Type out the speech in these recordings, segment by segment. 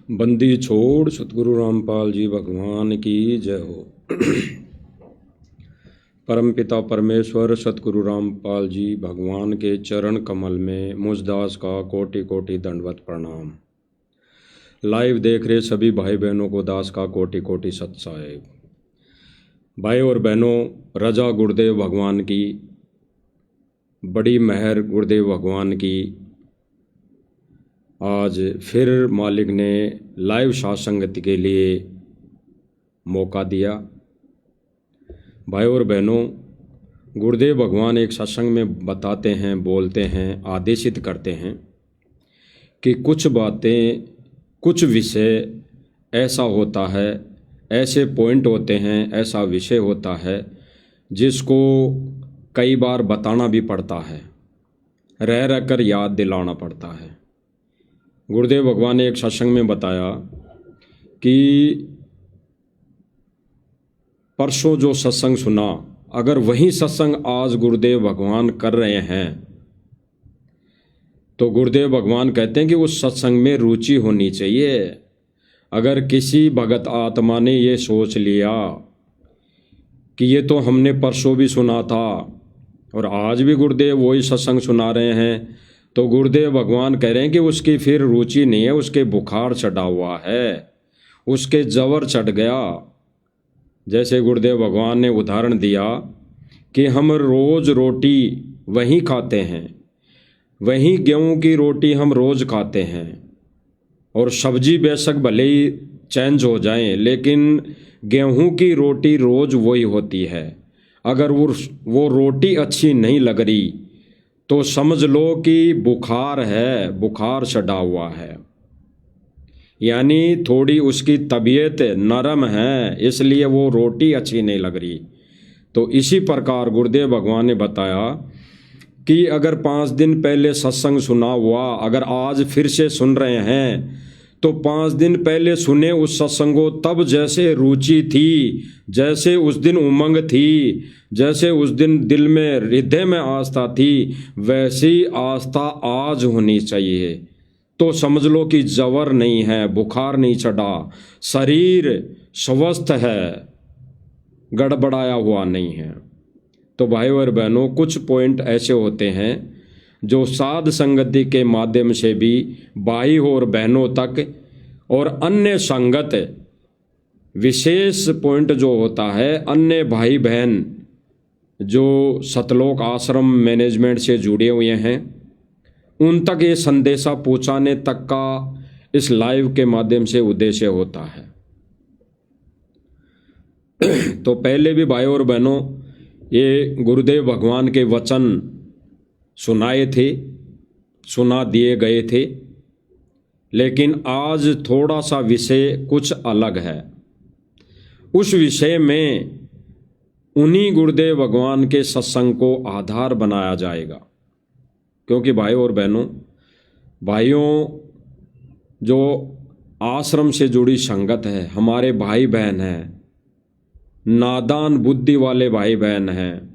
बंदी छोड़ सतगुरु रामपाल जी भगवान की जय हो। परमपिता परमेश्वर सतगुरु रामपाल जी भगवान के चरण कमल में मुझदास का कोटि कोटि दंडवत प्रणाम। लाइव देख रहे सभी भाई बहनों को दास का कोटि कोटि सत साहेब। भाई और बहनों, रजा गुरुदेव भगवान की, बड़ी मेहर गुरुदेव भगवान की, आज फिर मालिक ने लाइव सत्संगति के लिए मौका दिया। भाई और बहनों, गुरुदेव भगवान एक सत्संग में बताते हैं, बोलते हैं, आदेशित करते हैं कि कुछ बातें, कुछ विषय ऐसा होता है, ऐसे पॉइंट होते हैं, ऐसा विषय होता है जिसको कई बार बताना भी पड़ता है, रह रह कर याद दिलाना पड़ता है। गुरुदेव भगवान ने एक सत्संग में बताया कि परसों जो सत्संग सुना, अगर वही सत्संग आज गुरुदेव भगवान कर रहे हैं तो गुरुदेव भगवान कहते हैं कि उस सत्संग में रुचि होनी चाहिए। अगर किसी भगत आत्मा ने ये सोच लिया कि ये तो हमने परसों भी सुना था और आज भी गुरुदेव वही सत्संग सुना रहे हैं, तो गुरुदेव भगवान कह रहे हैं कि उसकी फिर रुचि नहीं है, उसके बुखार चढ़ा हुआ है, उसके जवर चढ़ गया। जैसे गुरुदेव भगवान ने उदाहरण दिया कि हम रोज़ रोटी वहीं खाते हैं, वहीं गेहूं की रोटी हम रोज़ खाते हैं, और सब्जी बेशक भले ही चेंज हो जाएं, लेकिन गेहूं की रोटी रोज़ वही होती है। अगर वो रोटी अच्छी नहीं लग रही तो समझ लो कि बुखार है, बुखार चढ़ा हुआ है, यानी थोड़ी उसकी तबीयत नरम है, इसलिए वो रोटी अच्छी नहीं लग रही। तो इसी प्रकार गुरुदेव भगवान ने बताया कि अगर 5 दिन पहले सत्संग सुना हुआ, अगर आज फिर से सुन रहे हैं, तो 5 दिन पहले सुने उस सत्संग को, तब जैसे रुचि थी, जैसे उस दिन उमंग थी, जैसे उस दिन दिल में, हृदय में आस्था थी, वैसी आस्था आज होनी चाहिए। तो समझ लो कि जवर नहीं है, बुखार नहीं चढ़ा, शरीर स्वस्थ है, गड़बड़ाया हुआ नहीं है। तो भाई और बहनों, कुछ पॉइंट ऐसे होते हैं जो साध संगति के माध्यम से भी भाई और बहनों तक, और अन्य संगत विशेष पॉइंट जो होता है, अन्य भाई बहन जो सतलोक आश्रम मैनेजमेंट से जुड़े हुए हैं, उन तक ये संदेशा पहुँचाने तक का इस लाइव के माध्यम से उद्देश्य होता है। तो पहले भी भाई और बहनों, ये गुरुदेव भगवान के वचन सुनाए थे, सुना दिए गए थे, लेकिन आज थोड़ा सा विषय कुछ अलग है। उस विषय में उन्हीं गुरुदेव भगवान के सत्संग को आधार बनाया जाएगा। क्योंकि भाई और बहनों, भाइयों, जो आश्रम से जुड़ी संगत है, हमारे भाई बहन हैं, नादान बुद्धि वाले भाई बहन हैं,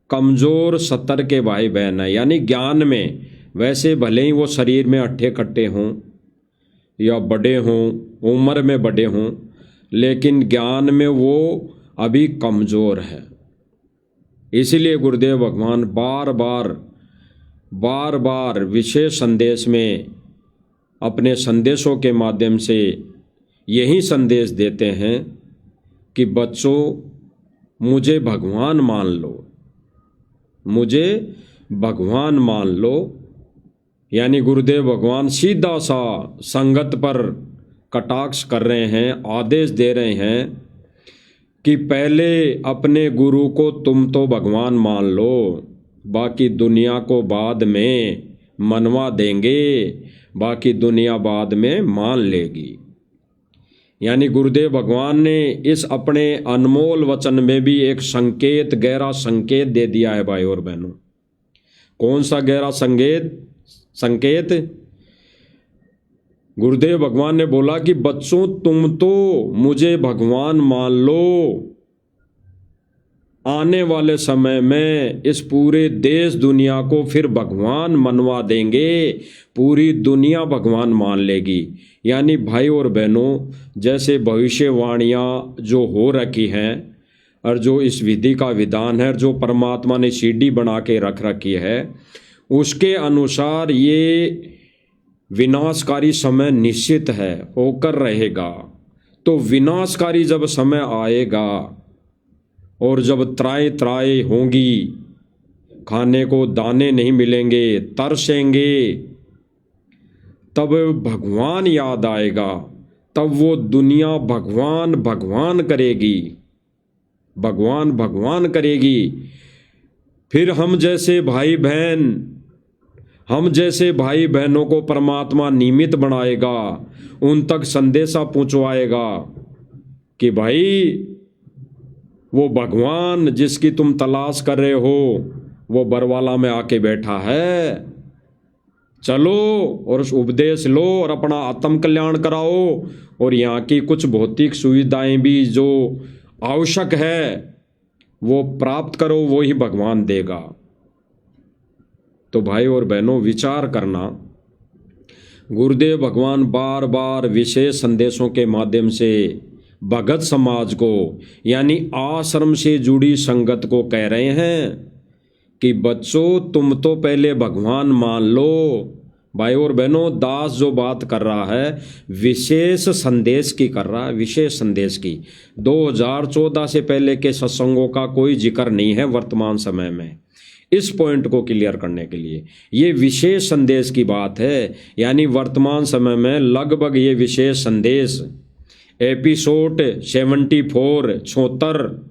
कमज़ोर सतर के भाई बहन हैं, यानी ज्ञान में वैसे भले ही वो शरीर में अट्ठे कट्टे हों या बड़े हों, उम्र में बड़े हों, लेकिन ज्ञान में वो अभी कमज़ोर है। इसीलिए गुरुदेव भगवान बार बार विशेष संदेश में अपने संदेशों के माध्यम से यही संदेश देते हैं कि बच्चों, मुझे भगवान मान लो, मुझे भगवान मान लो। यानी गुरुदेव भगवान सीधा सा संगत पर कटाक्ष कर रहे हैं, आदेश दे रहे हैं कि पहले अपने गुरु को तुम तो भगवान मान लो, बाकी दुनिया को बाद में मनवा देंगे, बाकी दुनिया बाद में मान लेगी। यानी गुरुदेव भगवान ने इस अपने अनमोल वचन में भी एक संकेत, गहरा संकेत दे दिया है भाई और बहनों। कौन सा गहरा संकेत? गुरुदेव भगवान ने बोला कि बच्चों, तुम तो मुझे भगवान मान लो, आने वाले समय में इस पूरे देश दुनिया को फिर भगवान मनवा देंगे, पूरी दुनिया भगवान मान लेगी। यानी भाई और बहनों, जैसे भविष्यवाणियाँ जो हो रखी हैं और जो इस विधि का विधान है, जो परमात्मा ने सीढ़ी बना के रख रखी है, उसके अनुसार ये विनाशकारी समय निश्चित है, होकर रहेगा। तो विनाशकारी जब समय आएगा और जब त्राई त्राई होंगी, खाने को दाने नहीं मिलेंगे, तरसेंगे, तब भगवान याद आएगा, तब वो दुनिया भगवान भगवान करेगी, भगवान भगवान करेगी। फिर हम जैसे भाई बहनों को परमात्मा निमित्त बनाएगा, उन तक संदेशा पहुंचवाएगा कि भाई वो भगवान जिसकी तुम तलाश कर रहे हो वो बरवाला में आके बैठा है, चलो और उस उपदेश लो और अपना आत्म कल्याण कराओ, और यहाँ की कुछ भौतिक सुविधाएं भी जो आवश्यक है वो प्राप्त करो, वो ही भगवान देगा। तो भाई और बहनों, विचार करना, गुरुदेव भगवान बार बार विशेष संदेशों के माध्यम से भगत समाज को, यानी आश्रम से जुड़ी संगत को कह रहे हैं कि बच्चों, तुम तो पहले भगवान मान लो। भाई और बहनों, दास जो बात कर रहा है विशेष संदेश की कर रहा है, विशेष संदेश की। 2014 से पहले के सत्संगों का कोई जिक्र नहीं है वर्तमान समय में। इस पॉइंट को क्लियर करने के लिए ये विशेष संदेश की बात है, यानी वर्तमान समय में लगभग ये विशेष संदेश एपिसोड 74 76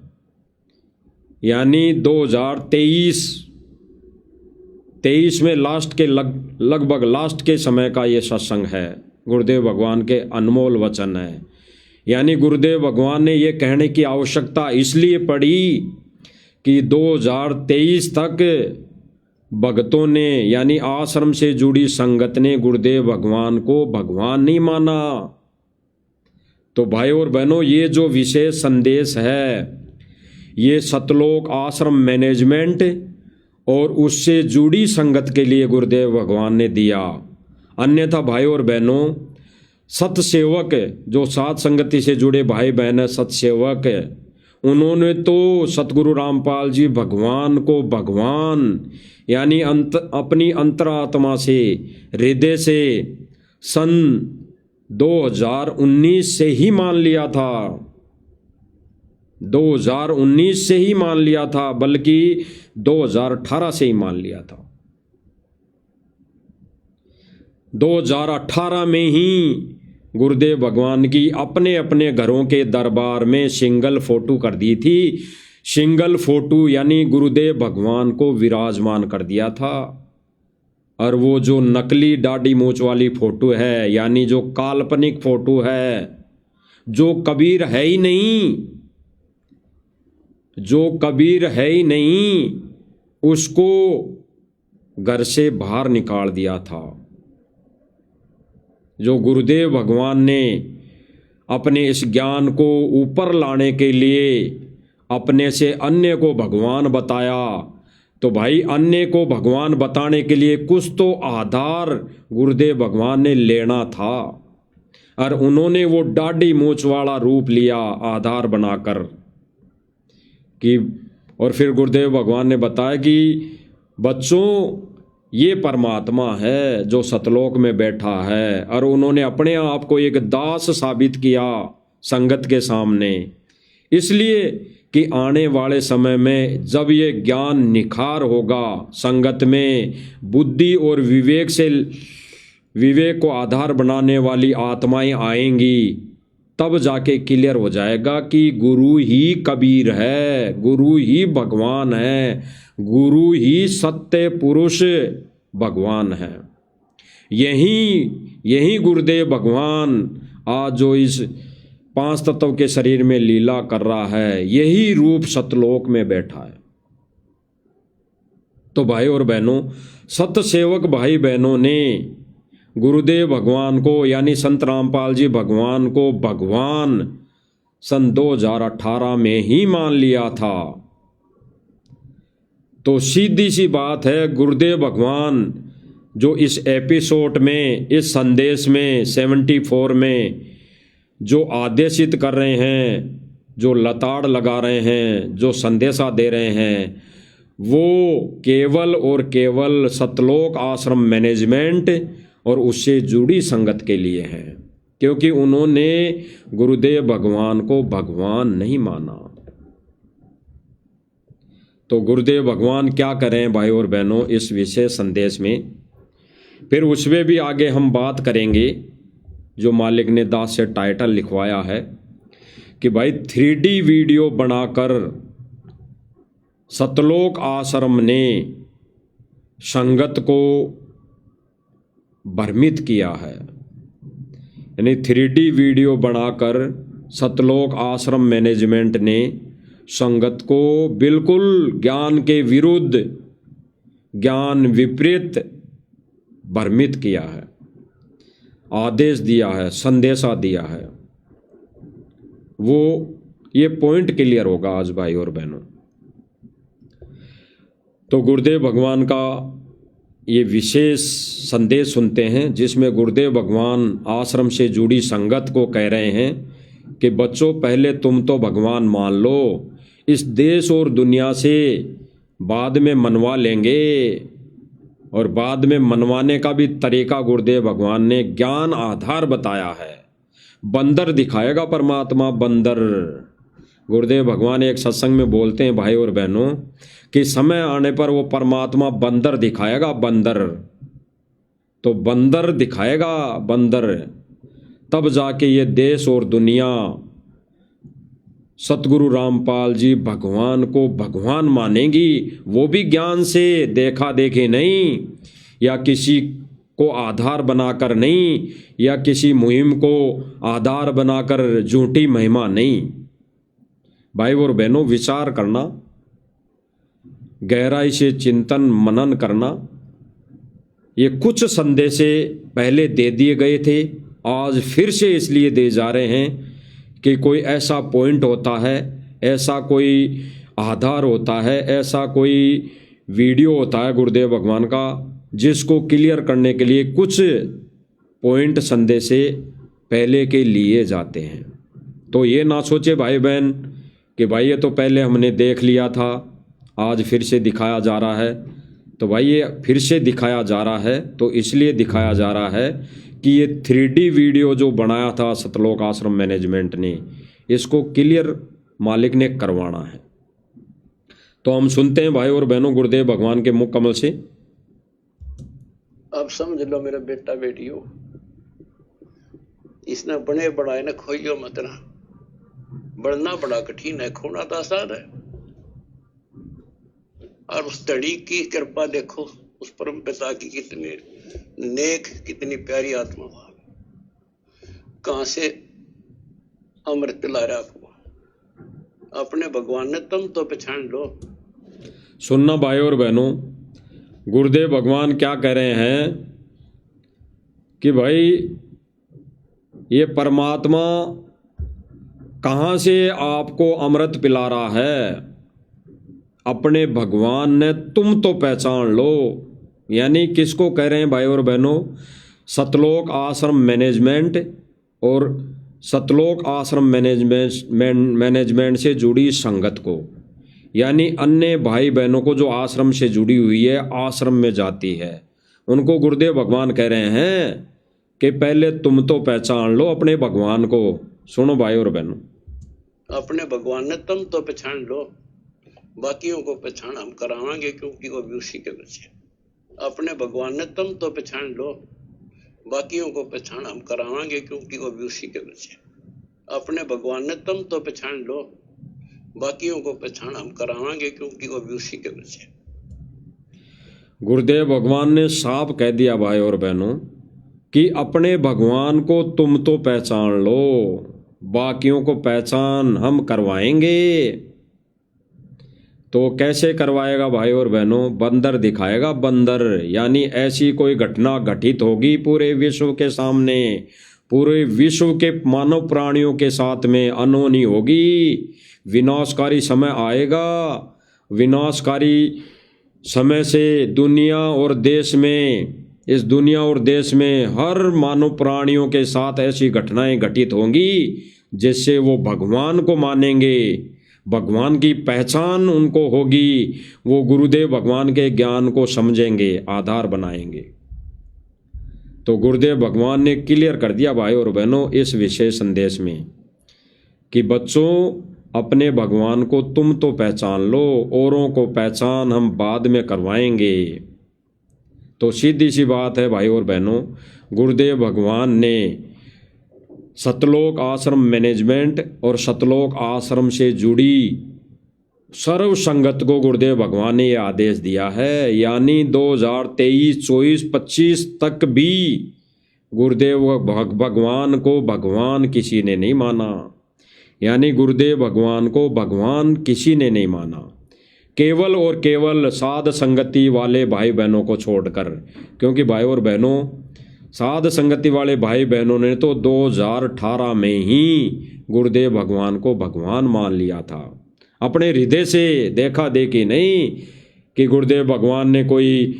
यानी 2023 में लास्ट के लगभग लास्ट के समय का ये सत्संग है। गुरुदेव भगवान के अनमोल वचन है। यानी गुरुदेव भगवान ने ये कहने की आवश्यकता इसलिए पड़ी कि 2023 तक भक्तों ने, यानी आश्रम से जुड़ी संगत ने गुरुदेव भगवान को भगवान नहीं माना। तो भाई और बहनों, ये जो विशेष संदेश है ये सतलोक आश्रम मैनेजमेंट और उससे जुड़ी संगत के लिए गुरुदेव भगवान ने दिया। अन्यथा भाई और बहनों, सतसेवक जो सात संगति से जुड़े भाई बहन है, सतसेवक, उन्होंने तो सतगुरु रामपाल जी भगवान को भगवान, यानी अपनी अंतरात्मा से, हृदय से सन 2019 से ही मान लिया था। 2019 से ही मान लिया था, बल्कि 2018 से ही मान लिया था। 2018 में ही गुरुदेव भगवान की अपने अपने घरों के दरबार में सिंगल फोटो कर दी थी। सिंगल फोटो यानी गुरुदेव भगवान को विराजमान कर दिया था। और वो जो नकली दाढ़ी मूंछ वाली फोटो है, यानी जो काल्पनिक फोटो है, जो कबीर है ही नहीं, उसको घर से बाहर निकाल दिया था। जो गुरुदेव भगवान ने अपने इस ज्ञान को ऊपर लाने के लिए अपने से अन्य को भगवान बताया, तो भाई अन्य को भगवान बताने के लिए कुछ तो आधार गुरुदेव भगवान ने लेना था, और उन्होंने वो दाढ़ी मूंछ वाला रूप लिया आधार बनाकर कि, और फिर गुरुदेव भगवान ने बताया कि बच्चों, ये परमात्मा है जो सतलोक में बैठा है। और उन्होंने अपने आप को एक दास साबित किया संगत के सामने, इसलिए कि आने वाले समय में जब ये ज्ञान निखार होगा, संगत में बुद्धि और विवेक को आधार बनाने वाली आत्माएं आएंगी, तब जाके क्लियर हो जाएगा कि गुरु ही कबीर है, गुरु ही भगवान है, गुरु ही सत्य पुरुष भगवान है। यही गुरुदेव भगवान आज जो इस 5 तत्व के शरीर में लीला कर रहा है, यही रूप सतलोक में बैठा है। तो भाई और बहनों, सत सेवक भाई बहनों ने गुरुदेव भगवान को, यानी संत रामपाल जी भगवान को भगवान सन 2018 में ही मान लिया था। तो सीधी सी बात है, गुरुदेव भगवान जो इस एपिसोड में, इस संदेश में 74 में जो आदेशित कर रहे हैं, जो लताड़ लगा रहे हैं, जो संदेशा दे रहे हैं, वो केवल और केवल सतलोक आश्रम मैनेजमेंट और उससे जुड़ी संगत के लिए है, क्योंकि उन्होंने गुरुदेव भगवान को भगवान नहीं माना। तो गुरुदेव भगवान क्या करें भाई और बहनों इस विशेष संदेश में, फिर उसमें भी आगे हम बात करेंगे। जो मालिक ने दास से टाइटल लिखवाया है कि भाई 3D वीडियो बनाकर सतलोक आश्रम ने संगत को भ्रमित किया है। यानी 3D वीडियो बनाकर सतलोक आश्रम मैनेजमेंट ने संगत को बिल्कुल ज्ञान के विरुद्ध, ज्ञान विपरीत भ्रमित किया है, आदेश दिया है, संदेशा दिया है। वो ये पॉइंट क्लियर होगा आज भाई और बहनों। तो गुरुदेव भगवान का ये विशेष संदेश सुनते हैं, जिसमें गुरुदेव भगवान आश्रम से जुड़ी संगत को कह रहे हैं कि बच्चों, पहले तुम तो भगवान मान लो, इस देश और दुनिया से बाद में मनवा लेंगे। और बाद में मनवाने का भी तरीका गुरुदेव भगवान ने ज्ञान आधार बताया है। बंदर दिखाएगा परमात्मा, बंदर। गुरुदेव भगवान एक सत्संग में बोलते हैं भाई और बहनों कि समय आने पर वो परमात्मा बंदर दिखाएगा, बंदर। तो बंदर दिखाएगा, बंदर, तब जाके ये देश और दुनिया सतगुरु रामपाल जी भगवान को भगवान मानेगी। वो भी ज्ञान से, देखा देखे नहीं, या किसी को आधार बनाकर नहीं, या किसी मुहिम को आधार बनाकर झूठी महिमा नहीं। भाई और बहनों, विचार करना, गहराई से चिंतन मनन करना। ये कुछ संदेश पहले दे दिए गए थे, आज फिर से इसलिए दे जा रहे हैं कि कोई ऐसा पॉइंट होता है, ऐसा कोई आधार होता है, ऐसा कोई वीडियो होता है गुरुदेव भगवान का, जिसको क्लियर करने के लिए कुछ पॉइंट संदेश पहले के लिए जाते हैं। तो ये ना सोचे भाई बहन कि भाई ये तो पहले हमने देख लिया था, आज फिर से दिखाया जा रहा है। तो भाई ये फिर से दिखाया जा रहा है, तो इसलिए दिखाया जा रहा है कि ये 3D वीडियो जो बनाया था सतलोक आश्रम मैनेजमेंट ने, इसको क्लियर मालिक ने करवाना है। तो हम सुनते हैं भाई और बहनों गुरुदेव भगवान के मुख कमल से। अब समझ लो मेरा बेटा बेटियों, इसने बने बढ़ाए ना खोइयो मत ना। बढ़ना बड़ा कठिन है, खोना तो आसान है। और उस तड़ी की कृपा देखो, उस परम पिता की कितने नेक, कितनी प्यारी आत्मा भाव, कहां से अमृत पिला रहा आपको। अपने भगवान ने तुम तो पहचान लो। सुनना भाई और बहनों, गुरुदेव भगवान क्या कह रहे हैं कि भाई ये परमात्मा कहां से आपको अमृत पिला रहा है। अपने भगवान ने तुम तो पहचान लो। यानी किसको कह रहे हैं भाई और बहनों? सतलोक आश्रम मैनेजमेंट और सतलोक आश्रम मैनेजमेंट से जुड़ी संगत को, यानी अन्य भाई बहनों को जो आश्रम से जुड़ी हुई है, आश्रम में जाती है, उनको गुरुदेव भगवान कह रहे हैं कि पहले तुम तो पहचान लो अपने भगवान को। सुनो भाई और बहनों, अपने भगवान ने तुम तो पहचान लो, बाकियों को पहचान हम करावांगे क्योंकि वो भी उसी के बच्चे। अपने भगवान ने तुम तो पहचान लो, बाकियों को पहचान हम करावांगे क्योंकि वो भी उसी के बच्चे। अपने भगवान ने तुम तो पहचान लो, बाकियों को पहचान हम करावांगे क्योंकि वो भी उसी के बच्चे। गुरुदेव भगवान ने साफ कह दिया भाई और बहनों कि अपने भगवान को तुम तो पहचान लो, बाकियों को पहचान हम करवाएंगे। तो कैसे करवाएगा भाई और बहनों? बंदर दिखाएगा, बंदर। यानी ऐसी कोई घटना घटित होगी पूरे विश्व के सामने, पूरे विश्व के मानव प्राणियों के साथ में अनहोनी होगी। विनाशकारी समय आएगा, विनाशकारी समय से इस दुनिया और देश में हर मानव प्राणियों के साथ ऐसी घटनाएं घटित होंगी जिससे वो भगवान को मानेंगे, भगवान की पहचान उनको होगी, वो गुरुदेव भगवान के ज्ञान को समझेंगे, आधार बनाएंगे। तो गुरुदेव भगवान ने क्लियर कर दिया भाई और बहनों इस विशेष संदेश में कि बच्चों अपने भगवान को तुम तो पहचान लो, औरों को पहचान हम बाद में करवाएंगे। तो सीधी सी बात है भाई और बहनों, गुरुदेव भगवान ने सतलोक आश्रम मैनेजमेंट और सतलोक आश्रम से जुड़ी सर्व संगत को गुरुदेव भगवान ने यह आदेश दिया है। यानी 2023, 24, 25 तक भी गुरुदेव भगवान को भगवान किसी ने नहीं माना। यानी गुरुदेव भगवान को भगवान किसी ने नहीं माना, केवल और केवल साध संगति वाले भाई बहनों को छोड़कर। क्योंकि भाई और बहनों, साध संगति वाले भाई बहनों ने तो 2018 में ही गुरुदेव भगवान को भगवान मान लिया था, अपने हृदय से, देखा देखी नहीं कि गुरुदेव भगवान ने कोई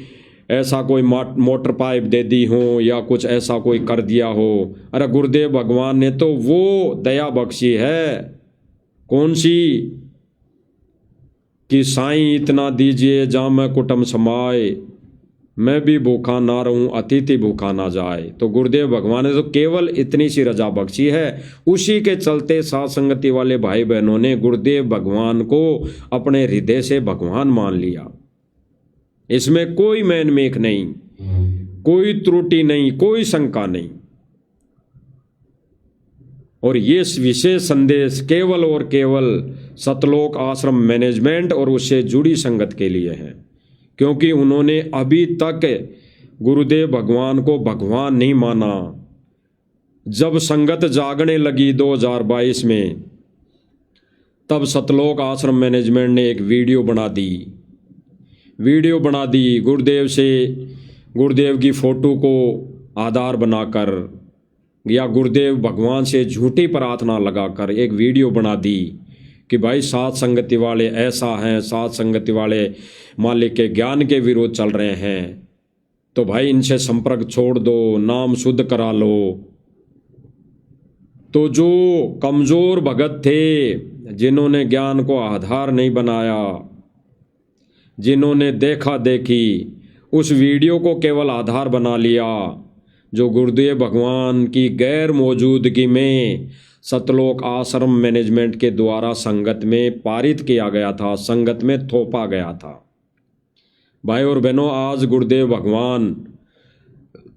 ऐसा कोई मोटर पाइप दे दी हो या कुछ ऐसा कोई कर दिया हो। अरे गुरुदेव भगवान ने तो वो दया बख्शी है, कौन सी, कि साईं इतना दीजिए जा मैं कुटुंब समाए, मैं भी भूखा ना रहूं अतिथि भूखा ना जाए। तो गुरुदेव भगवान ने तो केवल इतनी सी रजा बख्शी है। उसी के चलते साथ संगति वाले भाई बहनों ने गुरुदेव भगवान को अपने हृदय से भगवान मान लिया। इसमें कोई मैनमेक नहीं, कोई त्रुटि नहीं, कोई शंका नहीं। और ये विशेष संदेश केवल और केवल सतलोक आश्रम मैनेजमेंट और उससे जुड़ी संगत के लिए है, क्योंकि उन्होंने अभी तक गुरुदेव भगवान को भगवान नहीं माना। जब संगत जागने लगी 2022 में, तब सतलोक आश्रम मैनेजमेंट ने एक वीडियो बना दी गुरुदेव की फोटो को आधार बनाकर या गुरुदेव भगवान से झूठी प्रार्थना लगाकर एक वीडियो बना दी कि भाई सात संगति वाले ऐसा हैं, सात संगति वाले मालिक के ज्ञान के विरोध चल रहे हैं, तो भाई इनसे संपर्क छोड़ दो, नाम शुद्ध करा लो। तो जो कमजोर भगत थे, जिन्होंने ज्ञान को आधार नहीं बनाया, जिन्होंने देखा देखी उस वीडियो को केवल आधार बना लिया, जो गुरुदेव भगवान की गैर मौजूदगी में सतलोक आश्रम मैनेजमेंट के द्वारा संगत में पारित किया गया था, संगत में थोपा गया था। भाई और बहनों, आज गुरुदेव भगवान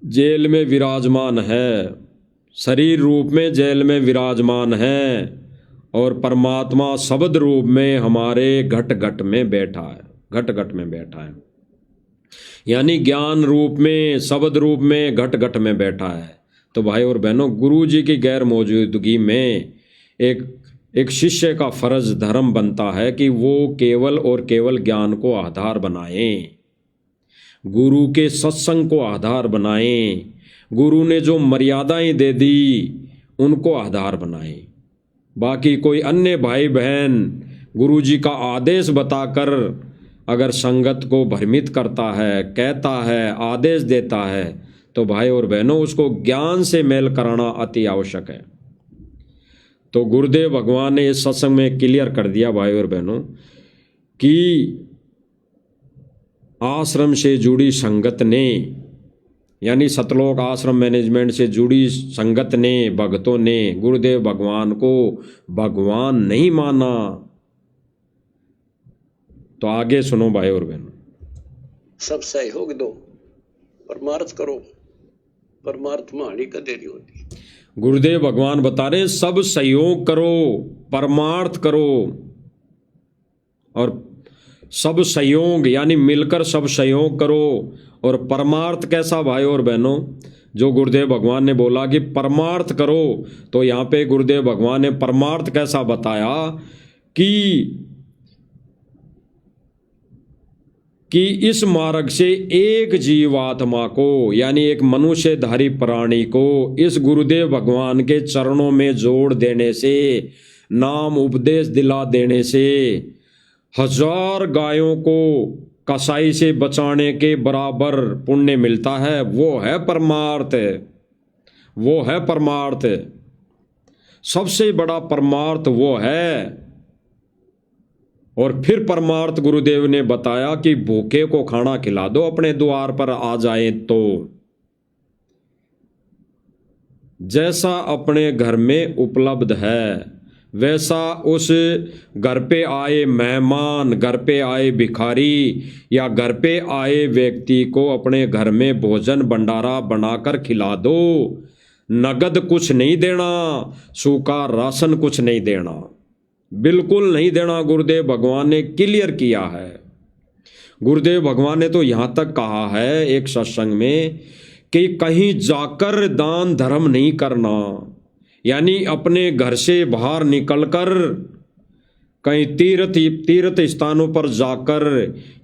जेल में विराजमान है, शरीर रूप में जेल में विराजमान है, और परमात्मा शब्द रूप में हमारे घट घट में बैठा है, घट घट में बैठा है। यानी ज्ञान रूप में, शब्द रूप में, घट घट में बैठा है। तो भाई और बहनों, गुरु जी की गैर मौजूदगी में एक शिष्य का फर्ज धर्म बनता है कि वो केवल और केवल ज्ञान को आधार बनाएं, गुरु के सत्संग को आधार बनाएं, गुरु ने जो मर्यादाएं दे दी उनको आधार बनाएं। बाकी कोई अन्य भाई बहन गुरु जी का आदेश बताकर अगर संगत को भ्रमित करता है, कहता है, आदेश देता है, तो भाई और बहनों उसको ज्ञान से मेल कराना अति आवश्यक है। तो गुरुदेव भगवान ने इस सत्संग में क्लियर कर दिया भाई और बहनों कि आश्रम से जुड़ी संगत ने, यानी सतलोक आश्रम मैनेजमेंट से जुड़ी संगत ने, भक्तों ने गुरुदेव भगवान को भगवान नहीं माना। तो आगे सुनो भाई और बहनों, सब सहयोग दो, परमार्थ करो, परमार्थ माणी का देरी होती। गुरुदेव भगवान बता रहे सब सहयोग करो, परमार्थ करो। और सब सहयोग यानी मिलकर सब सहयोग करो। और परमार्थ कैसा भाई और बहनों, जो गुरुदेव भगवान ने बोला कि परमार्थ करो, तो यहाँ पे गुरुदेव भगवान ने परमार्थ कैसा बताया कि इस मार्ग से एक जीवात्मा को, यानी एक मनुष्यधारी प्राणी को इस गुरुदेव भगवान के चरणों में जोड़ देने से, नाम उपदेश दिला देने से 1000 गायों को कसाई से बचाने के बराबर पुण्य मिलता है, वो है परमार्थ, वो है परमार्थ। सबसे बड़ा परमार्थ वो है। और फिर परमार्थ गुरुदेव ने बताया कि भूखे को खाना खिला दो, अपने द्वार पर आ जाए तो। जैसा अपने घर में उपलब्ध है वैसा उस घर पे आए मेहमान, घर पे आए भिखारी या घर पे आए व्यक्ति को अपने घर में भोजन भंडारा बनाकर खिला दो। नगद कुछ नहीं देना, सूखा राशन कुछ नहीं देना, बिल्कुल नहीं देना। गुरुदेव भगवान ने क्लियर किया है। गुरुदेव भगवान ने तो यहाँ तक कहा है एक सत्संग में कि कहीं जाकर दान धर्म नहीं करना, यानी अपने घर से बाहर निकलकर कहीं तीर्थ स्थानों पर जाकर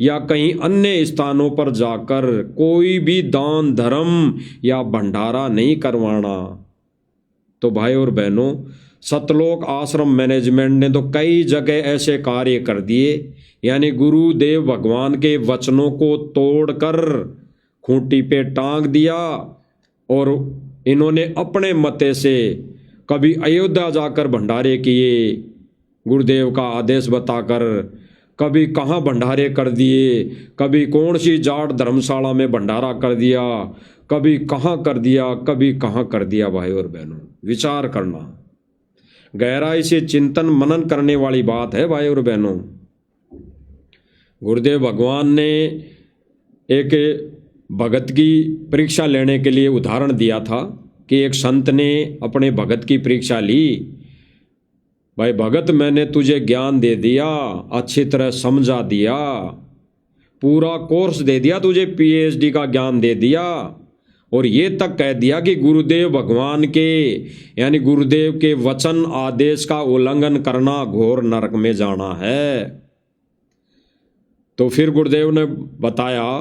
या कहीं अन्य स्थानों पर जाकर कोई भी दान धर्म या भंडारा नहीं करवाना। तो भाई और बहनों, सतलोक आश्रम मैनेजमेंट ने तो कई जगह ऐसे कार्य कर दिए, यानी गुरुदेव भगवान के वचनों को तोड़कर खूंटी पे टांग दिया और इन्होंने अपने मते से कभी अयोध्या जाकर भंडारे किए गुरुदेव का आदेश बताकर, कभी कहाँ भंडारे कर दिए, कभी कौन सी जाट धर्मशाला में भंडारा कर दिया, कभी कहाँ कर दिया, कभी कहाँ कर दिया। भाई और बहनों, विचार करना, गहराई से चिंतन मनन करने वाली बात है। भाई और बहनों, गुरुदेव भगवान ने एक भगत की परीक्षा लेने के लिए उदाहरण दिया था कि एक संत ने अपने भगत की परीक्षा ली। भाई भगत, मैंने तुझे ज्ञान दे दिया, अच्छी तरह समझा दिया, पूरा कोर्स दे दिया, तुझे पीएचडी का ज्ञान दे दिया और ये तक कह दिया कि गुरुदेव भगवान के यानी गुरुदेव के वचन आदेश का उल्लंघन करना घोर नरक में जाना है। तो फिर गुरुदेव ने बताया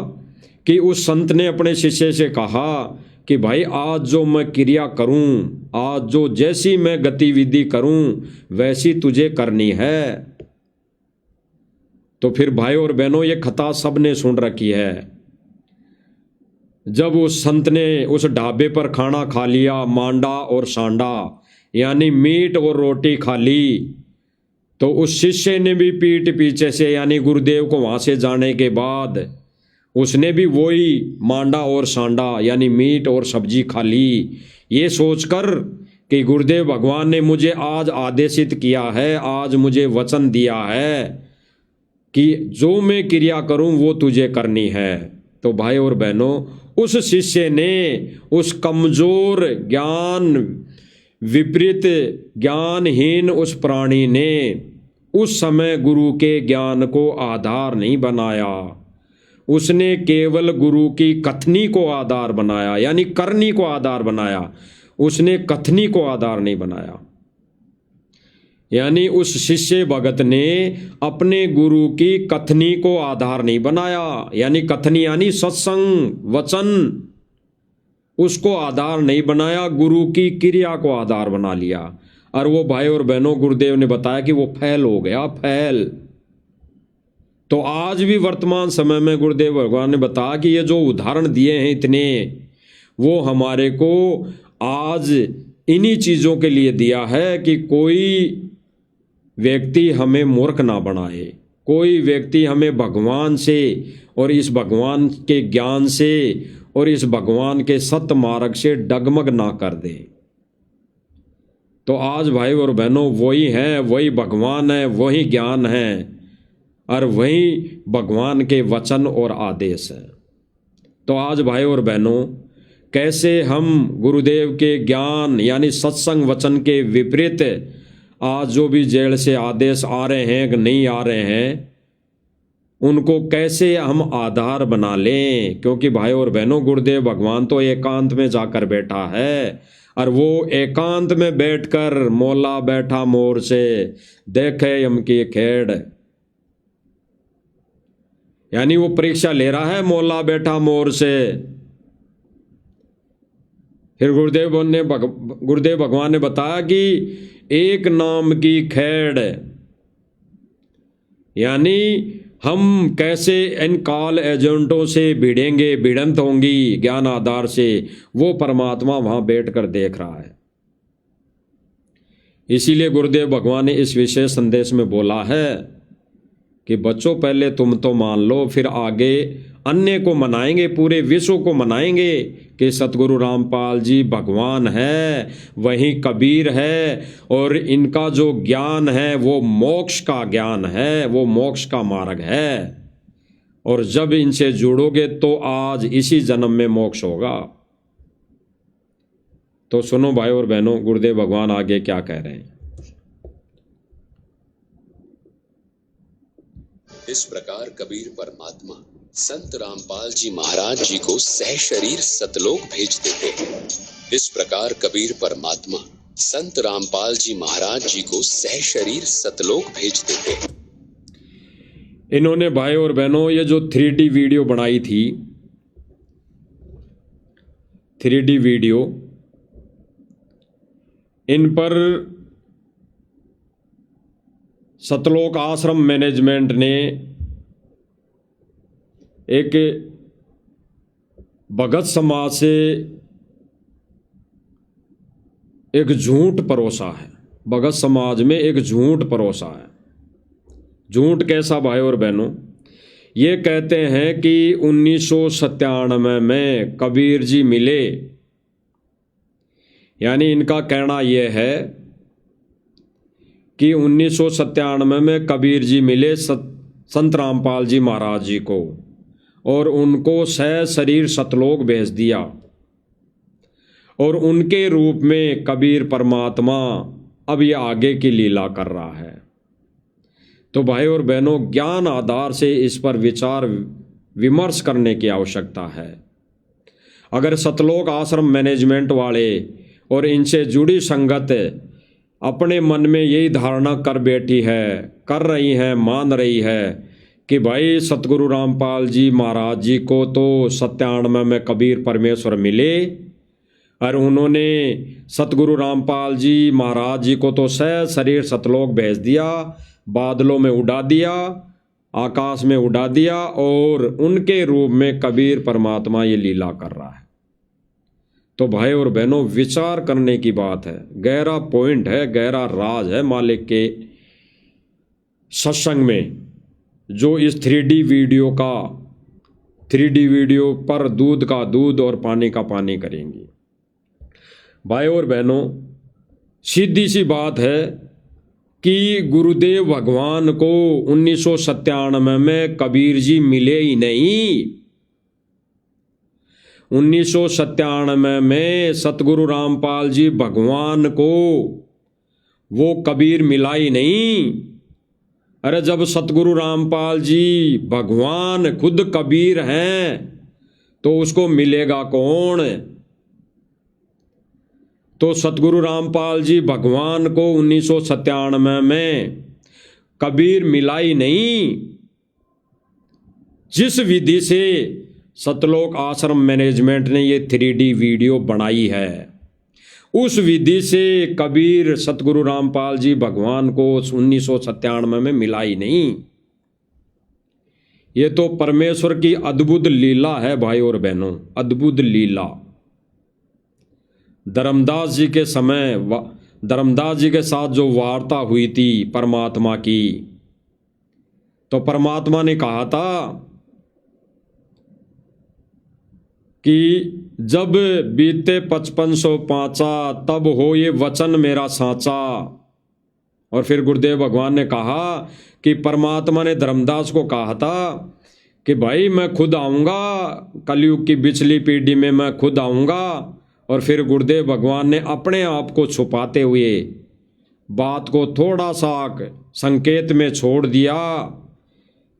कि उस संत ने अपने शिष्य से कहा कि भाई आज जो मैं क्रिया करूं, आज जो जैसी मैं गतिविधि करूं वैसी तुझे करनी है। तो फिर भाई और बहनों, ये कथा सबने सुन रखी है। जब उस संत ने उस ढाबे पर खाना खा लिया, मांडा और सांडा यानी मीट और रोटी खा ली, तो उस शिष्य ने भी पीठ पीछे से यानी गुरुदेव को वहां से जाने के बाद उसने भी वही मांडा और सांडा यानी मीट और सब्जी खा ली, ये सोचकर कि गुरुदेव भगवान ने मुझे आज आदेशित किया है, आज मुझे वचन दिया है कि जो मैं क्रिया करूं वो तुझे करनी है। तो भाई और बहनों, उस शिष्य ने, उस कमजोर ज्ञान विपरीत ज्ञानहीन उस प्राणी ने उस समय गुरु के ज्ञान को आधार नहीं बनाया, उसने केवल गुरु की कथनी को आधार बनाया यानी करनी को आधार बनाया, उसने कथनी को आधार नहीं बनाया। यानी उस शिष्य भगत ने अपने गुरु की कथनी को आधार नहीं बनाया, यानी कथनी यानी सत्संग वचन, उसको आधार नहीं बनाया, गुरु की क्रिया को आधार बना लिया। और वो भाई और बहनों, गुरुदेव ने बताया कि वो फैल हो गया, फैल। तो आज भी वर्तमान समय में गुरुदेव भगवान ने बताया कि ये जो उदाहरण दिए हैं इतने, वो हमारे को आज इन्हीं चीज़ों के लिए दिया है कि कोई व्यक्ति हमें मूर्ख ना बनाए, कोई व्यक्ति हमें भगवान से और इस भगवान के ज्ञान से और इस भगवान के सत्य मार्ग से डगमग ना कर दे। तो आज भाई और बहनों, वही है, वही भगवान है, वही ज्ञान है और वही भगवान के वचन और आदेश है। तो आज भाई और बहनों, कैसे हम गुरुदेव के ज्ञान यानी सत्संग वचन के विपरीत आज जो भी जेल से आदेश आ रहे हैं कि नहीं आ रहे हैं, उनको कैसे हम आधार बना लें। क्योंकि भाई और बहनों, गुरुदेव भगवान तो एकांत में जाकर बैठा है और वो एकांत में बैठकर मौला बैठा मोर से देखे यम की खेड़, यानी वो परीक्षा ले रहा है मौला बैठा मोर से। फिर गुरुदेव भगवान ने बताया कि एक नाम की खेड़, यानी हम कैसे इन काल एजेंटों से भिड़ेंगे, भिड़ंत होंगी ज्ञान आधार से, वो परमात्मा वहां बैठकर देख रहा है। इसीलिए गुरुदेव भगवान ने इस विशेष संदेश में बोला है कि बच्चों पहले तुम तो मान लो, फिर आगे अन्य को मनाएंगे, पूरे विश्व को मनाएंगे कि सतगुरु रामपाल जी भगवान है, वही कबीर है, और इनका जो ज्ञान है वो मोक्ष का ज्ञान है, वो मोक्ष का मार्ग है। और जब इनसे जुड़ोगे तो आज इसी जन्म में मोक्ष होगा। तो सुनो भाई और बहनों, गुरुदेव भगवान आगे क्या कह रहे हैं। इस प्रकार कबीर परमात्मा संत रामपाल जी महाराज जी को सह शरीर सतलोक भेजते थे। इस प्रकार कबीर परमात्मा संत रामपाल जी महाराज जी को सह शरीर सतलोक भेजते थे। इन्होंने भाई और बहनों ये जो 3D वीडियो बनाई थी, 3D वीडियो, इन पर सतलोक आश्रम मैनेजमेंट ने एक भगत समाज से एक झूठ परोसा है। भगत समाज में एक झूठ परोसा है। झूठ कैसा भाई और बहनों? ये कहते हैं कि 1997 में कबीर जी मिले, यानी इनका कहना यह है कि 1997 में कबीर जी मिले संत रामपाल जी महाराज जी को, और उनको सह शरीर सतलोक भेज दिया, और उनके रूप में कबीर परमात्मा अब ये आगे की लीला कर रहा है। तो भाई और बहनों, ज्ञान आधार से इस पर विचार विमर्श करने की आवश्यकता है। अगर सतलोक आश्रम मैनेजमेंट वाले और इनसे जुड़ी संगत अपने मन में यही धारणा कर बैठी है, कर रही है, मान रही है कि भाई सतगुरु रामपाल जी महाराज जी को तो 97 में कबीर परमेश्वर मिले, और उन्होंने सतगुरु रामपाल जी महाराज जी को तो सह शरीर सतलोक भेज दिया, बादलों में उड़ा दिया, आकाश में उड़ा दिया, और उनके रूप में कबीर परमात्मा ये लीला कर रहा है। तो भाई और बहनों, विचार करने की बात है, गहरा पॉइंट है, गहरा राज है मालिक के सत्संग में, जो इस 3D वीडियो पर दूध का दूध और पानी का पानी करेंगी। भाई और बहनों, सीधी सी बात है कि गुरुदेव भगवान को 1997 में कबीर जी मिले ही नहीं। 1997 में सतगुरु रामपाल जी भगवान को वो कबीर मिला ही नहीं। अरे जब सतगुरु रामपाल जी भगवान खुद कबीर हैं तो उसको मिलेगा कौन? तो सतगुरु रामपाल जी भगवान को 1997 में कबीर मिला ही नहीं। जिस विधि से सतलोक आश्रम मैनेजमेंट ने ये 3D वीडियो बनाई है, उस विधि से कबीर सतगुरु रामपाल जी भगवान को 1997 में मिला ही नहीं। ये तो परमेश्वर की अद्भुत लीला है भाई और बहनों, अद्भुत लीला। धर्मदास जी के समय धर्मदास जी के साथ जो वार्ता हुई थी परमात्मा की, तो परमात्मा ने कहा था कि जब बीते 5500 पाँचा तब हो ये वचन मेरा साचा। और फिर गुरुदेव भगवान ने कहा कि परमात्मा ने धर्मदास को कहा था कि भाई मैं खुद आऊँगा, कलयुग की पिछली पीढ़ी में मैं खुद आऊँगा। और फिर गुरुदेव भगवान ने अपने आप को छुपाते हुए बात को थोड़ा सा संकेत में छोड़ दिया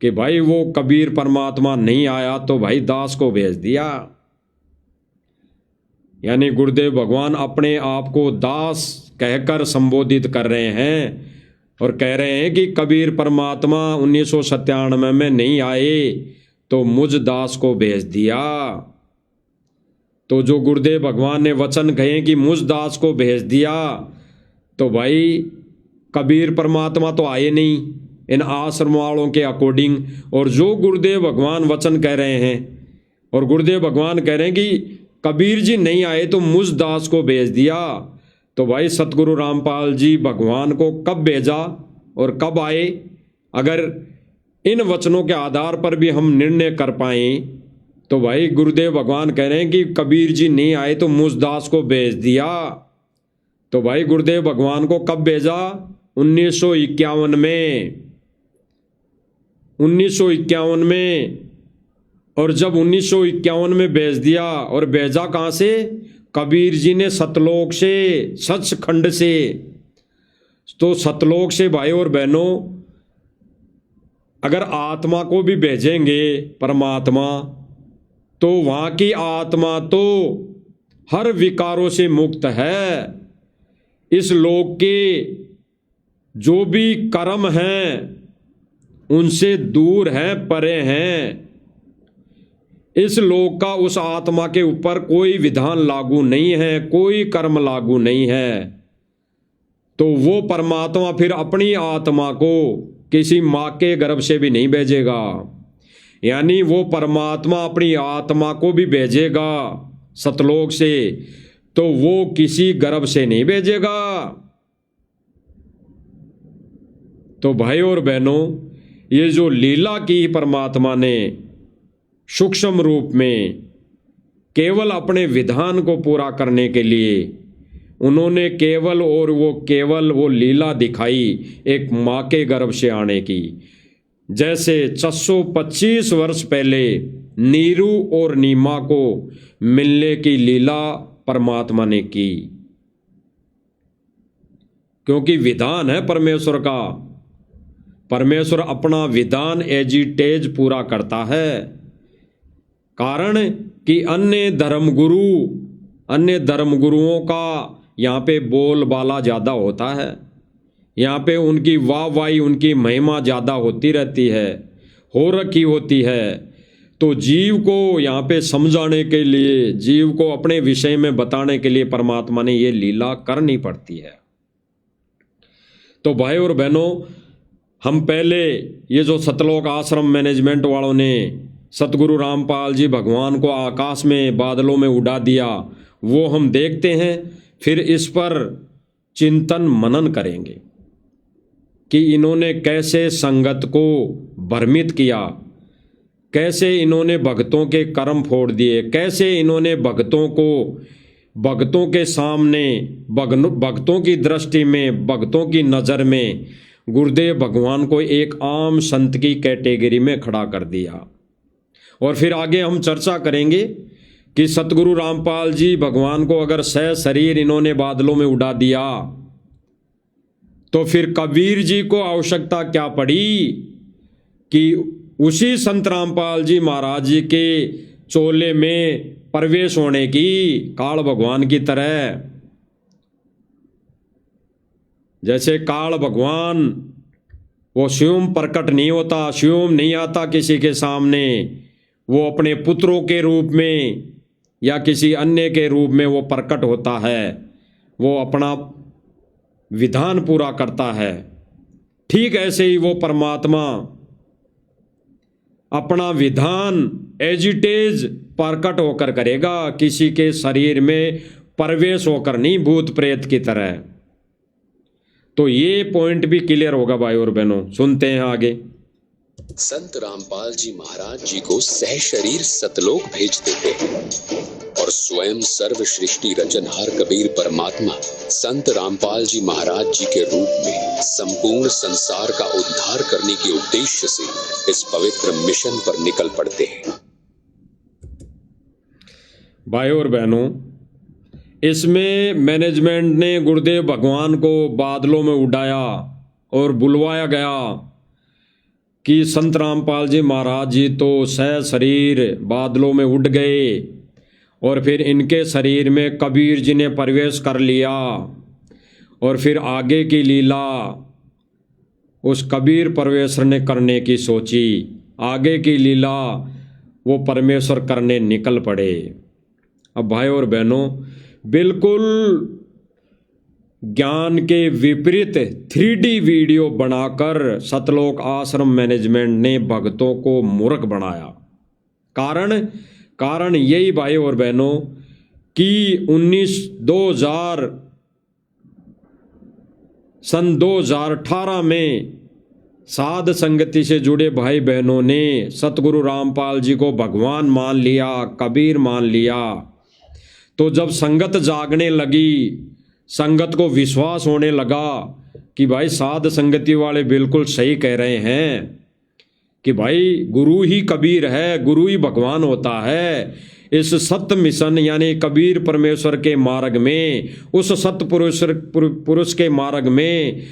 कि भाई वो कबीर परमात्मा नहीं आया तो भाई दास को भेज दिया। यानी गुरुदेव भगवान अपने आप को दास कहकर संबोधित कर रहे हैं और कह रहे हैं कि कबीर परमात्मा 1997 में नहीं आए तो मुझ दास को भेज दिया। तो जो गुरुदेव भगवान ने वचन कहे कि मुझ दास को भेज दिया, तो भाई कबीर परमात्मा तो आए नहीं, इन आश्रम वालों के अकॉर्डिंग। और जो गुरुदेव भगवान वचन कह रहे हैं, और गुरुदेव भगवान कह रहे हैं कि कबीर जी नहीं आए तो मुझ दास को भेज दिया। तो भाई सतगुरु रामपाल जी भगवान को कब भेजा और कब आए? अगर इन वचनों के आधार पर भी हम निर्णय कर पाए तो भाई गुरुदेव भगवान कह रहे हैं कि कबीर जी नहीं आए तो मुझ दास को भेज दिया। तो भाई गुरुदेव भगवान को कब भेजा? 1951 में, 1951 में। और जब 1951 में भेज दिया, और भेजा कहाँ से? कबीर जी ने सतलोक से, सचखंड से। तो सतलोक से भाई और बहनों, अगर आत्मा को भी भेजेंगे परमात्मा, तो वहाँ की आत्मा तो हर विकारों से मुक्त है। इस लोक के जो भी कर्म हैं उनसे दूर हैं, परे हैं। इस लोक का उस आत्मा के ऊपर कोई विधान लागू नहीं है, कोई कर्म लागू नहीं है। तो वो परमात्मा फिर अपनी आत्मा को किसी माँ के गर्भ से भी नहीं भेजेगा। यानी वो परमात्मा अपनी आत्मा को भी भेजेगा सतलोक से, तो वो किसी गर्भ से नहीं भेजेगा। तो भाई और बहनों, ये जो लीला की परमात्मा ने सूक्ष्म रूप में केवल अपने विधान को पूरा करने के लिए उन्होंने केवल वो लीला दिखाई एक माँ के गर्भ से आने की। जैसे 625 वर्ष पहले नीरू और नीमा को मिलने की लीला परमात्मा ने की, क्योंकि विधान है परमेश्वर का। परमेश्वर अपना विधान एजिटेज पूरा करता है। कारण कि अन्य धर्मगुरुओं का यहाँ पे बोलबाला ज़्यादा होता है, यहाँ पे उनकी वाहवाही, उनकी महिमा ज़्यादा होती रहती है, हो रखी होती है। तो जीव को यहाँ पे समझाने के लिए, जीव को अपने विषय में बताने के लिए परमात्मा ने ये लीला करनी पड़ती है। तो भाई और बहनों, हम पहले ये जो सतलोक आश्रम मैनेजमेंट वालों ने सतगुरु रामपाल जी भगवान को आकाश में बादलों में उड़ा दिया, वो हम देखते हैं। फिर इस पर चिंतन मनन करेंगे कि इन्होंने कैसे संगत को भ्रमित किया, कैसे इन्होंने भक्तों के कर्म फोड़ दिए, कैसे इन्होंने भक्तों के सामने, भक्तों की दृष्टि में, भक्तों की नज़र में गुरुदेव भगवान को एक आम संत की कैटेगरी में खड़ा कर दिया। और फिर आगे हम चर्चा करेंगे कि सतगुरु रामपाल जी भगवान को अगर सह शरीर इन्होंने बादलों में उड़ा दिया, तो फिर कबीर जी को आवश्यकता क्या पड़ी कि उसी संत रामपाल जी महाराज जी के चोले में प्रवेश होने की, काल भगवान की तरह। जैसे काल भगवान वो स्वयं प्रकट नहीं होता, स्वयं नहीं आता किसी के सामने, वो अपने पुत्रों के रूप में या किसी अन्य के रूप में वो प्रकट होता है, वो अपना विधान पूरा करता है। ठीक ऐसे ही वो परमात्मा अपना विधान एजिटेज प्रकट होकर करेगा, किसी के शरीर में प्रवेश होकर नहीं, भूत प्रेत की तरह। तो ये पॉइंट भी क्लियर होगा भाई और बहनों। सुनते हैं आगे। संत रामपाल जी महाराज जी को सह शरीर सतलोक भेज देते हैं और स्वयं सर्व सृष्टि रचनहार कबीर परमात्मा संत रामपाल जी महाराज जी के रूप में संपूर्ण संसार का उद्धार करने के उद्देश्य से इस पवित्र मिशन पर निकल पड़ते हैं। भाई और बहनों, इसमें मैनेजमेंट ने गुरुदेव भगवान को बादलों में उड़ाया और बुलवाया गया कि संत रामपाल जी महाराज जी तो सह शरीर बादलों में उड़ गए और फिर इनके शरीर में कबीर जी ने प्रवेश कर लिया। और फिर आगे की लीला उस कबीर परमेश्वर ने करने की सोची, आगे की लीला वो परमेश्वर करने निकल पड़े। अब भाई और बहनों, बिल्कुल ज्ञान के विपरीत 3D वीडियो बनाकर सतलोक आश्रम मैनेजमेंट ने भक्तों को मूर्ख बनाया। कारण यही भाई और बहनों कि 2018 में साध संगति से जुड़े भाई बहनों ने सतगुरु रामपाल जी को भगवान मान लिया, कबीर मान लिया। तो जब संगत जागने लगी, संगत को विश्वास होने लगा कि भाई साध संगति वाले बिल्कुल सही कह रहे हैं कि भाई गुरु ही कबीर है, गुरु ही भगवान होता है। इस सत्य मिशन यानी कबीर परमेश्वर के मार्ग में, उस सत्य पुरुष के मार्ग में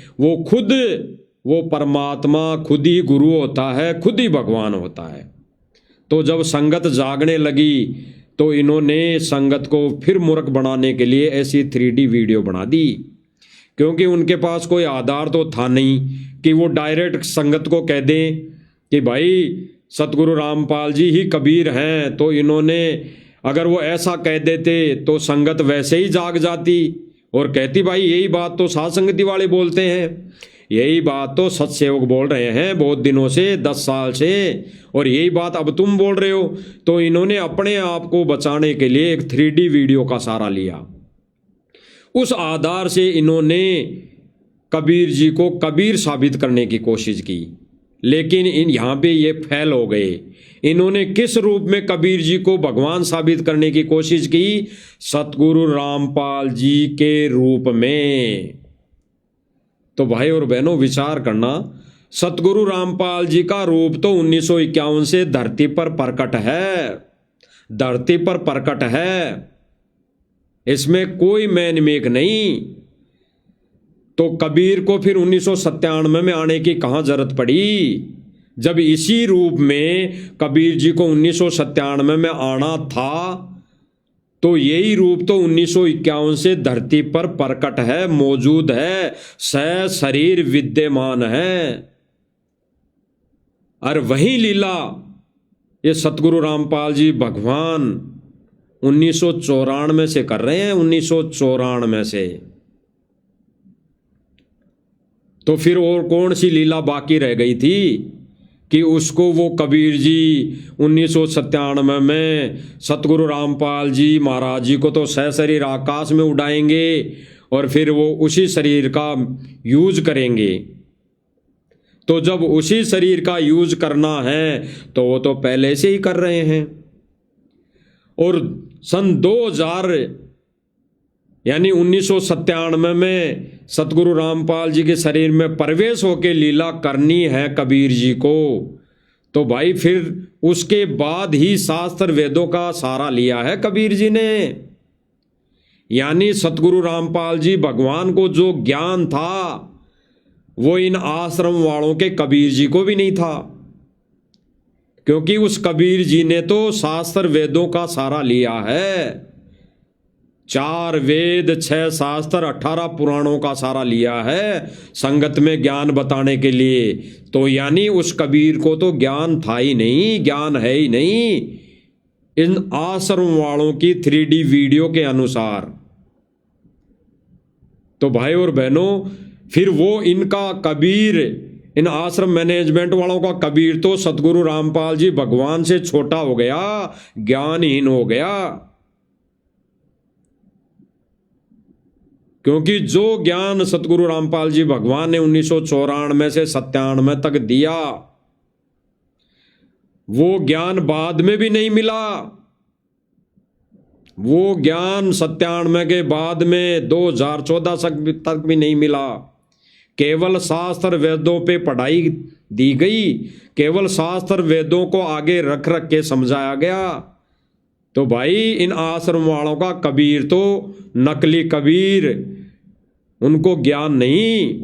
वो परमात्मा खुद ही गुरु होता है, खुद ही भगवान होता है। तो जब संगत जागने लगी तो इन्होंने संगत को फिर मूर्ख बनाने के लिए ऐसी 3D वीडियो बना दी, क्योंकि उनके पास कोई आधार तो था नहीं कि वो डायरेक्ट संगत को कह दें कि भाई सतगुरु रामपाल जी ही कबीर हैं। तो इन्होंने अगर वो ऐसा कह देते तो संगत वैसे ही जाग जाती और कहती भाई यही बात तो साध संगति वाले बोलते हैं, यही बात तो सत्सेवक बोल रहे हैं बहुत दिनों से, 10 साल से, और यही बात अब तुम बोल रहे हो। तो इन्होंने अपने आप को बचाने के लिए एक 3D वीडियो का सहारा लिया। उस आधार से इन्होंने कबीर जी को कबीर साबित करने की कोशिश की, लेकिन यहाँ पे ये फेल हो गए। इन्होंने किस रूप में कबीर जी को भगवान साबित करने की कोशिश की? सतगुरु रामपाल जी के रूप में। तो भाई और बहनों विचार करना, सतगुरु रामपाल जी का रूप तो 1951 से धरती पर प्रकट है, इसमें कोई मैनमेक नहीं। तो कबीर को फिर 1997 में आने की कहाँ जरूरत पड़ी, जब इसी रूप में कबीर जी को 1997 में आना था। तो यही रूप तो 1951 से धरती पर प्रकट है, मौजूद है, शरीर विद्यमान है। और वही लीला ये सतगुरु रामपाल जी भगवान 1994 से कर रहे हैं, 1994 से। तो फिर और कौन सी लीला बाकी रह गई थी कि उसको वो कबीर जी 1997 में सतगुरु रामपाल जी महाराज जी को तो सशरीर आकाश में उड़ाएंगे और फिर वो उसी शरीर का यूज करेंगे। तो जब उसी शरीर का यूज करना है तो वो तो पहले से ही कर रहे हैं। और सन 2000 यानी 1997 में सतगुरु रामपाल जी के शरीर में प्रवेश होकर लीला करनी है कबीर जी को। तो भाई फिर उसके बाद ही शास्त्र वेदों का सहारा लिया है कबीर जी ने। यानी सतगुरु रामपाल जी भगवान को जो ज्ञान था वो इन आश्रम वालों के कबीर जी को भी नहीं था, क्योंकि उस कबीर जी ने तो शास्त्र वेदों का सहारा लिया है। 4 वेद, 6 शास्त्र, 18 पुराणों का सहारा लिया है संगत में ज्ञान बताने के लिए। तो यानी उस कबीर को तो ज्ञान था ही नहीं, ज्ञान है ही नहीं इन आश्रम वालों की 3D वीडियो के अनुसार। तो भाई और बहनों फिर वो इनका कबीर, इन आश्रम मैनेजमेंट वालों का कबीर तो सतगुरु रामपाल जी भगवान से छोटा हो गया, ज्ञानहीन हो गया। क्योंकि जो ज्ञान सतगुरु रामपाल जी भगवान ने 1994 से 97 तक दिया वो ज्ञान बाद में भी नहीं मिला। वो ज्ञान 97 के बाद में 2014 तक भी नहीं मिला। केवल शास्त्र वेदों पे पढ़ाई दी गई, केवल शास्त्र वेदों को आगे रख के समझाया गया। तो भाई इन आश्रम वालों का कबीर तो नकली कबीर, उनको ज्ञान नहीं।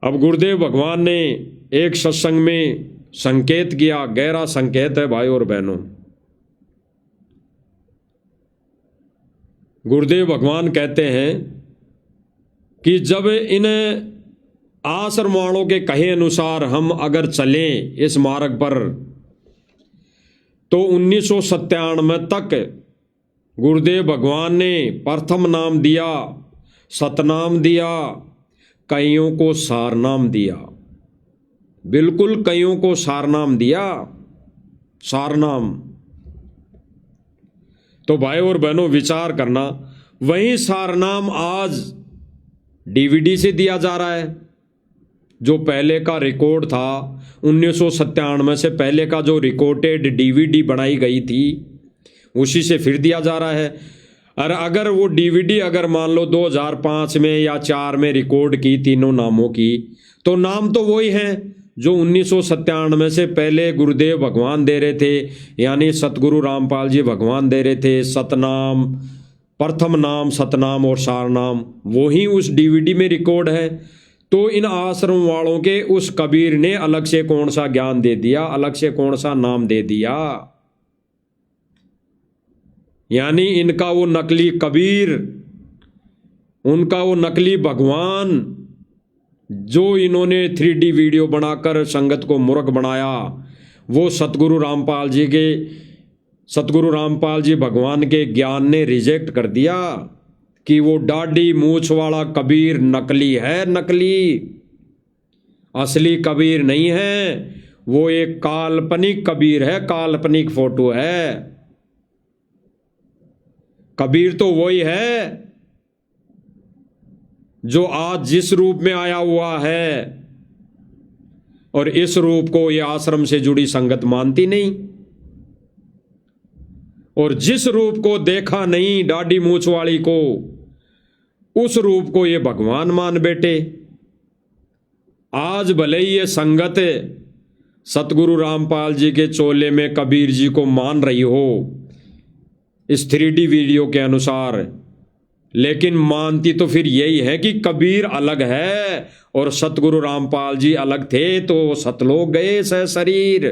अब गुरुदेव भगवान ने एक सत्संग में संकेत किया, गहरा संकेत है भाई और बहनों। गुरुदेव भगवान कहते हैं कि जब इन आश्रम वालों के कहे अनुसार हम अगर चलें इस मार्ग पर तो 1997 तक गुरुदेव भगवान ने प्रथम नाम दिया, सतनाम दिया, कईयों को सारनाम दिया। बिल्कुल कईयों को सारनाम दिया, सारनाम। तो भाई और बहनों विचार करना, वही सारनाम आज डीवीडी से दिया जा रहा है। जो पहले का रिकॉर्ड था 1997 से पहले का जो रिकॉर्डेड डीवीडी बनाई गई थी उसी से फिर दिया जा रहा है। और अगर वो डीवीडी अगर मान लो 2005 में या 4 में रिकॉर्ड की तीनों नामों की, तो नाम तो वही हैं जो 1997 से पहले गुरुदेव भगवान दे रहे थे, यानी सतगुरु रामपाल जी भगवान दे रहे थे। सतनाम, प्रथम नाम, सतनाम और सारनाम वही उस डीवीडी में रिकॉर्ड है। तो इन आश्रम वालों के उस कबीर ने अलग से कौन सा ज्ञान दे दिया, अलग से कौन सा नाम दे दिया। यानी इनका वो नकली कबीर, उनका वो नकली भगवान जो इन्होंने 3D वीडियो बनाकर संगत को मूर्ख बनाया, वो सतगुरु रामपाल जी भगवान के ज्ञान ने रिजेक्ट कर दिया कि वो दाढ़ी मूछ वाला कबीर नकली है, नकली, असली कबीर नहीं है। वो एक काल्पनिक कबीर है, काल्पनिक फोटो है। कबीर तो वही है जो आज जिस रूप में आया हुआ है, और इस रूप को ये आश्रम से जुड़ी संगत मानती नहीं। और जिस रूप को देखा नहीं दाढ़ी मूछ वाली को, उस रूप को ये भगवान मान बैठे। आज भले ही ये संगत सतगुरु रामपाल जी के चोले में कबीर जी को मान रही हो इस 3D वीडियो के अनुसार, लेकिन मानती तो फिर यही है कि कबीर अलग है और सतगुरु रामपाल जी अलग थे। तो सतलोक गए सह शरीर,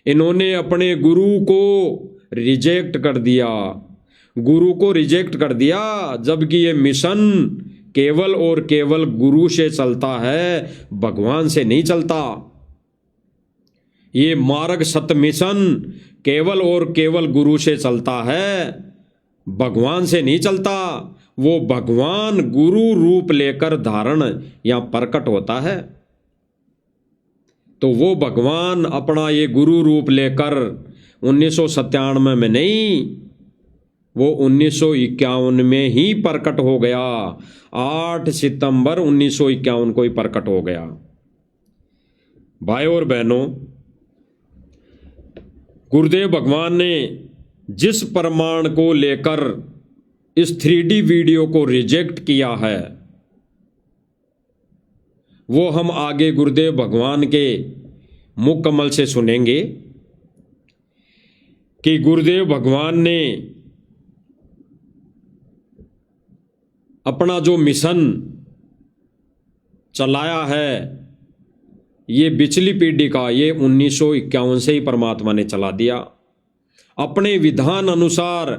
इन्होंने अपने गुरु को रिजेक्ट कर दिया, गुरु को रिजेक्ट कर दिया, जबकि ये मिशन केवल और केवल गुरु से चलता है, भगवान से नहीं चलता। ये मार्ग सत मिशन केवल और केवल गुरु से चलता है, भगवान से नहीं चलता। वो भगवान गुरु रूप लेकर धारण या प्रकट होता है। तो वो भगवान अपना ये गुरु रूप लेकर 1997 में नहीं, वो 1951 में ही प्रकट हो गया। 8 सितंबर 1951 को ही प्रकट हो गया। भाई और बहनों, गुरुदेव भगवान ने जिस प्रमाण को लेकर इस 3D वीडियो को रिजेक्ट किया है, वो हम आगे गुरुदेव भगवान के मुख कमल से सुनेंगे कि गुरुदेव भगवान ने अपना जो मिशन चलाया है, ये पिछली पीढ़ी का, ये 1951 से ही परमात्मा ने चला दिया। अपने विधान अनुसार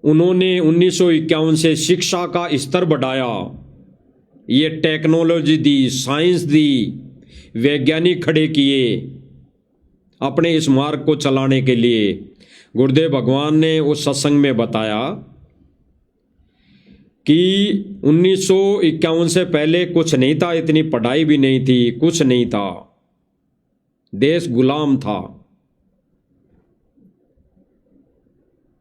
उन्होंने 1951 से शिक्षा का स्तर बढ़ाया, ये टेक्नोलॉजी दी, साइंस दी, वैज्ञानिक खड़े किए अपने इस मार्ग को चलाने के लिए। गुरुदेव भगवान ने उस सत्संग में बताया कि 1951 से पहले कुछ नहीं था, इतनी पढ़ाई भी नहीं थी, कुछ नहीं था, देश गुलाम था।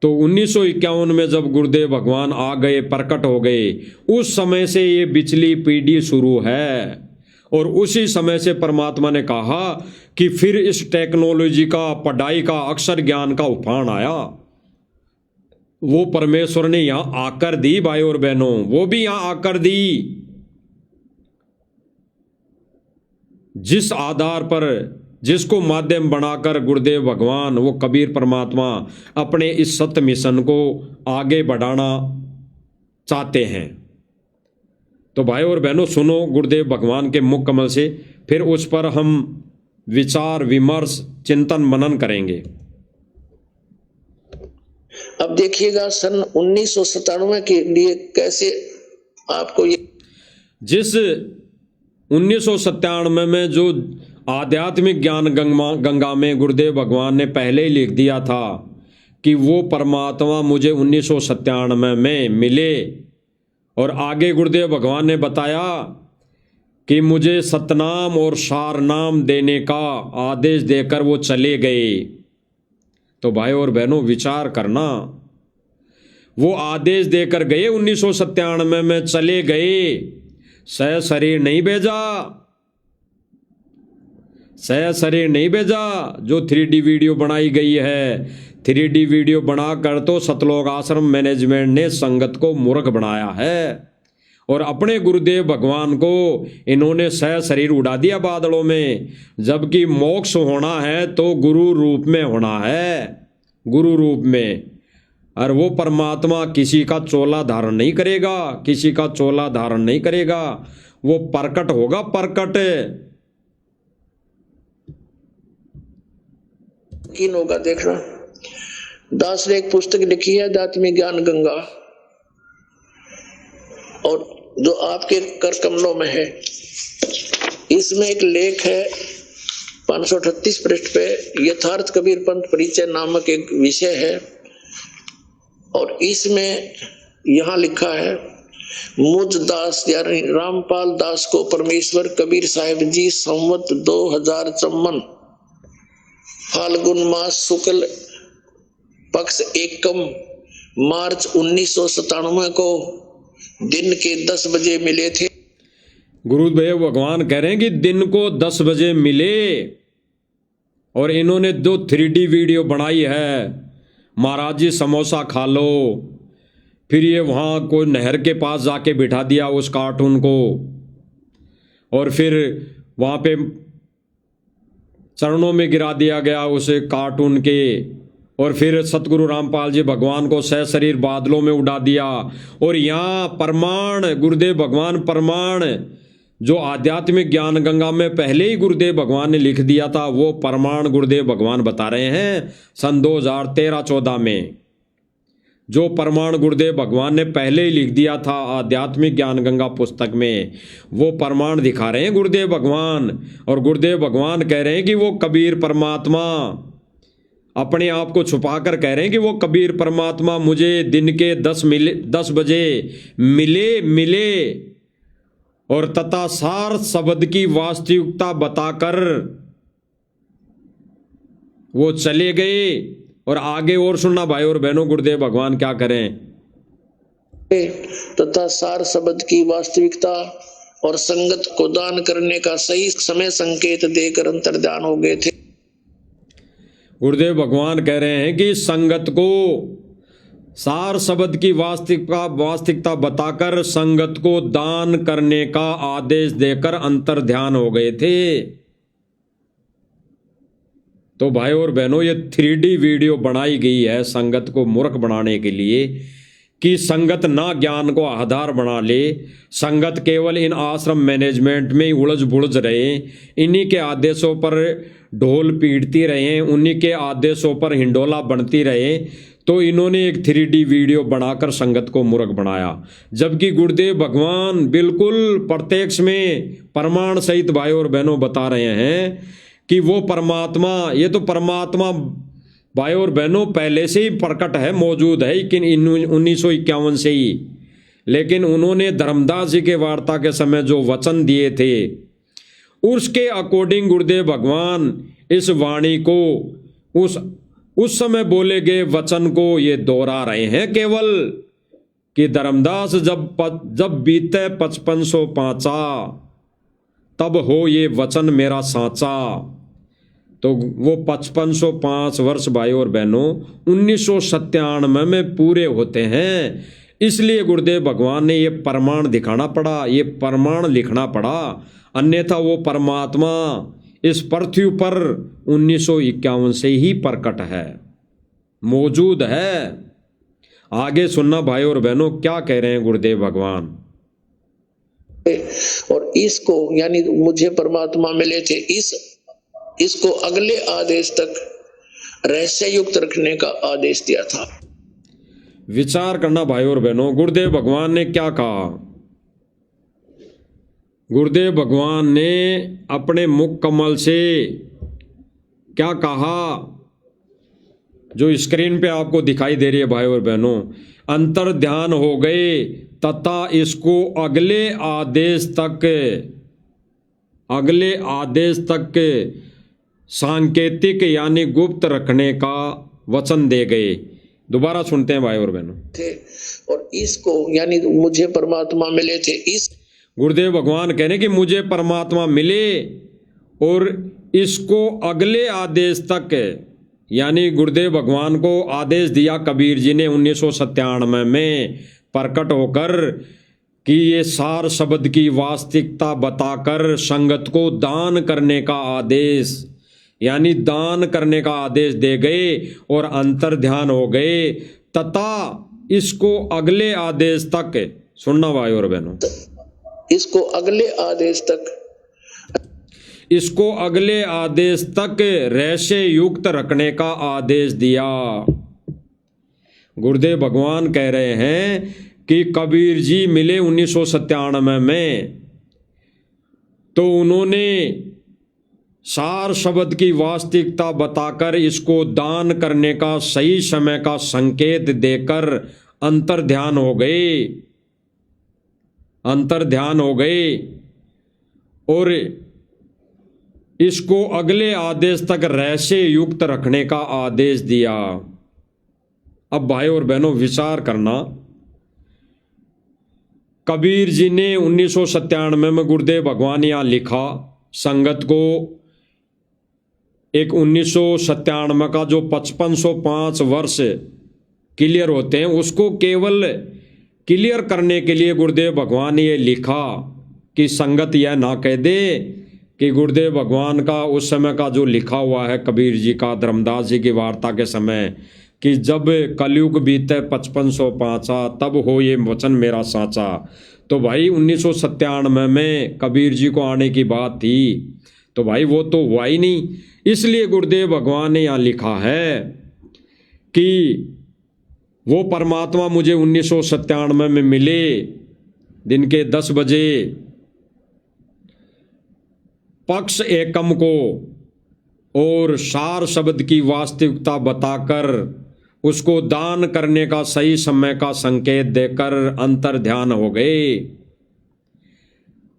तो 1951 में जब गुरुदेव भगवान आ गए, प्रकट हो गए, उस समय से ये पिछली पीढ़ी शुरू है। और उसी समय से परमात्मा ने कहा कि फिर इस टेक्नोलॉजी का, पढ़ाई का, अक्षर ज्ञान का उफान आया। वो परमेश्वर ने यहां आकर दी भाई और बहनों, वो भी यहां आकर दी। जिस आधार पर, जिसको माध्यम बनाकर गुरुदेव भगवान, वो कबीर परमात्मा अपने इस सत्य मिशन को आगे बढ़ाना चाहते हैं। तो भाई और बहनों सुनो गुरुदेव भगवान के मुख कमल से, फिर उस पर हम विचार विमर्श, चिंतन मनन करेंगे। अब देखिएगा सन 1997 के लिए कैसे आपको ये, जिस 1997 में जो आध्यात्मिक ज्ञान गंगा में गुरुदेव भगवान ने पहले ही लिख दिया था कि वो परमात्मा मुझे 1997 में मिले। और आगे गुरुदेव भगवान ने बताया कि मुझे सतनाम और सारनाम देने का आदेश देकर वो चले गए। तो भाई और बहनों विचार करना, वो आदेश देकर गए 1997 में चले गए, सह शरीर नहीं भेजा, सह शरीर नहीं भेजा। जो 3D वीडियो बनाई गई है, 3D वीडियो बनाकर तो सतलोक आश्रम मैनेजमेंट ने संगत को मूर्ख बनाया है, और अपने गुरुदेव भगवान को इन्होंने सह शरीर उड़ा दिया बादलों में। जबकि मोक्ष होना है तो गुरु रूप में होना है, गुरु रूप में। और वो परमात्मा किसी का चोला धारण नहीं करेगा, किसी का चोला धारण नहीं करेगा, वो प्रकट होगा, प्रकट किन होगा देखना। दास ने एक पुस्तक लिखी है आध्यात्मिक ज्ञान गंगा, और जो आपके कर कमलों में है, इसमें एक लेख है 538 पृष्ठ पे, यथार्थ कबीर पंथ परिचय नामक एक विषय है। और इसमें यहां लिखा है, मुझ दास यानी रामपाल दास को परमेश्वर कबीर साहिब जी संवत 2054 फाल्गुन मास शुक्ल पक्ष एकम मार्च 1997 को दिन के 10 बजे मिले थे। गुरुदेव भगवान कह रहे हैं कि दिन को 10 बजे मिले, और इन्होंने जो 3D वीडियो बनाई है, महाराज जी समोसा खा लो, फिर ये वहाँ कोई नहर के पास जाके बिठा दिया उस कार्टून को, और फिर वहाँ पे चरणों में गिरा दिया गया उस कार्टून के, और फिर सतगुरु रामपाल जी भगवान को सह शरीर बादलों में उड़ा दिया। और यहाँ प्रमाण गुरुदेव भगवान प्रमाण जो आध्यात्मिक ज्ञान गंगा में पहले ही गुरुदेव भगवान ने लिख दिया था, वो प्रमाण गुरुदेव भगवान बता रहे हैं सन 2013-14 में। जो प्रमाण गुरुदेव भगवान ने पहले ही लिख दिया था आध्यात्मिक ज्ञान गंगा पुस्तक में, वो प्रमाण दिखा रहे हैं गुरुदेव भगवान। और गुरुदेव भगवान कह रहे हैं कि वो कबीर परमात्मा अपने आप को छुपाकर कह रहे हैं कि वो कबीर परमात्मा मुझे दिन के 10 बजे मिले और तथा सार शब्द की वास्तविकता बताकर वो चले गए। और आगे और सुनना भाई और बहनों, गुरुदेव भगवान क्या करें, तथा सार शब्द की वास्तविकता और संगत को दान करने का सही समय संकेत देकर अंतर्ध्यान हो गए थे। गुरुदेव भगवान कह रहे हैं कि संगत को सार शब्द की वास्तविकता बताकर संगत को दान करने का आदेश देकर अंतर्ध्यान हो गए थे। तो भाई और बहनों, ये 3D वीडियो बनाई गई है संगत को मूर्ख बनाने के लिए, कि संगत ना ज्ञान को आधार बना ले, संगत केवल इन आश्रम मैनेजमेंट में ही उलझ बुलझ रहे, इन्हीं के आदेशों पर ढोल पीटती रहे, उन्हीं के आदेशों पर हिंडोला बनती रहे। तो इन्होंने एक 3D वीडियो बनाकर संगत को मूर्ख बनाया। जबकि गुरुदेव भगवान बिल्कुल प्रत्यक्ष में प्रमाण सहित भाई और बहनों बता रहे हैं कि वो परमात्मा, ये तो परमात्मा भाई और बहनों पहले से ही प्रकट है, मौजूद है, लेकिन 1951 से ही। लेकिन उन्होंने धर्मदास जी के वार्ता के समय जो वचन दिए थे, उसके अकॉर्डिंग गुरुदेव भगवान इस वाणी को उस समय बोले गए वचन को ये दोहरा रहे हैं केवल, कि धर्मदास जब बीते 5505 तब हो ये वचन मेरा साचा। तो वो 5505 वर्ष भाई और बहनों 1997 में पूरे होते हैं। इसलिए गुरुदेव भगवान ने ये प्रमाण दिखाना पड़ा, ये प्रमाण लिखना पड़ा, अन्यथा वो परमात्मा इस पृथ्वी पर 1951 से ही प्रकट है, मौजूद है। आगे सुनना भाई और बहनों क्या कह रहे हैं गुरुदेव भगवान। और इसको यानी मुझे परमात्मा मिले थे, इसको अगले आदेश तक रहस्य युक्त रखने का आदेश दिया था। विचार करना भाई और बहनों, गुरुदेव भगवान ने क्या कहा। गुरुदेव भगवान ने अपने मुख कमल से क्या कहा, जो स्क्रीन पे आपको दिखाई दे रही है भाई और बहनों, अंतर ध्यान हो गए तथा इसको अगले आदेश तक सांकेतिक यानी गुप्त रखने का वचन दे गए। दोबारा सुनते हैं भाई और बहनों। थे और इसको यानी मुझे परमात्मा मिले थे, इस गुरुदेव भगवान कह रहे कि मुझे परमात्मा मिले और इसको अगले आदेश तक, यानी गुरुदेव भगवान को आदेश दिया कबीर जी ने 1997 में प्रकट होकर कि ये सार शब्द की वास्तविकता बताकर संगत को दान करने का आदेश, यानी दान करने का आदेश दे गए और अंतर ध्यान हो गए तथा इसको अगले आदेश तक, सुनना भाई और बहनों, इसको अगले आदेश तक रहस्य युक्त रखने का आदेश दिया। गुरुदेव भगवान कह रहे हैं कि कबीर जी मिले 1997 में, तो उन्होंने सार शब्द की वास्तविकता बताकर इसको दान करने का सही समय का संकेत देकर अंतर ध्यान हो गए और इसको अगले आदेश तक रहस्य युक्त रखने का आदेश दिया। अब भाई और बहनों विचार करना, कबीर जी ने 1997 में गुरुदेव भगवान यहाँ लिखा संगत को, एक 1997 का जो 5505 वर्ष क्लियर होते हैं उसको केवल क्लियर करने के लिए गुरुदेव भगवान ने ये लिखा कि संगत यह ना कह दे कि गुरुदेव भगवान का उस समय का जो लिखा हुआ है कबीर जी का धर्मदास जी की वार्ता के समय कि जब कलयुग बीते 5505 तब हो ये वचन मेरा साचा, तो भाई 1997 में कबीर जी को आने की बात थी, तो भाई वो तो हुआ ही नहीं। इसलिए गुरुदेव भगवान ने यहाँ लिखा है कि वो परमात्मा मुझे 1997 में मिले दिन के 10 बजे पक्ष एकम को और सार शब्द की वास्तविकता बताकर उसको दान करने का सही समय का संकेत देकर अंतर ध्यान हो गए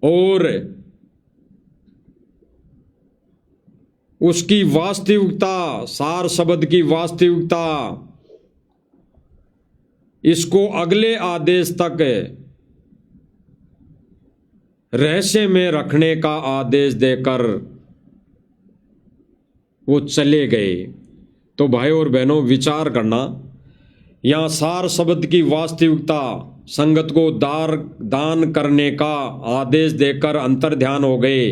और उसकी वास्तविकता, सार शब्द की वास्तविकता इसको अगले आदेश तक रहस्य में रखने का आदेश देकर वो चले गए। तो भाई और बहनों विचार करना, यहाँ सार शब्द की वास्तविकता संगत को दान करने का आदेश देकर अंतर ध्यान हो गए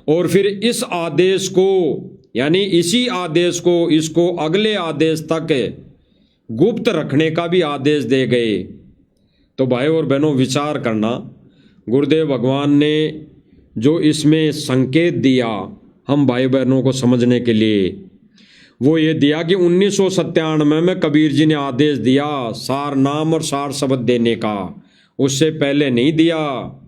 और फिर इस आदेश को, यानी इसी आदेश को इसको अगले आदेश तक गुप्त रखने का भी आदेश दे गए। तो भाई और बहनों विचार करना, गुरुदेव भगवान ने जो इसमें संकेत दिया हम भाई बहनों को समझने के लिए, वो ये दिया कि 1997 में कबीर जी ने आदेश दिया सार नाम और सार शब्द देने का, उससे पहले नहीं दिया।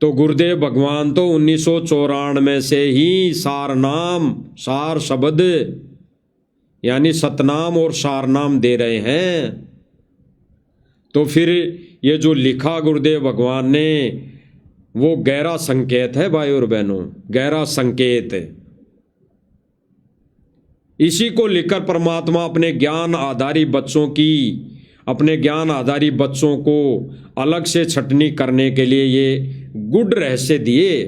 तो गुरुदेव भगवान तो 1994 से ही सार नाम सार शब्द यानी सतनाम और सार नाम दे रहे हैं। तो फिर ये जो लिखा गुरुदेव भगवान ने वो गहरा संकेत है भाई और बहनों, गहरा संकेत। इसी को लेकर परमात्मा अपने ज्ञान आधारी बच्चों को अलग से छटनी करने के लिए ये गुड रहस्य दिए।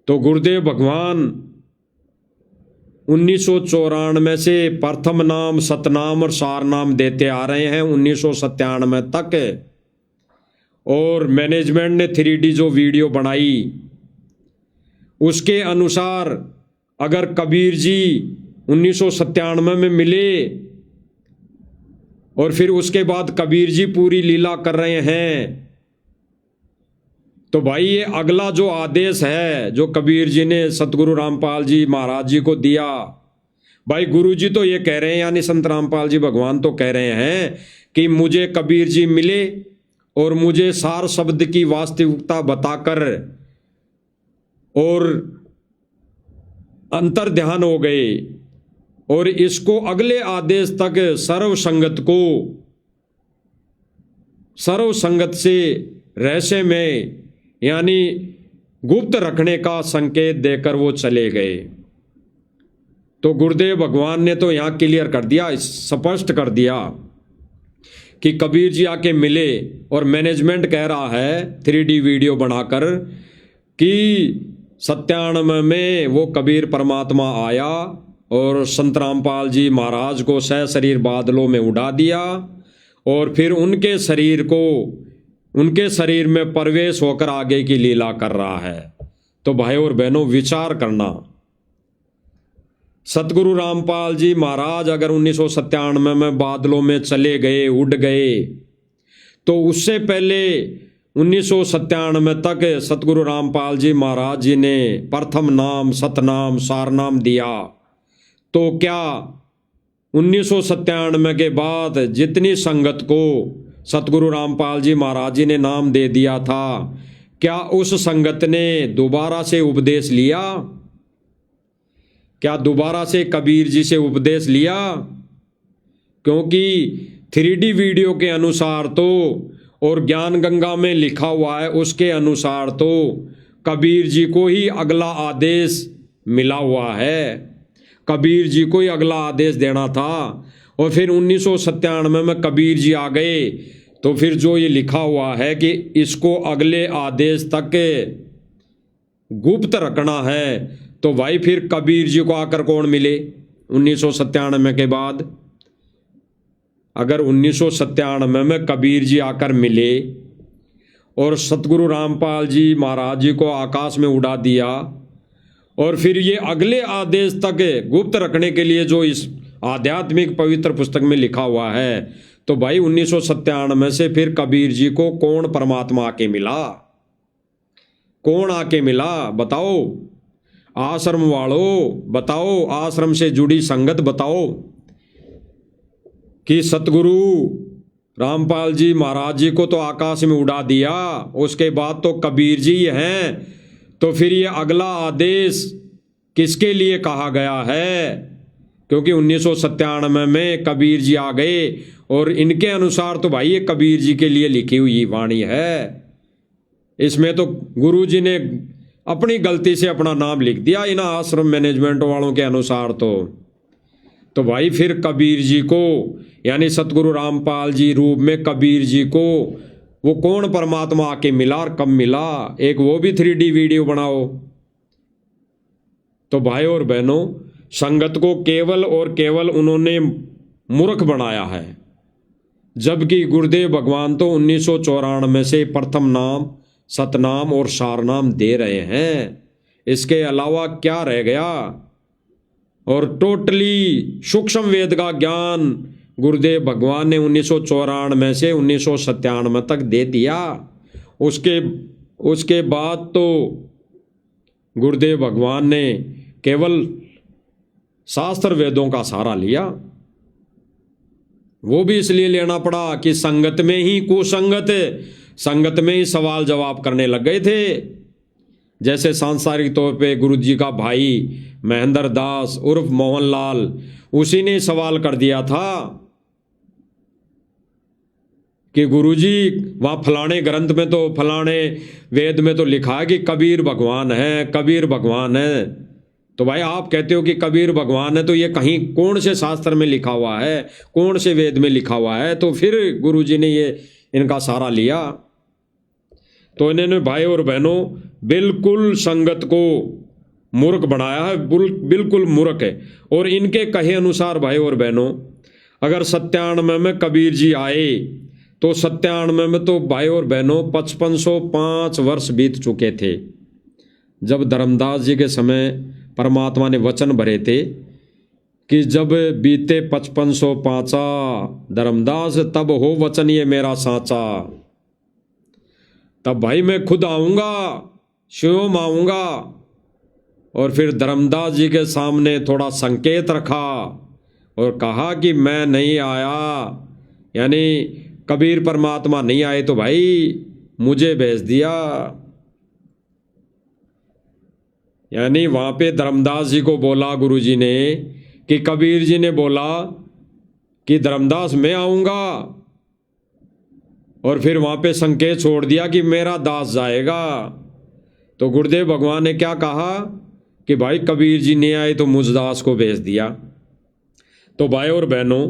तो गुरुदेव भगवान 1994 से प्रथम नाम सतनाम और सार नाम देते आ रहे हैं 1997 तक। और मैनेजमेंट ने 3D जो वीडियो बनाई उसके अनुसार अगर कबीर जी 1997 में मिले और फिर उसके बाद कबीर जी पूरी लीला कर रहे हैं, तो भाई ये अगला जो आदेश है जो कबीर जी ने सतगुरु रामपाल जी महाराज जी को दिया, भाई गुरु जी तो ये कह रहे हैं यानी संत रामपाल जी भगवान तो कह रहे हैं कि मुझे कबीर जी मिले और मुझे सार शब्द की वास्तविकता बताकर और अंतर ध्यान हो गए और इसको अगले आदेश तक सर्व संगत से रहस्य में यानी गुप्त रखने का संकेत देकर वो चले गए। तो गुरुदेव भगवान ने तो यहाँ क्लियर कर दिया, स्पष्ट कर दिया कि कबीर जी आके मिले और मैनेजमेंट कह रहा है 3D वीडियो बनाकर कि 97 में वो कबीर परमात्मा आया और संत रामपाल जी महाराज को सहशरीर बादलों में उड़ा दिया और फिर उनके शरीर में प्रवेश होकर आगे की लीला कर रहा है। तो भाई और बहनों विचार करना, सतगुरु रामपाल जी महाराज अगर 1997 में बादलों में चले गए, उड़ गए, तो उससे पहले 1997 तक सतगुरु रामपाल जी महाराज जी ने प्रथम नाम, सतनाम, सारनाम दिया। तो क्या 1997 के बाद जितनी संगत को सतगुरु रामपाल जी महाराज जी ने नाम दे दिया था, क्या उस संगत ने दोबारा से उपदेश लिया? क्या दोबारा से कबीर जी से उपदेश लिया? क्योंकि 3D वीडियो के अनुसार तो और ज्ञान गंगा में लिखा हुआ है उसके अनुसार तो कबीर जी को ही अगला आदेश मिला हुआ है, कबीर जी को ही अगला आदेश देना था। और फिर 1997 में कबीर जी आ गए, तो फिर जो ये लिखा हुआ है कि इसको अगले आदेश तक गुप्त रखना है, तो भाई फिर कबीर जी को आकर कौन मिले 1997 के बाद? अगर 1997 में कबीर जी आकर मिले और सतगुरु रामपाल जी महाराज जी को आकाश में उड़ा दिया और फिर ये अगले आदेश तक गुप्त रखने के लिए जो इस आध्यात्मिक पवित्र पुस्तक में लिखा हुआ है, तो भाई 1997 से फिर कबीर जी को कौन परमात्मा आके मिला? कौन आके मिला बताओ? आश्रम वालों बताओ, आश्रम से जुड़ी संगत बताओ कि सतगुरु रामपाल जी महाराज जी को तो आकाश में उड़ा दिया, उसके बाद तो कबीर जी हैं, तो फिर ये अगला आदेश किसके लिए कहा गया है? क्योंकि 1997 में कबीर जी आ गए और इनके अनुसार तो भाई ये कबीर जी के लिए लिखी हुई वाणी है। इसमें तो गुरु जी ने अपनी गलती से अपना नाम लिख दिया इन आश्रम मैनेजमेंट वालों के अनुसार। तो भाई फिर कबीर जी को यानी सतगुरु रामपाल जी रूप में कबीर जी को वो कौन परमात्मा आके मिला और कब मिला? एक वो भी 3D वीडियो बनाओ। तो भाई और बहनों, संगत को केवल और केवल उन्होंने मूर्ख बनाया है, जबकि गुरुदेव भगवान तो 1994 से प्रथम नाम, सतनाम और सारनाम दे रहे हैं। इसके अलावा क्या रह गया? और टोटली सूक्ष्म वेद का ज्ञान गुरुदेव भगवान ने 1994 से 1997 तक दे दिया। उसके बाद तो गुरुदेव भगवान ने केवल शास्त्र वेदों का सहारा लिया। वो भी इसलिए लेना पड़ा कि संगत में ही संगत में ही सवाल जवाब करने लग गए थे। जैसे सांसारिक तौर पे गुरु जी का भाई महेंद्र दास उर्फ मोहनलाल, उसी ने सवाल कर दिया था कि गुरुजी वहाँ फलाने ग्रंथ में तो फलाने वेद में तो लिखा है कि कबीर भगवान है, कबीर भगवान है। तो भाई आप कहते हो कि कबीर भगवान है, तो ये कहीं कौन से शास्त्र में लिखा हुआ है, कौन से वेद में लिखा हुआ है? तो फिर गुरुजी ने ये इनका सहारा लिया। तो इन्होंने भाई और बहनों बिल्कुल संगत को मूर्ख बनाया है, बिल्कुल मूर्ख है। और इनके कहे अनुसार भाई और बहनों, अगर 97 में कबीर जी आए तो 97 में तो भाई और बहनों 5505 वर्ष बीत चुके थे। जब धर्मदास जी के समय परमात्मा ने वचन भरे थे कि जब बीते 5505 धर्मदास तब हो वचन ये मेरा साचा, तब भाई मैं खुद आऊँगा, स्वयं आऊँगा। और फिर धर्मदास जी के सामने थोड़ा संकेत रखा और कहा कि मैं नहीं आया, यानी कबीर परमात्मा नहीं आए तो भाई मुझे भेज दिया। यानी वहाँ पे धर्मदास जी को बोला गुरु जी ने कि कबीर जी ने बोला कि धर्मदास मैं आऊँगा, और फिर वहाँ पे संकेत छोड़ दिया कि मेरा दास जाएगा। तो गुरुदेव भगवान ने क्या कहा कि भाई कबीर जी नहीं आए तो मुझ दास को भेज दिया। तो भाई और बहनों,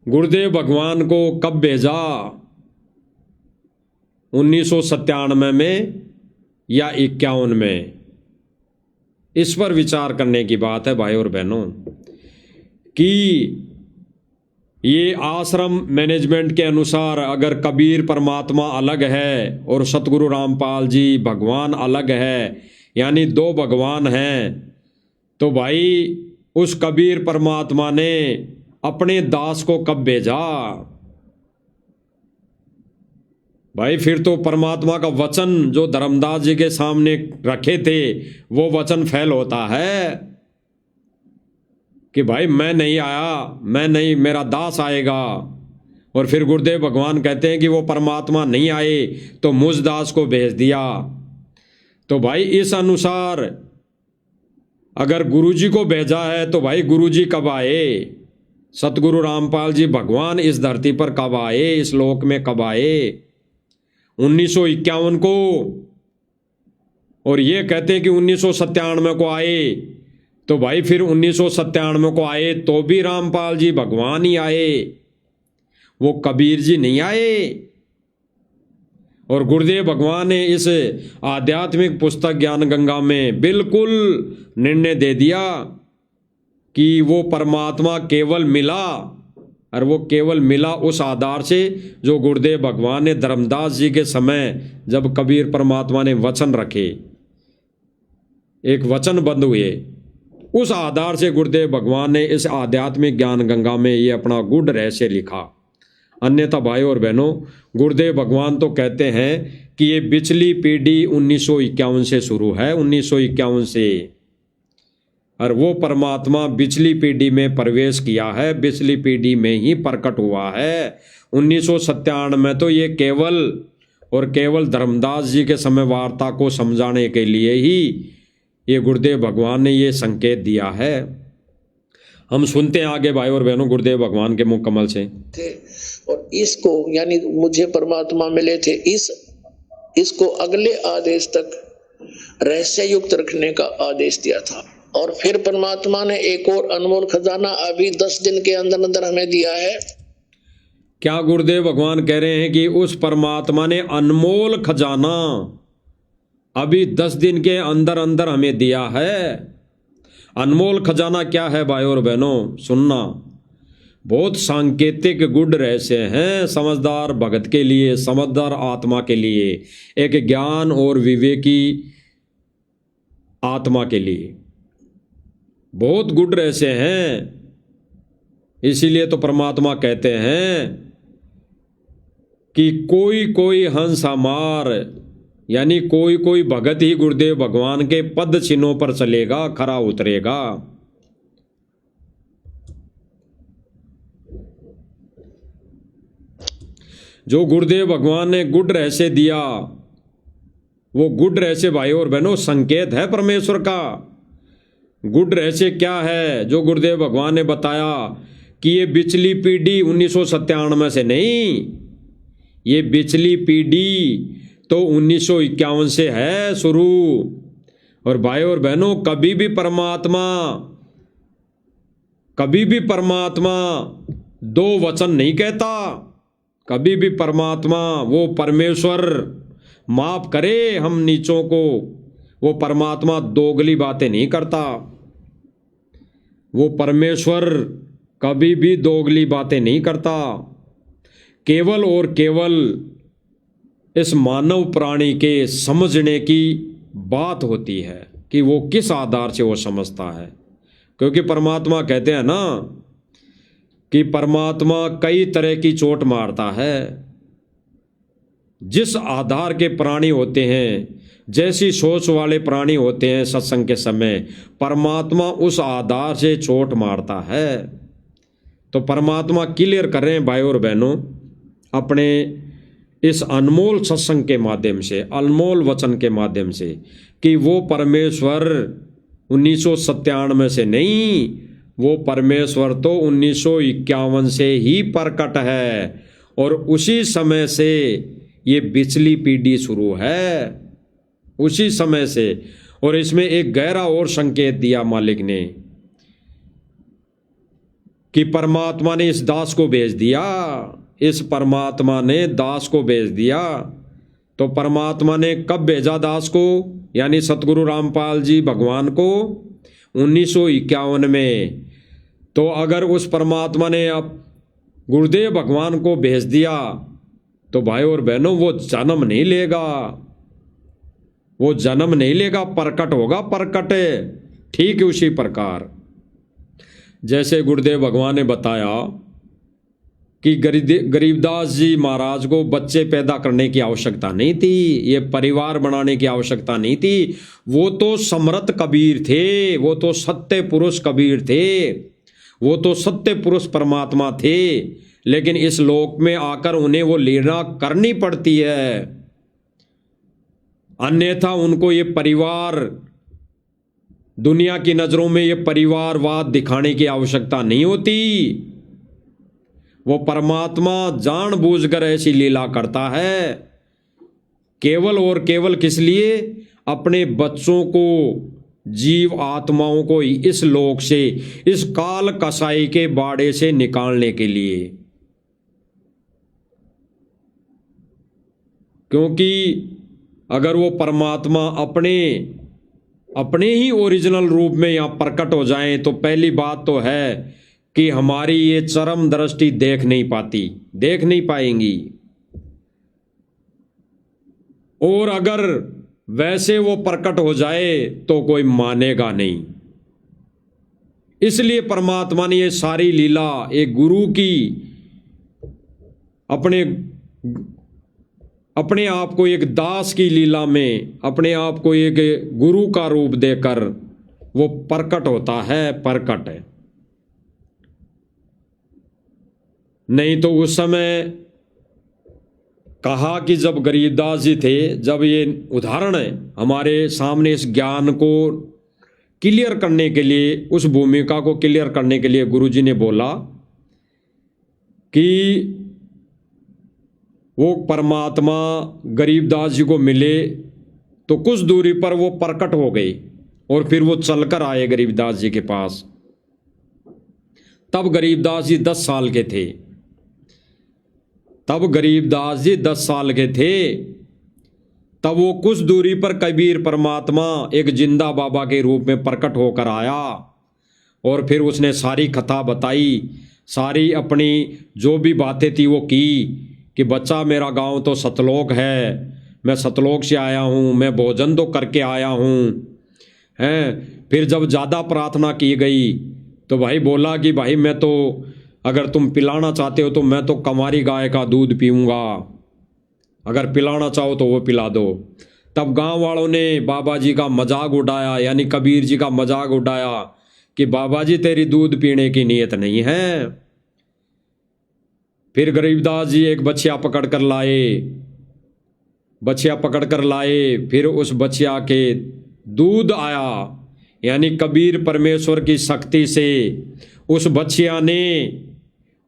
गुरुदेव भगवान को कब भेजा? 1997 में या 51 में? इस पर विचार करने की बात है भाई और बहनों कि ये आश्रम मैनेजमेंट के अनुसार अगर कबीर परमात्मा अलग है और सतगुरु रामपाल जी भगवान अलग है, यानी दो भगवान हैं, तो भाई उस कबीर परमात्मा ने अपने दास को कब भेजा? भाई फिर तो परमात्मा का वचन जो धर्मदास जी के सामने रखे थे वो वचन फेल होता है कि भाई मैं नहीं आया, मैं नहीं, मेरा दास आएगा। और फिर गुरुदेव भगवान कहते हैं कि वो परमात्मा नहीं आए तो मुझ दास को भेज दिया। तो भाई इस अनुसार अगर गुरुजी को भेजा है तो भाई गुरुजी कब आए? सतगुरु रामपाल जी भगवान इस धरती पर कब आए, इस लोक में कब आए? 1951 को। और ये कहते हैं कि 1997 को आए। तो भाई फिर 1997 को आए तो भी रामपाल जी भगवान ही आए, वो कबीर जी नहीं आए। और गुरुदेव भगवान ने इस आध्यात्मिक पुस्तक ज्ञान गंगा में बिल्कुल निर्णय दे दिया कि वो परमात्मा केवल मिला, और वो केवल मिला उस आधार से जो गुरुदेव भगवान ने धर्मदास जी के समय जब कबीर परमात्मा ने वचन रखे, एक वचन बंद हुए, उस आधार से गुरुदेव भगवान ने इस आध्यात्मिक ज्ञान गंगा में ये अपना गूढ़ रहस्य लिखा। अन्यथा भाई और बहनों, गुरुदेव भगवान तो कहते हैं कि ये पिछली पीढ़ी 1951 से शुरू है, 1951 से, और वो परमात्मा पिछली पीढ़ी में प्रवेश किया है, पिछली पीढ़ी में ही प्रकट हुआ है। 1997 में तो ये केवल और केवल धर्मदास जी के समय वार्ता को समझाने के लिए ही ये गुरुदेव भगवान ने ये संकेत दिया है। हम सुनते हैं आगे भाई और बहनों गुरुदेव भगवान के मुख कमल से। थे और इसको यानी मुझे परमात्मा मिले थे, इसको अगले आदेश तक रहस्य युक्त रखने का आदेश दिया था। और फिर परमात्मा ने एक और अनमोल खजाना अभी 10 दिन के अंदर अंदर हमें दिया है। क्या गुरुदेव भगवान कह रहे हैं कि उस परमात्मा ने अनमोल खजाना अभी 10 दिन के अंदर अंदर हमें दिया है? अनमोल खजाना क्या है भाई और बहनों? सुनना, बहुत सांकेतिक गुड रहस्य हैं समझदार भगत के लिए, समझदार आत्मा के लिए, एक ज्ञान और विवेकी आत्मा के लिए बहुत गुड रहस्य हैं। इसीलिए तो परमात्मा कहते हैं कि कोई कोई हंस हमार, यानी कोई कोई भगत ही गुरुदेव भगवान के पद चिन्हों पर चलेगा, खरा उतरेगा। जो गुरुदेव भगवान ने गुड रहस्य दिया, वो गुड रहस्य भाई और बहनों संकेत है परमेश्वर का। गुड रहस्य क्या है जो गुरुदेव भगवान ने बताया कि ये पिछली पीढ़ी 1997 से नहीं, ये पिछली पीढ़ी तो 1951 से है शुरू। और भाई और बहनों, कभी भी परमात्मा दो वचन नहीं कहता। कभी भी परमात्मा, वो परमेश्वर, माफ करे हम नीचों को, वो परमात्मा दोगली बातें नहीं करता। वो परमेश्वर कभी भी दोगली बातें नहीं करता। केवल और केवल इस मानव प्राणी के समझने की बात होती है कि वो किस आधार से वो समझता है। क्योंकि परमात्मा कहते हैं ना कि परमात्मा कई तरह की चोट मारता है। जिस आधार के प्राणी होते हैं, जैसी सोच वाले प्राणी होते हैं सत्संग के समय, परमात्मा उस आधार से चोट मारता है। तो परमात्मा क्लियर कर रहे हैं भाई और बहनों अपने इस अनमोल सत्संग के माध्यम से, अनमोल वचन के माध्यम से, कि वो परमेश्वर 1997 से नहीं, वो परमेश्वर तो 1951 से ही प्रकट है और उसी समय से ये पिछली पीढ़ी शुरू है, उसी समय से। और इसमें एक गहरा और संकेत दिया मालिक ने कि परमात्मा ने इस दास को भेज दिया, इस परमात्मा ने दास को भेज दिया। तो परमात्मा ने कब भेजा दास को, यानी सतगुरु रामपाल जी भगवान को 1951 में। तो अगर उस परमात्मा ने अब गुरुदेव भगवान को भेज दिया तो भाई और बहनों वो जन्म नहीं लेगा, वो जन्म नहीं लेगा, प्रकट होगा, प्रकट है। ठीक उसी प्रकार जैसे गुरुदेव भगवान ने बताया कि गरीबदास जी महाराज को बच्चे पैदा करने की आवश्यकता नहीं थी, ये परिवार बनाने की आवश्यकता नहीं थी। वो तो समर्थ कबीर थे, वो तो सत्य पुरुष कबीर थे, वो तो सत्य पुरुष परमात्मा थे। लेकिन इस लोक में आकर उन्हें वो लीला करनी पड़ती है, अन्यथा उनको ये परिवार, दुनिया की नजरों में ये परिवारवाद दिखाने की आवश्यकता नहीं होती। वो परमात्मा जानबूझकर ऐसी लीला करता है, केवल और केवल किस लिए? अपने बच्चों को, जीव आत्माओं को इस लोक से, इस काल कसाई के बाड़े से निकालने के लिए। क्योंकि अगर वो परमात्मा अपने ही ओरिजिनल रूप में यहाँ प्रकट हो जाएं तो पहली बात तो है कि हमारी ये चरम दृष्टि देख नहीं पाएंगी। और अगर वैसे वो प्रकट हो जाए तो कोई मानेगा नहीं। इसलिए परमात्मा ने ये सारी लीला एक गुरु की अपने आप को एक दास की लीला में, अपने आप को एक गुरु का रूप देकर वो प्रकट होता है, प्रकट है। नहीं तो उस समय कहा कि जब गरीबदास जी थे, जब ये उदाहरण है हमारे सामने, इस ज्ञान को क्लियर करने के लिए, उस भूमिका को क्लियर करने के लिए गुरुजी ने बोला कि वो परमात्मा गरीबदास जी को मिले तो कुछ दूरी पर वो प्रकट हो गए और फिर वो चलकर आए गरीबदास जी के पास। तब गरीबदास जी 10 साल के थे, तब गरीबदास जी 10 साल के थे। तब वो कुछ दूरी पर कबीर परमात्मा एक जिंदा बाबा के रूप में प्रकट होकर आया और फिर उसने सारी कथा बताई, सारी अपनी जो भी बातें थी वो की कि बच्चा मेरा गांव तो सतलोक है, मैं सतलोक से आया हूँ, मैं भोजन तो करके आया हूँ हैं। फिर जब ज़्यादा प्रार्थना की गई तो भाई बोला कि भाई मैं तो, अगर तुम पिलाना चाहते हो तो मैं तो कंवारी गाय का दूध पीऊँगा, अगर पिलाना चाहो तो वो पिला दो। तब गांव वालों ने बाबा जी का मजाक उड़ाया, यानी कबीर जी का मजाक उड़ाया कि बाबा जी तेरी दूध पीने की नीयत नहीं है। फिर गरीबदास जी एक बछिया पकड़ कर लाए, फिर उस बछिया के दूध आया, यानी कबीर परमेश्वर की शक्ति से उस बछिया ने,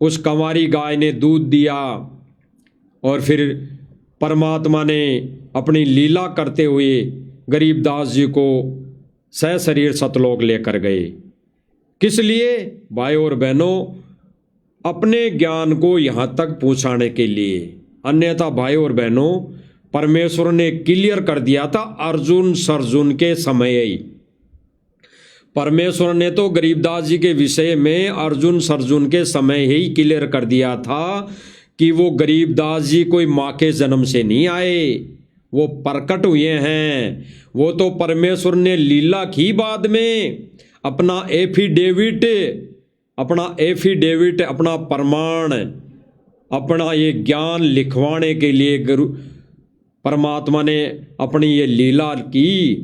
उस कंवारी गाय ने दूध दिया और फिर परमात्मा ने अपनी लीला करते हुए गरीबदास जी को सशरीर सतलोक लेकर गए। किस लिए भाई और बहनों? अपने ज्ञान को यहाँ तक पहुँचाने के लिए। अन्यथा भाई और बहनों, परमेश्वर ने क्लियर कर दिया था अर्जुन सर्जुन के समय ही। परमेश्वर ने तो गरीबदास जी के विषय में अर्जुन सर्जुन के समय ही क्लियर कर दिया था कि वो गरीबदास जी कोई माँ के जन्म से नहीं आए, वो प्रकट हुए हैं। वो तो परमेश्वर ने लीला की बाद में, अपना एफिडेविट, अपना प्रमाण, अपना ये ज्ञान लिखवाने के लिए परमात्मा ने अपनी ये लीला की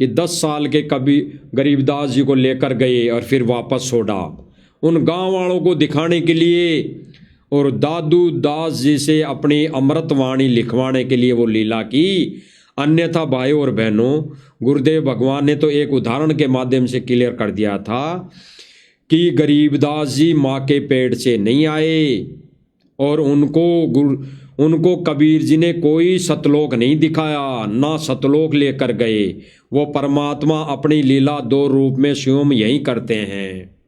कि 10 साल के गरीबदास जी को लेकर गए और फिर वापस छोड़ा उन गांव वालों को दिखाने के लिए और दादू दास जी से अपनी अमृतवाणी लिखवाने के लिए वो लीला की। अन्यथा भाई और बहनों, गुरुदेव भगवान ने तो एक उदाहरण के माध्यम से क्लियर कर दिया था कि गरीबदास जी माँ के पेट से नहीं आए और उनको कबीर जी ने कोई सतलोक नहीं दिखाया, ना सतलोक लेकर गए। वो परमात्मा अपनी लीला दो रूप में स्वयं यही करते हैं।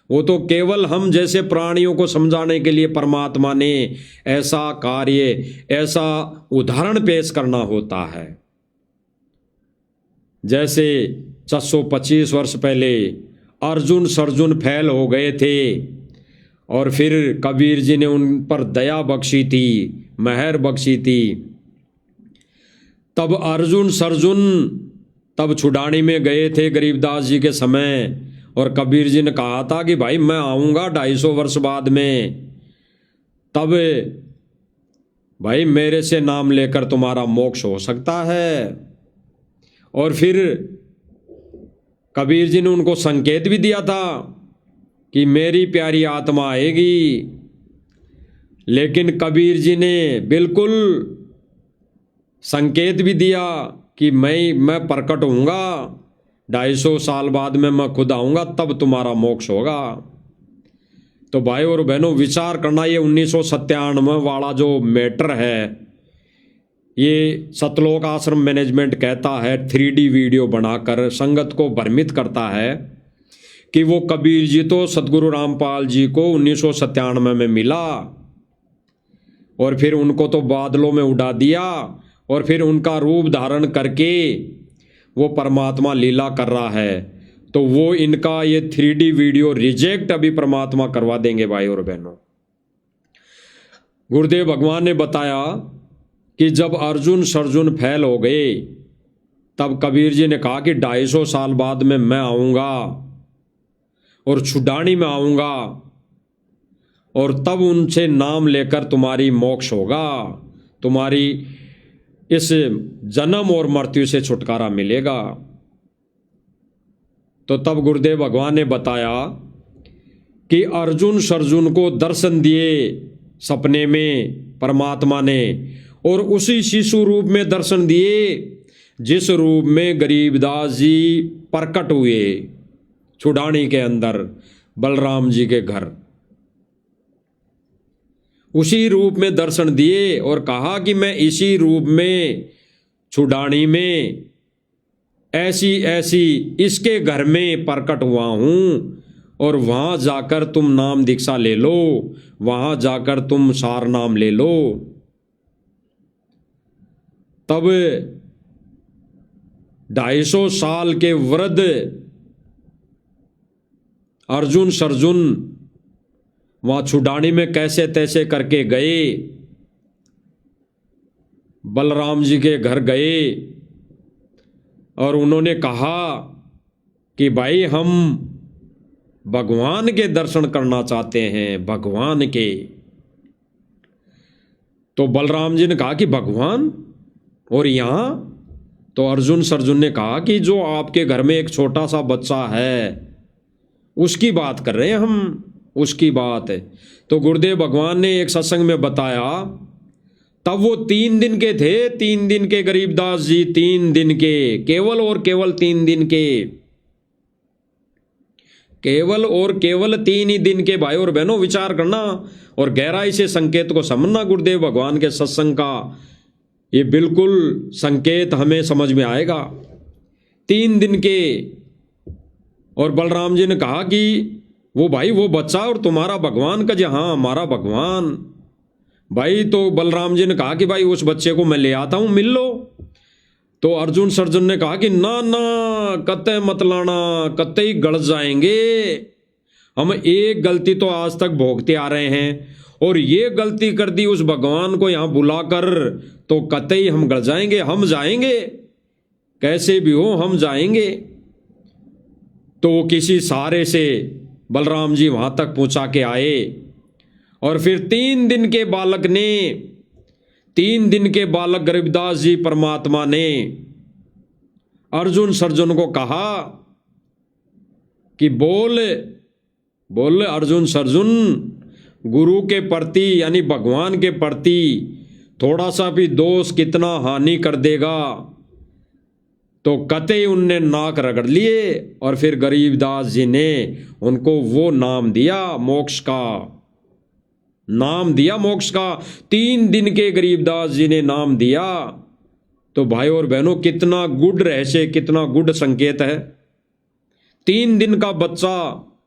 वो तो केवल हम जैसे प्राणियों को समझाने के लिए परमात्मा ने ऐसा कार्य, ऐसा उदाहरण पेश करना होता है। जैसे 425 वर्ष पहले अर्जुन सर्जुन फैल हो गए थे और फिर कबीर जी ने उन पर दया बख्शी थी, मेहर बख्शी थी। तब अर्जुन सर्जुन तब छुड़ानी में गए थे गरीबदास जी के समय, और कबीर जी ने कहा था कि भाई मैं आऊँगा 250 वर्ष बाद में, तब भाई मेरे से नाम लेकर तुम्हारा मोक्ष हो सकता है। और फिर कबीर जी ने उनको संकेत भी दिया था कि मेरी प्यारी आत्मा आएगी, लेकिन कबीर जी ने बिल्कुल संकेत भी दिया कि मैं प्रकट होऊंगा, 250 साल बाद में मैं खुद आऊँगा, तब तुम्हारा मोक्ष होगा। तो भाई और बहनों विचार करना, ये 1997 वाला जो मैटर है, ये सतलोक आश्रम मैनेजमेंट कहता है 3D वीडियो बनाकर संगत को भ्रमित करता है कि वो कबीर जी तो सतगुरु रामपाल जी को 1997 में मिला और फिर उनको तो बादलों में उड़ा दिया और फिर उनका रूप धारण करके वो परमात्मा लीला कर रहा है। तो वो इनका ये 3D वीडियो रिजेक्ट अभी परमात्मा करवा देंगे भाई और बहनों। गुरुदेव भगवान ने बताया कि जब अर्जुन सर्जुन फैल हो गए, तब कबीर जी ने कहा कि 250 साल बाद में मैं आऊँगा और छुड़ानी में आऊँगा और तब उनसे नाम लेकर तुम्हारी मोक्ष होगा, तुम्हारी इस जन्म और मृत्यु से छुटकारा मिलेगा। तो तब गुरुदेव भगवान ने बताया कि अर्जुन सर्जुन को दर्शन दिए सपने में परमात्मा ने, और उसी शिशु रूप में दर्शन दिए जिस रूप में गरीबदास जी प्रकट हुए छुड़ानी के अंदर बलराम जी के घर। उसी रूप में दर्शन दिए और कहा कि मैं इसी रूप में छुड़ानी में ऐसी ऐसी इसके घर में प्रकट हुआ हूं, और वहां जाकर तुम नाम दीक्षा ले लो, वहां जाकर तुम सार नाम ले लो। तब 250 साल के वृद्ध अर्जुन सर्जुन वहां छुड़ानी में कैसे तैसे करके गए, बलराम जी के घर गए और उन्होंने कहा कि भाई हम भगवान के दर्शन करना चाहते हैं, भगवान के। तो बलराम जी ने कहा कि भगवान और यहाँ? तो अर्जुन सर्जुन ने कहा कि जो आपके घर में एक छोटा सा बच्चा है उसकी बात कर रहे हैं हम, उसकी बात है। तो गुरुदेव भगवान ने एक सत्संग में बताया, तब वो 3 दिन के थे, 3 दिन के गरीबदास जी, 3 दिन के, केवल और केवल 3 दिन के, केवल और केवल 3 ही दिन के। भाई और बहनों विचार करना और गहराई से संकेत को समझना गुरुदेव भगवान के सत्संग का, ये बिल्कुल संकेत हमें समझ में आएगा। 3 दिन के। और बलराम जी ने कहा कि वो भाई वो बच्चा और तुम्हारा भगवान का, जी हाँ हमारा भगवान। भाई तो बलराम जी ने कहा कि भाई उस बच्चे को मैं ले आता हूं, मिल लो। तो अर्जुन सर्जुन ने कहा कि ना ना कत्ते मत लाना, कत्ते ही गड़ जाएंगे। हम एक गलती तो आज तक भोगते आ रहे हैं और ये गलती कर दी उस भगवान को यहां बुलाकर, तो कतई हम गड़ जाएंगे। हम जाएंगे कैसे भी हो, हम जाएंगे। तो वो किसी सहारे से बलराम जी वहां तक पहुंचा के आए और फिर 3 दिन के बालक ने, 3 दिन के बालक गरीबदास जी परमात्मा ने अर्जुन सर्जुन को कहा कि बोल बोल अर्जुन सर्जुन, गुरु के प्रति यानी भगवान के प्रति थोड़ा सा भी दोष कितना हानि कर देगा। तो कतई उनने नाक रगड़ लिए और फिर गरीबदास जी ने उनको वो नाम दिया मोक्ष का, नाम दिया मोक्ष का। 3 दिन के गरीबदास जी ने नाम दिया। तो भाई और बहनों, कितना गुड रहस्य, कितना गुड संकेत है। 3 दिन का बच्चा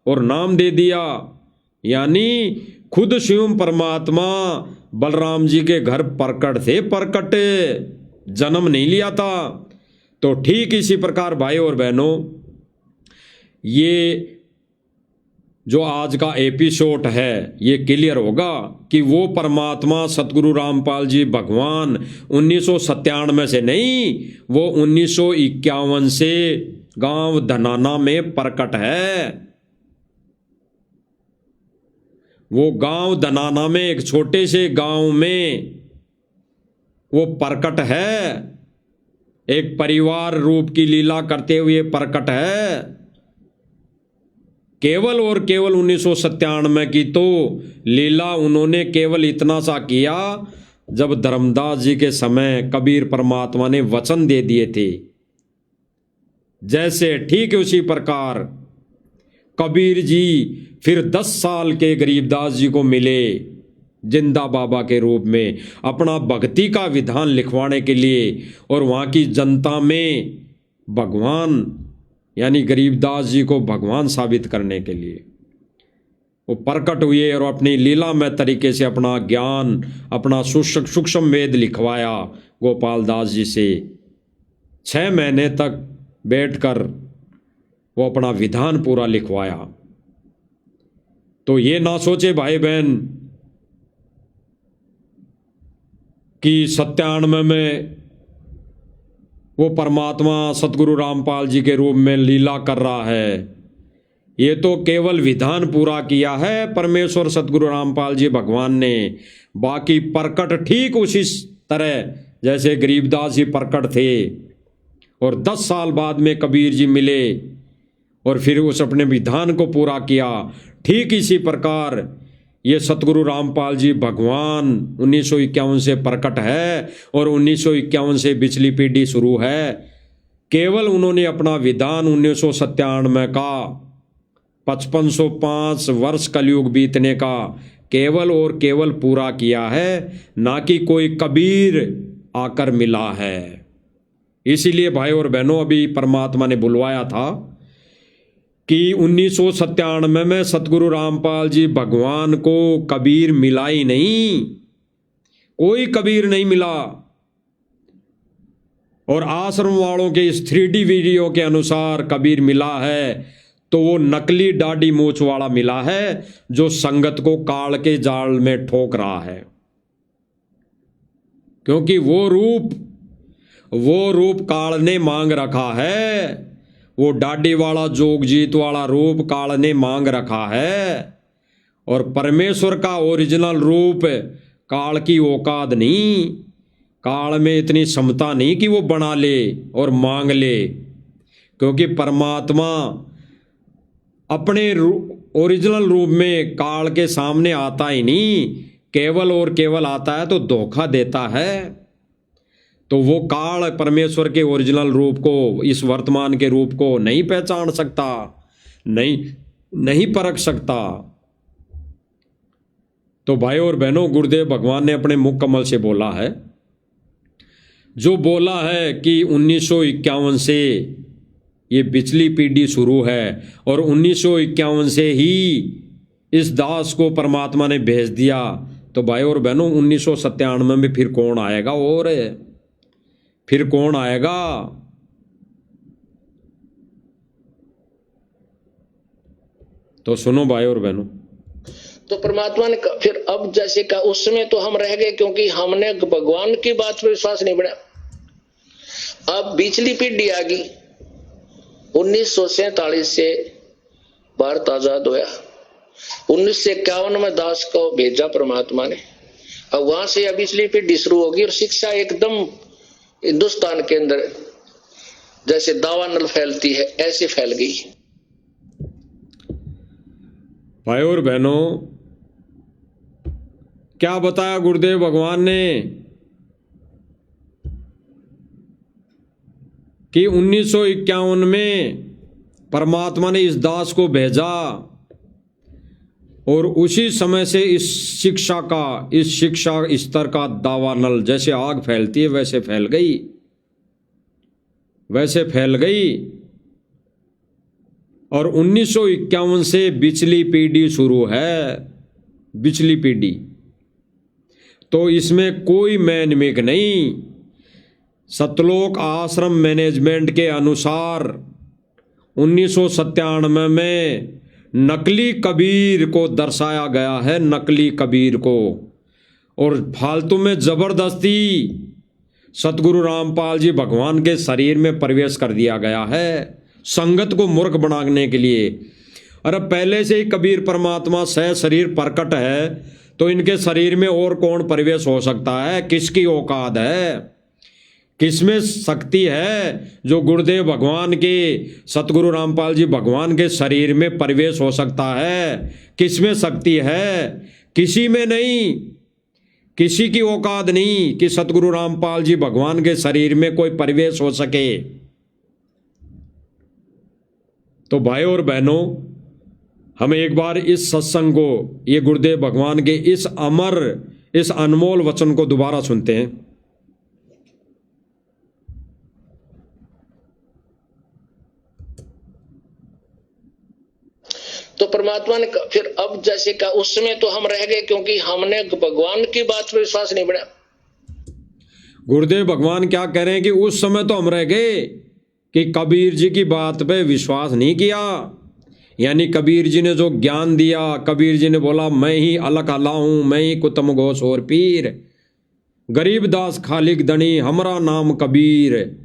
और नाम दे दिया, यानी खुद शिव परमात्मा बलराम जी के घर प्रकट थे, प्रकट, जन्म नहीं लिया था। तो ठीक इसी प्रकार भाई और बहनों, ये जो आज का एपिसोड है ये क्लियर होगा कि वो परमात्मा सतगुरु रामपाल जी भगवान 1997 से नहीं, वो 1951 से गांव धनाना में प्रकट है। वो गांव धनाना में, एक छोटे से गांव में वो प्रकट है, एक परिवार रूप की लीला करते हुए प्रकट है। केवल और केवल 1997 की तो लीला उन्होंने केवल इतना सा किया जब धर्मदास जी के समय कबीर परमात्मा ने वचन दे दिए थे। जैसे ठीक उसी प्रकार कबीर जी फिर 10 साल के गरीबदास जी को मिले जिंदा बाबा के रूप में, अपना भक्ति का विधान लिखवाने के लिए और वहाँ की जनता में भगवान यानी गरीबदास जी को भगवान साबित करने के लिए वो प्रकट हुए और अपनी लीलामय तरीके से अपना ज्ञान, अपना सूक्ष्म वेद लिखवाया गोपाल दास जी से। 6 महीने तक बैठकर वो अपना विधान पूरा लिखवाया। तो ये ना सोचे भाई बहन कि 97 में वो परमात्मा सतगुरु रामपाल जी के रूप में लीला कर रहा है। ये तो केवल विधान पूरा किया है परमेश्वर सतगुरु रामपाल जी भगवान ने। बाकी प्रकट ठीक उसी तरह जैसे गरीबदास जी प्रकट थे और 10 साल बाद में कबीर जी मिले और फिर उस अपने विधान को पूरा किया। ठीक इसी प्रकार ये सतगुरु रामपाल जी भगवान 1951 से प्रकट है और 1951 से पिछली पीढ़ी शुरू है। केवल उन्होंने अपना विधान 1997 का 5505 वर्ष कलयुग बीतने का केवल और केवल पूरा किया है, ना कि कोई कबीर आकर मिला है। इसीलिए भाई और बहनों, अभी परमात्मा ने बुलवाया था कि 1997 में सतगुरु रामपाल जी भगवान को कबीर मिला ही नहीं, कोई कबीर नहीं मिला। और आश्रम वालों के इस 3D वीडियो के अनुसार कबीर मिला है तो वो नकली दाढ़ी मूछ वाला मिला है जो संगत को काल के जाल में ठोक रहा है। क्योंकि वो रूप काल ने मांग रखा है, वो डाडी वाला जोगजीत वाला रूप काल ने मांग रखा है। और परमेश्वर का ओरिजिनल रूप काल की औकात नहीं, काल में इतनी क्षमता नहीं कि वो बना ले और मांग ले। क्योंकि परमात्मा अपने ओरिजिनल रूप में काल के सामने आता ही नहीं, केवल और केवल आता है तो धोखा देता है। तो वो काल परमेश्वर के ओरिजिनल रूप को, इस वर्तमान के रूप को नहीं पहचान सकता, नहीं परख सकता। तो भाई और बहनों, गुरुदेव भगवान ने अपने मुख कमल से बोला है, जो बोला है कि 1951 से ये पिछली पीढ़ी शुरू है और 1951 से ही इस दास को परमात्मा ने भेज दिया। तो भाई और बहनों, 1997 में फिर कौन आएगा? और फिर कौन आएगा? तो सुनो भाई और बहनों, तो परमात्मा ने फिर अब जैसे कहा, उस समय तो हम रह गए क्योंकि हमने भगवान की बात पर विश्वास नहीं बढ़ा। अब पिछली पीढ़ी आ गई, 1947 से भारत आजाद हुआ, 1951 में दास को भेजा परमात्मा ने। अब वहां से अब पिछली पीढ़ी शुरू होगी और शिक्षा एकदम हिंदुस्तान के अंदर जैसे दावानल फैलती है ऐसे फैल गई। भाई और बहनों, क्या बताया गुरुदेव भगवान ने कि 1951 में परमात्मा ने इस दास को भेजा और उसी समय से इस शिक्षा स्तर का दावानल जैसे आग फैलती है वैसे फैल गई। और 1951 से बिचली पीढ़ी शुरू है, बिचली पीढ़ी। तो इसमें कोई मैनमेक नहीं। सतलोक आश्रम मैनेजमेंट के अनुसार 1997 में नकली कबीर को दर्शाया गया है, नकली कबीर को, और फालतू में जबरदस्ती सतगुरु रामपाल जी भगवान के शरीर में प्रवेश कर दिया गया है संगत को मूर्ख बनाने के लिए। अरे पहले से ही कबीर परमात्मा सह शरीर प्रकट है, तो इनके शरीर में और कौन प्रवेश हो सकता है? किसकी औकात है, किसमें शक्ति है जो गुरुदेव भगवान के, सतगुरु रामपाल जी भगवान के शरीर में प्रवेश हो सकता है? किसमें शक्ति है? किसी में नहीं, किसी की औकात नहीं कि सतगुरु रामपाल जी भगवान के शरीर में कोई प्रवेश हो सके। तो भाई और बहनों, हम एक बार इस सत्संग को, ये गुरुदेव भगवान के इस अमर, इस अनमोल वचन को दोबारा सुनते हैं। तो परमात्मा ने फिर अब जैसे कहा, उस समय तो हम रह गए क्योंकि हमने भगवान की बात पर विश्वास नहीं बढ़ा। गुरुदेव भगवान क्या कह रहे हैं कि उस समय तो हम रह गए कि कबीर जी की बात पे विश्वास नहीं किया। यानी कबीर जी ने जो ज्ञान दिया, कबीर जी ने बोला मैं ही अलग अल्लाह हूं, मैं ही कुतम घोष और पीर, गरीबदास खालिक दणी हमारा नाम कबीर।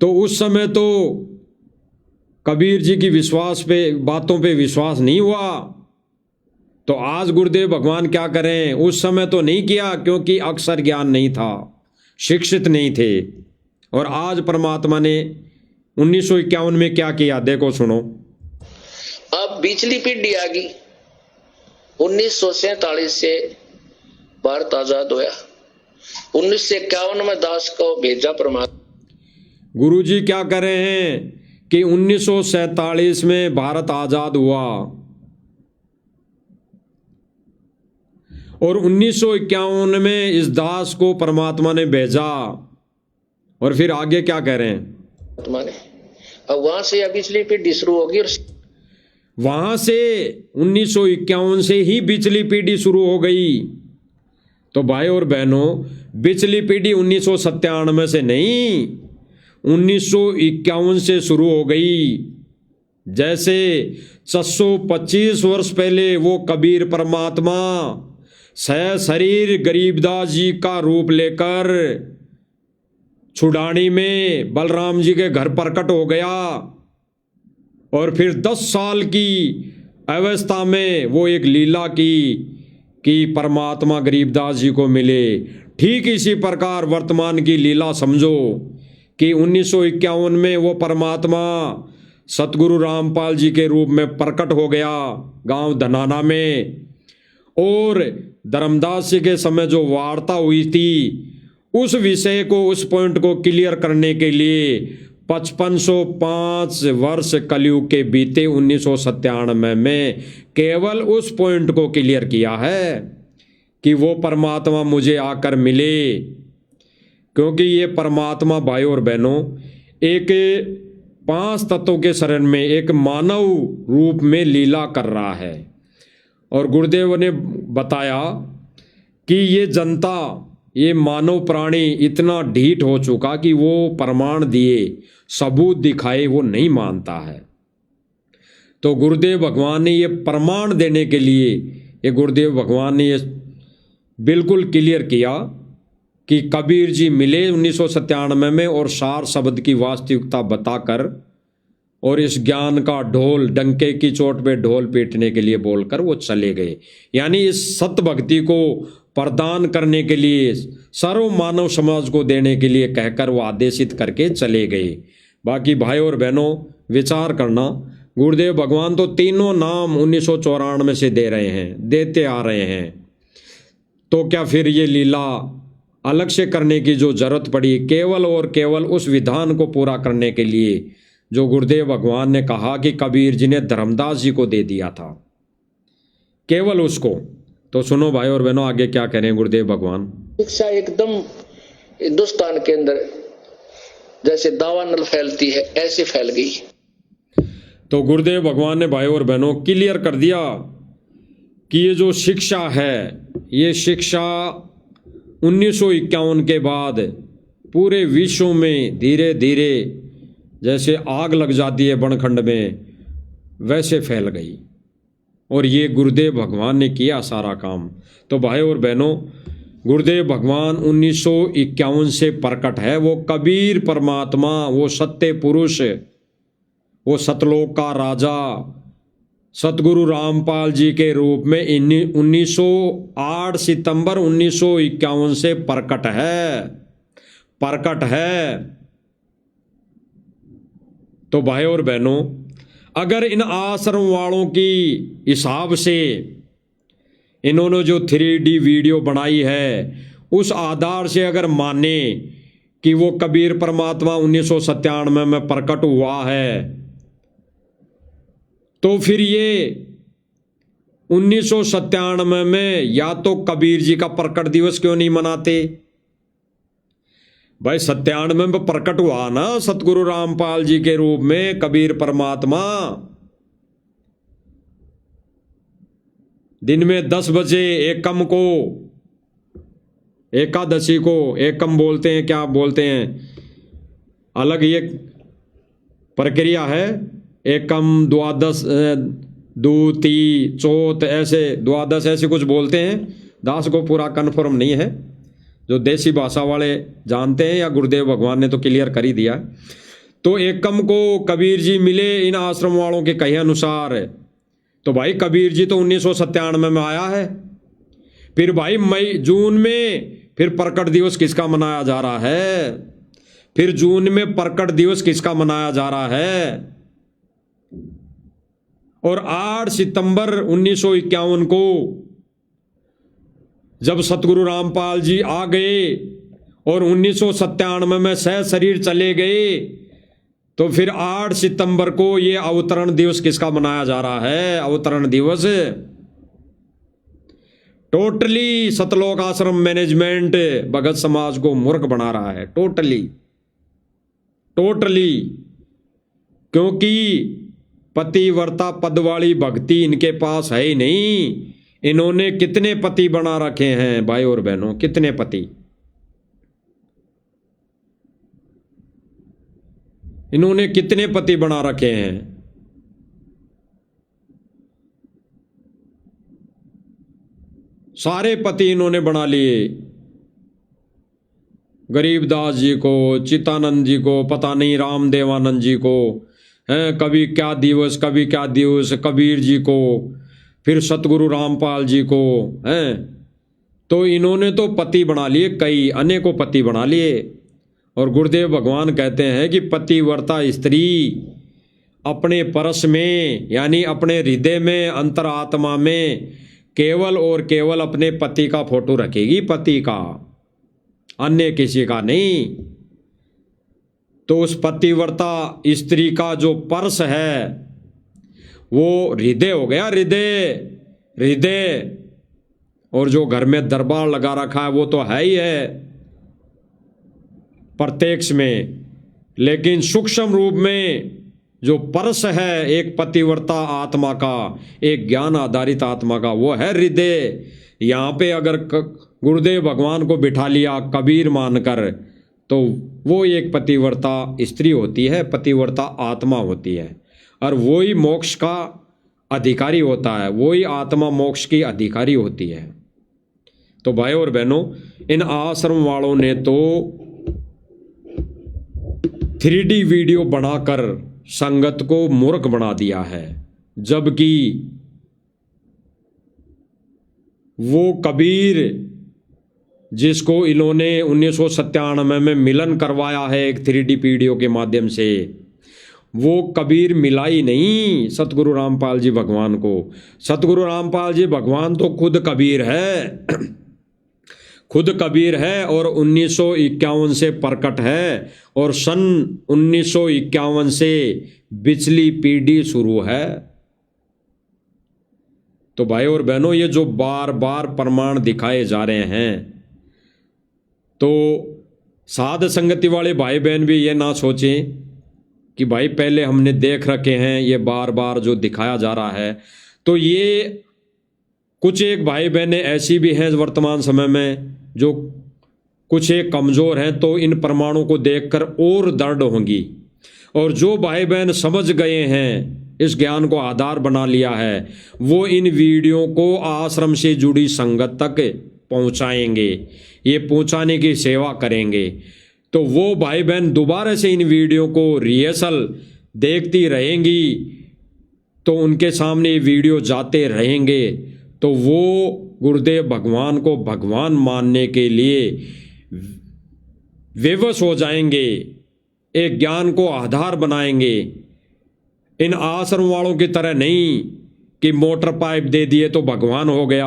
तो उस समय तो कबीर जी की बातों पे विश्वास नहीं हुआ। तो आज गुरुदेव भगवान क्या करें, उस समय तो नहीं किया क्योंकि अक्षर ज्ञान नहीं था, शिक्षित नहीं थे। और आज परमात्मा ने 1951 में क्या किया, देखो सुनो। अब बिचली पीढ़ी आ गई। 1947 से भारत आजाद हुआ। 1951 में दास को भेजा परमात्मा। गुरु जी क्या कर रहे हैं कि 1947 में भारत आजाद हुआ और 1951 में इस दास को परमात्मा ने भेजा। और फिर आगे क्या कह रहे हैं, अब वहां से बिचली पीढ़ी शुरू होगी। और वहां से 1951 से ही बिचली पीढ़ी शुरू हो गई। तो भाई और बहनों, बिचली पीढ़ी 1997 से नहीं, 1951 से शुरू हो गई। जैसे 625 वर्ष पहले वो कबीर परमात्मा सह शरीर गरीबदास जी का रूप लेकर छुड़ानी में बलराम जी के घर प्रकट हो गया और फिर 10 साल की अवस्था में वो एक लीला की कि परमात्मा गरीबदास जी को मिले। ठीक इसी प्रकार वर्तमान की लीला समझो कि 1951 में वो परमात्मा सतगुरु रामपाल जी के रूप में प्रकट हो गया गांव धनाना में। और धर्मदास जी के समय जो वार्ता हुई थी, उस विषय को, उस पॉइंट को क्लियर करने के लिए 5505 वर्ष कलयुग के बीते 1997 में केवल उस पॉइंट को क्लियर किया है कि वो परमात्मा मुझे आकर मिले। क्योंकि ये परमात्मा भाई और बहनों एक 5 तत्वों के शरण में एक मानव रूप में लीला कर रहा है। और गुरुदेव ने बताया कि ये जनता, ये मानव प्राणी इतना ढीठ हो चुका कि वो प्रमाण दिए, सबूत दिखाए वो नहीं मानता है। तो गुरुदेव भगवान ने ये प्रमाण देने के लिए, ये गुरुदेव भगवान ने ये बिल्कुल क्लियर किया कि कबीर जी मिले 1997 में और सार शब्द की वास्तविकता बताकर और इस ज्ञान का ढोल, डंके की चोट पे ढोल पीटने के लिए बोलकर वो चले गए। यानी इस सत्य भक्ति को प्रदान करने के लिए, सर्व मानव समाज को देने के लिए कहकर वो आदेशित करके चले गए। बाकी भाई और बहनों विचार करना, गुरुदेव भगवान तो तीनों नाम 1994 से दे रहे हैं, देते आ रहे हैं। तो क्या फिर ये लीला अलग से करने की जो जरूरत पड़ी, केवल और केवल उस विधान को पूरा करने के लिए जो गुरुदेव भगवान ने कहा कि कबीर जी ने धर्मदास जी को दे दिया था, केवल उसको। तो सुनो भाई और बहनों, आगे क्या कह रहे हैं गुरुदेव भगवान। शिक्षा एकदम हिंदुस्तान के अंदर जैसे दावानल फैलती है ऐसे फैल गई। तो गुरुदेव भगवान ने भाई और बहनों क्लियर कर दिया कि ये जो शिक्षा है, ये शिक्षा 1951 के बाद पूरे विश्व में धीरे धीरे जैसे आग लग जाती है बनखंड में, वैसे फैल गई। और ये गुरुदेव भगवान ने किया सारा काम। तो भाई और बहनों, गुरुदेव भगवान 1951 से प्रकट है। वो कबीर परमात्मा, वो सत्य पुरुष, वो सतलोक का राजा सतगुरु रामपाल जी के रूप में 8 सितंबर 1951 से प्रकट है। तो भाई और बहनों, अगर इन आश्रम वालों की हिसाब से इन्होंने जो 3D वीडियो बनाई है, उस आधार से अगर माने कि वो कबीर परमात्मा 1997 में प्रकट हुआ है, तो फिर ये 1997 में या तो कबीर जी का प्रकट दिवस क्यों नहीं मनाते भाई। 97 में प्रकट हुआ ना सतगुरु रामपाल जी के रूप में कबीर परमात्मा। दिन में 10 बजे एकम को, एकादशी को एकम बोलते हैं, क्या बोलते हैं, अलग ये प्रक्रिया है। एकम, द्वादश, दूती, चौथ, ऐसे द्वादश ऐसे कुछ बोलते हैं। दास को पूरा कन्फर्म नहीं है, जो देसी भाषा वाले जानते हैं, या गुरुदेव भगवान ने तो क्लियर कर ही दिया। तो एकम को कबीर जी मिले इन आश्रम वालों के कहे अनुसार। तो भाई कबीर जी तो 1997 में आया है। फिर भाई मई जून में फिर प्रकट दिवस किसका मनाया जा रहा है? फिर जून में प्रकट दिवस किसका मनाया जा रहा है? और 8 सितंबर 1951 को जब सतगुरु रामपाल जी आ गए और 1997 में सह शरीर चले गए, तो फिर 8 सितंबर को ये अवतरण दिवस किसका मनाया जा रहा है? अवतरण दिवस। टोटली सतलोक आश्रम मैनेजमेंट भगत समाज को मूर्ख बना रहा है, टोटली। क्योंकि पतिव्रता पद वाली भक्ति इनके पास है ही नहीं। इन्होंने कितने पति बना रखे हैं भाई और बहनों, कितने पति। इन्होंने कितने पति बना रखे हैं। सारे पति इन्होंने बना लिए। गरीबदास जी को, चितानंद जी को, पता नहीं रामदेवानंद जी को, हैं कभी क्या दिवस, कभी क्या दिवस, कबीर जी को, फिर सतगुरु रामपाल जी को, हैं। तो इन्होंने तो पति बना लिए, कई अनेकों पति बना लिए। और गुरुदेव भगवान कहते हैं कि पतिव्रता स्त्री अपने परस में, यानी अपने हृदय में, अंतरात्मा में केवल और केवल अपने पति का फोटो रखेगी, पति का, अन्य किसी का नहीं। तो उस पतिव्रता स्त्री का जो पर्स है वो हृदय हो गया, हृदय। और जो घर में दरबार लगा रखा है वो तो है ही है प्रत्यक्ष में, लेकिन सूक्ष्म रूप में जो परस है एक पतिव्रता आत्मा का, एक ज्ञान आधारित आत्मा का, वो है हृदय। यहाँ पे अगर गुरुदेव भगवान को बिठा लिया कबीर मानकर, तो वो एक पतिव्रता स्त्री होती है, पतिव्रता आत्मा होती है, और वही मोक्ष का अधिकारी होता है, वही आत्मा मोक्ष की अधिकारी होती है। तो भाई और बहनों, इन आश्रम वालों ने तो 3D वीडियो बनाकर संगत को मूर्ख बना दिया है, जबकि वो कबीर जिसको इन्होंने 1997 में मिलन करवाया है एक 3D वीडियो के माध्यम से, वो कबीर मिला ही नहीं सतगुरु रामपाल जी भगवान को। सतगुरु रामपाल जी भगवान तो खुद कबीर है, खुद कबीर है और 1951 से प्रकट है और सन 1951 से बिचली पीढ़ी शुरू है। तो भाई और बहनों, ये जो बार बार प्रमाण दिखाए जा रहे हैं, तो साध संगति वाले भाई बहन भी ये ना सोचें कि भाई पहले हमने देख रखे हैं, ये बार बार जो दिखाया जा रहा है। तो ये कुछ एक भाई बहनें ऐसी भी हैं वर्तमान समय में जो कुछ एक कमज़ोर हैं, तो इन प्रमाणों को देखकर और दृढ़ होंगी। और जो भाई बहन समझ गए हैं, इस ज्ञान को आधार बना लिया है, वो इन वीडियो को आश्रम से जुड़ी संगत तक पहुंचाएंगे, ये पहुंचाने की सेवा करेंगे। तो वो भाई बहन दोबारा से इन वीडियो को रिहर्सल देखती रहेंगी, तो उनके सामने ये वीडियो जाते रहेंगे, तो वो गुरुदेव भगवान को भगवान मानने के लिए विवश हो जाएंगे, एक ज्ञान को आधार बनाएंगे। इन आश्रम वालों की तरह नहीं कि मोटर पाइप दे दिए तो भगवान हो गया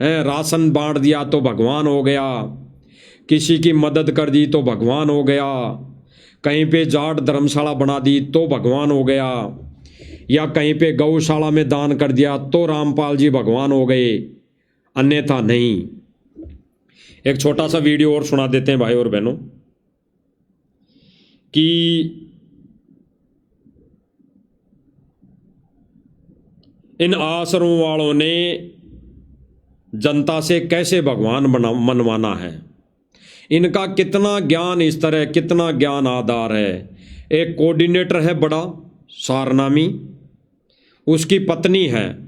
है, राशन बांट दिया तो भगवान हो गया, किसी की मदद कर दी तो भगवान हो गया, कहीं पे जाट धर्मशाला बना दी तो भगवान हो गया, या कहीं पे गौशाला में दान कर दिया तो रामपाल जी भगवान हो गए, अन्यथा नहीं। एक छोटा सा वीडियो और सुना देते हैं भाई और बहनों कि इन आश्रम वालों ने जनता से कैसे भगवान मनवाना है, इनका कितना ज्ञान इस तरह, कितना ज्ञान आधार है। एक कोऑर्डिनेटर है बड़ा सारनामी, उसकी पत्नी है,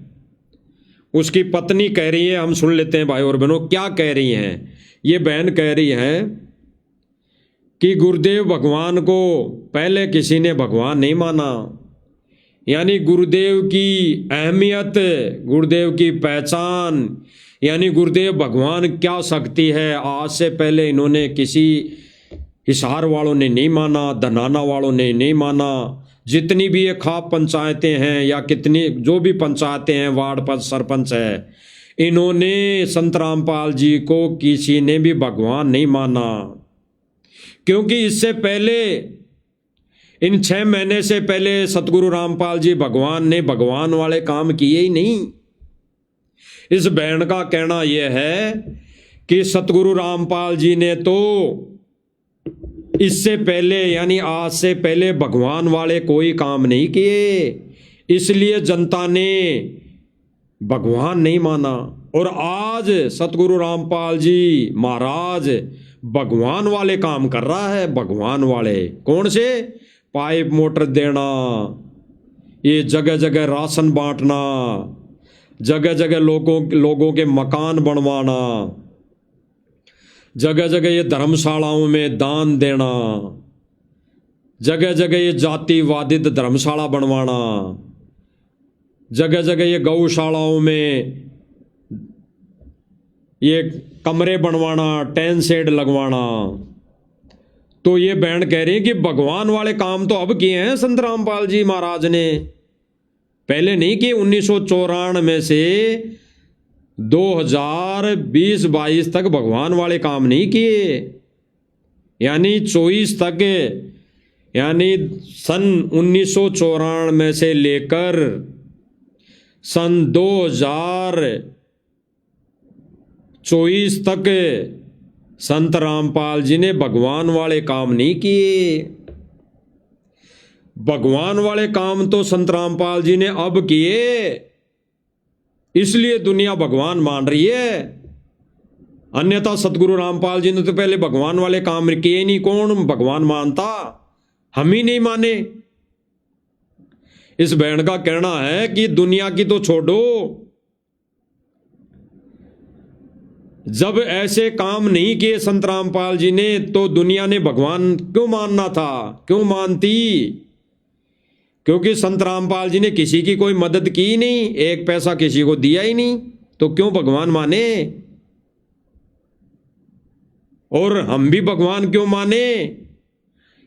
उसकी पत्नी कह रही है, हम सुन लेते हैं भाई और बहनों क्या कह रही हैं। ये बहन कह रही है कि गुरुदेव भगवान को पहले किसी ने भगवान नहीं माना, यानी गुरुदेव की अहमियत, गुरुदेव की पहचान, यानी गुरुदेव भगवान क्या शक्ति है, आज से पहले इन्होंने किसी हिसार वालों ने नहीं माना, धनाना वालों ने नहीं माना। जितनी भी ये खाप पंचायतें हैं या कितनी जो भी पंचायतें हैं, वार्ड पर सरपंच है, इन्होंने संत रामपाल जी को किसी ने भी भगवान नहीं माना, क्योंकि इससे पहले इन 6 महीने से पहले सतगुरु रामपाल जी भगवान ने भगवान वाले काम किए ही नहीं। इस बहन का कहना यह है कि सतगुरु रामपाल जी ने तो इससे पहले यानी आज से पहले भगवान वाले कोई काम नहीं किए, इसलिए जनता ने भगवान नहीं माना। और आज सतगुरु रामपाल जी महाराज भगवान वाले काम कर रहा है। भगवान वाले कौन से? पाइप मोटर देना, ये जगह जगह राशन बांटना, जगह जगह लोगों के मकान बनवाना, जगह जगह ये धर्मशालाओं में दान देना, जगह जगह ये जातिवादित धर्मशाला बनवाना, जगह जगह ये गौशालाओं में ये कमरे बनवाना, टेन शेड लगवाना। तो ये बहन कह रही है कि भगवान वाले काम तो अब किए हैं संत रामपाल जी महाराज ने, पहले नहीं किए। 1994 से 2020-22 तक भगवान वाले काम नहीं किए, यानी 24 तक, यानी सन 1994 से लेकर सन 2024 तक संत रामपाल जी ने भगवान वाले काम नहीं किए। भगवान वाले काम तो संत रामपाल जी ने अब किए, इसलिए दुनिया भगवान मान रही है। अन्यथा सतगुरु रामपाल जी ने तो पहले भगवान वाले काम किए नहीं, कौन भगवान मानता? हम ही नहीं माने। इस बहन का कहना है कि दुनिया की तो छोड़ो, जब ऐसे काम नहीं किए संत रामपाल जी ने तो दुनिया ने भगवान क्यों मानना था, क्यों मानती? क्योंकि संत रामपाल जी ने किसी की कोई मदद की ही नहीं, एक पैसा किसी को दिया ही नहीं, तो क्यों भगवान माने? और हम भी भगवान क्यों माने?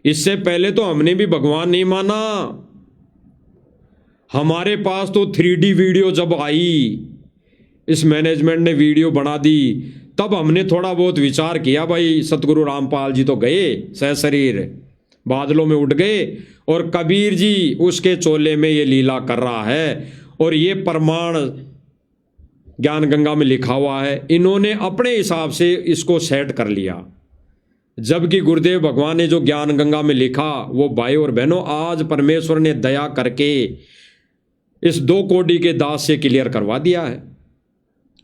इससे पहले तो हमने भी भगवान नहीं माना। हमारे पास तो 3D वीडियो जब आई, इस मैनेजमेंट ने वीडियो बना दी, तब हमने थोड़ा बहुत विचार किया, भाई सतगुरु रामपाल जी तो गए सहशरीर, बादलों में उठ गए, और कबीर जी उसके चोले में ये लीला कर रहा है, और ये प्रमाण ज्ञान गंगा में लिखा हुआ है। इन्होंने अपने हिसाब से इसको सेट कर लिया, जबकि गुरुदेव भगवान ने जो ज्ञान गंगा में लिखा वो भाई और बहनों आज परमेश्वर ने दया करके इस 2 कोड़ी के दास से क्लियर करवा दिया है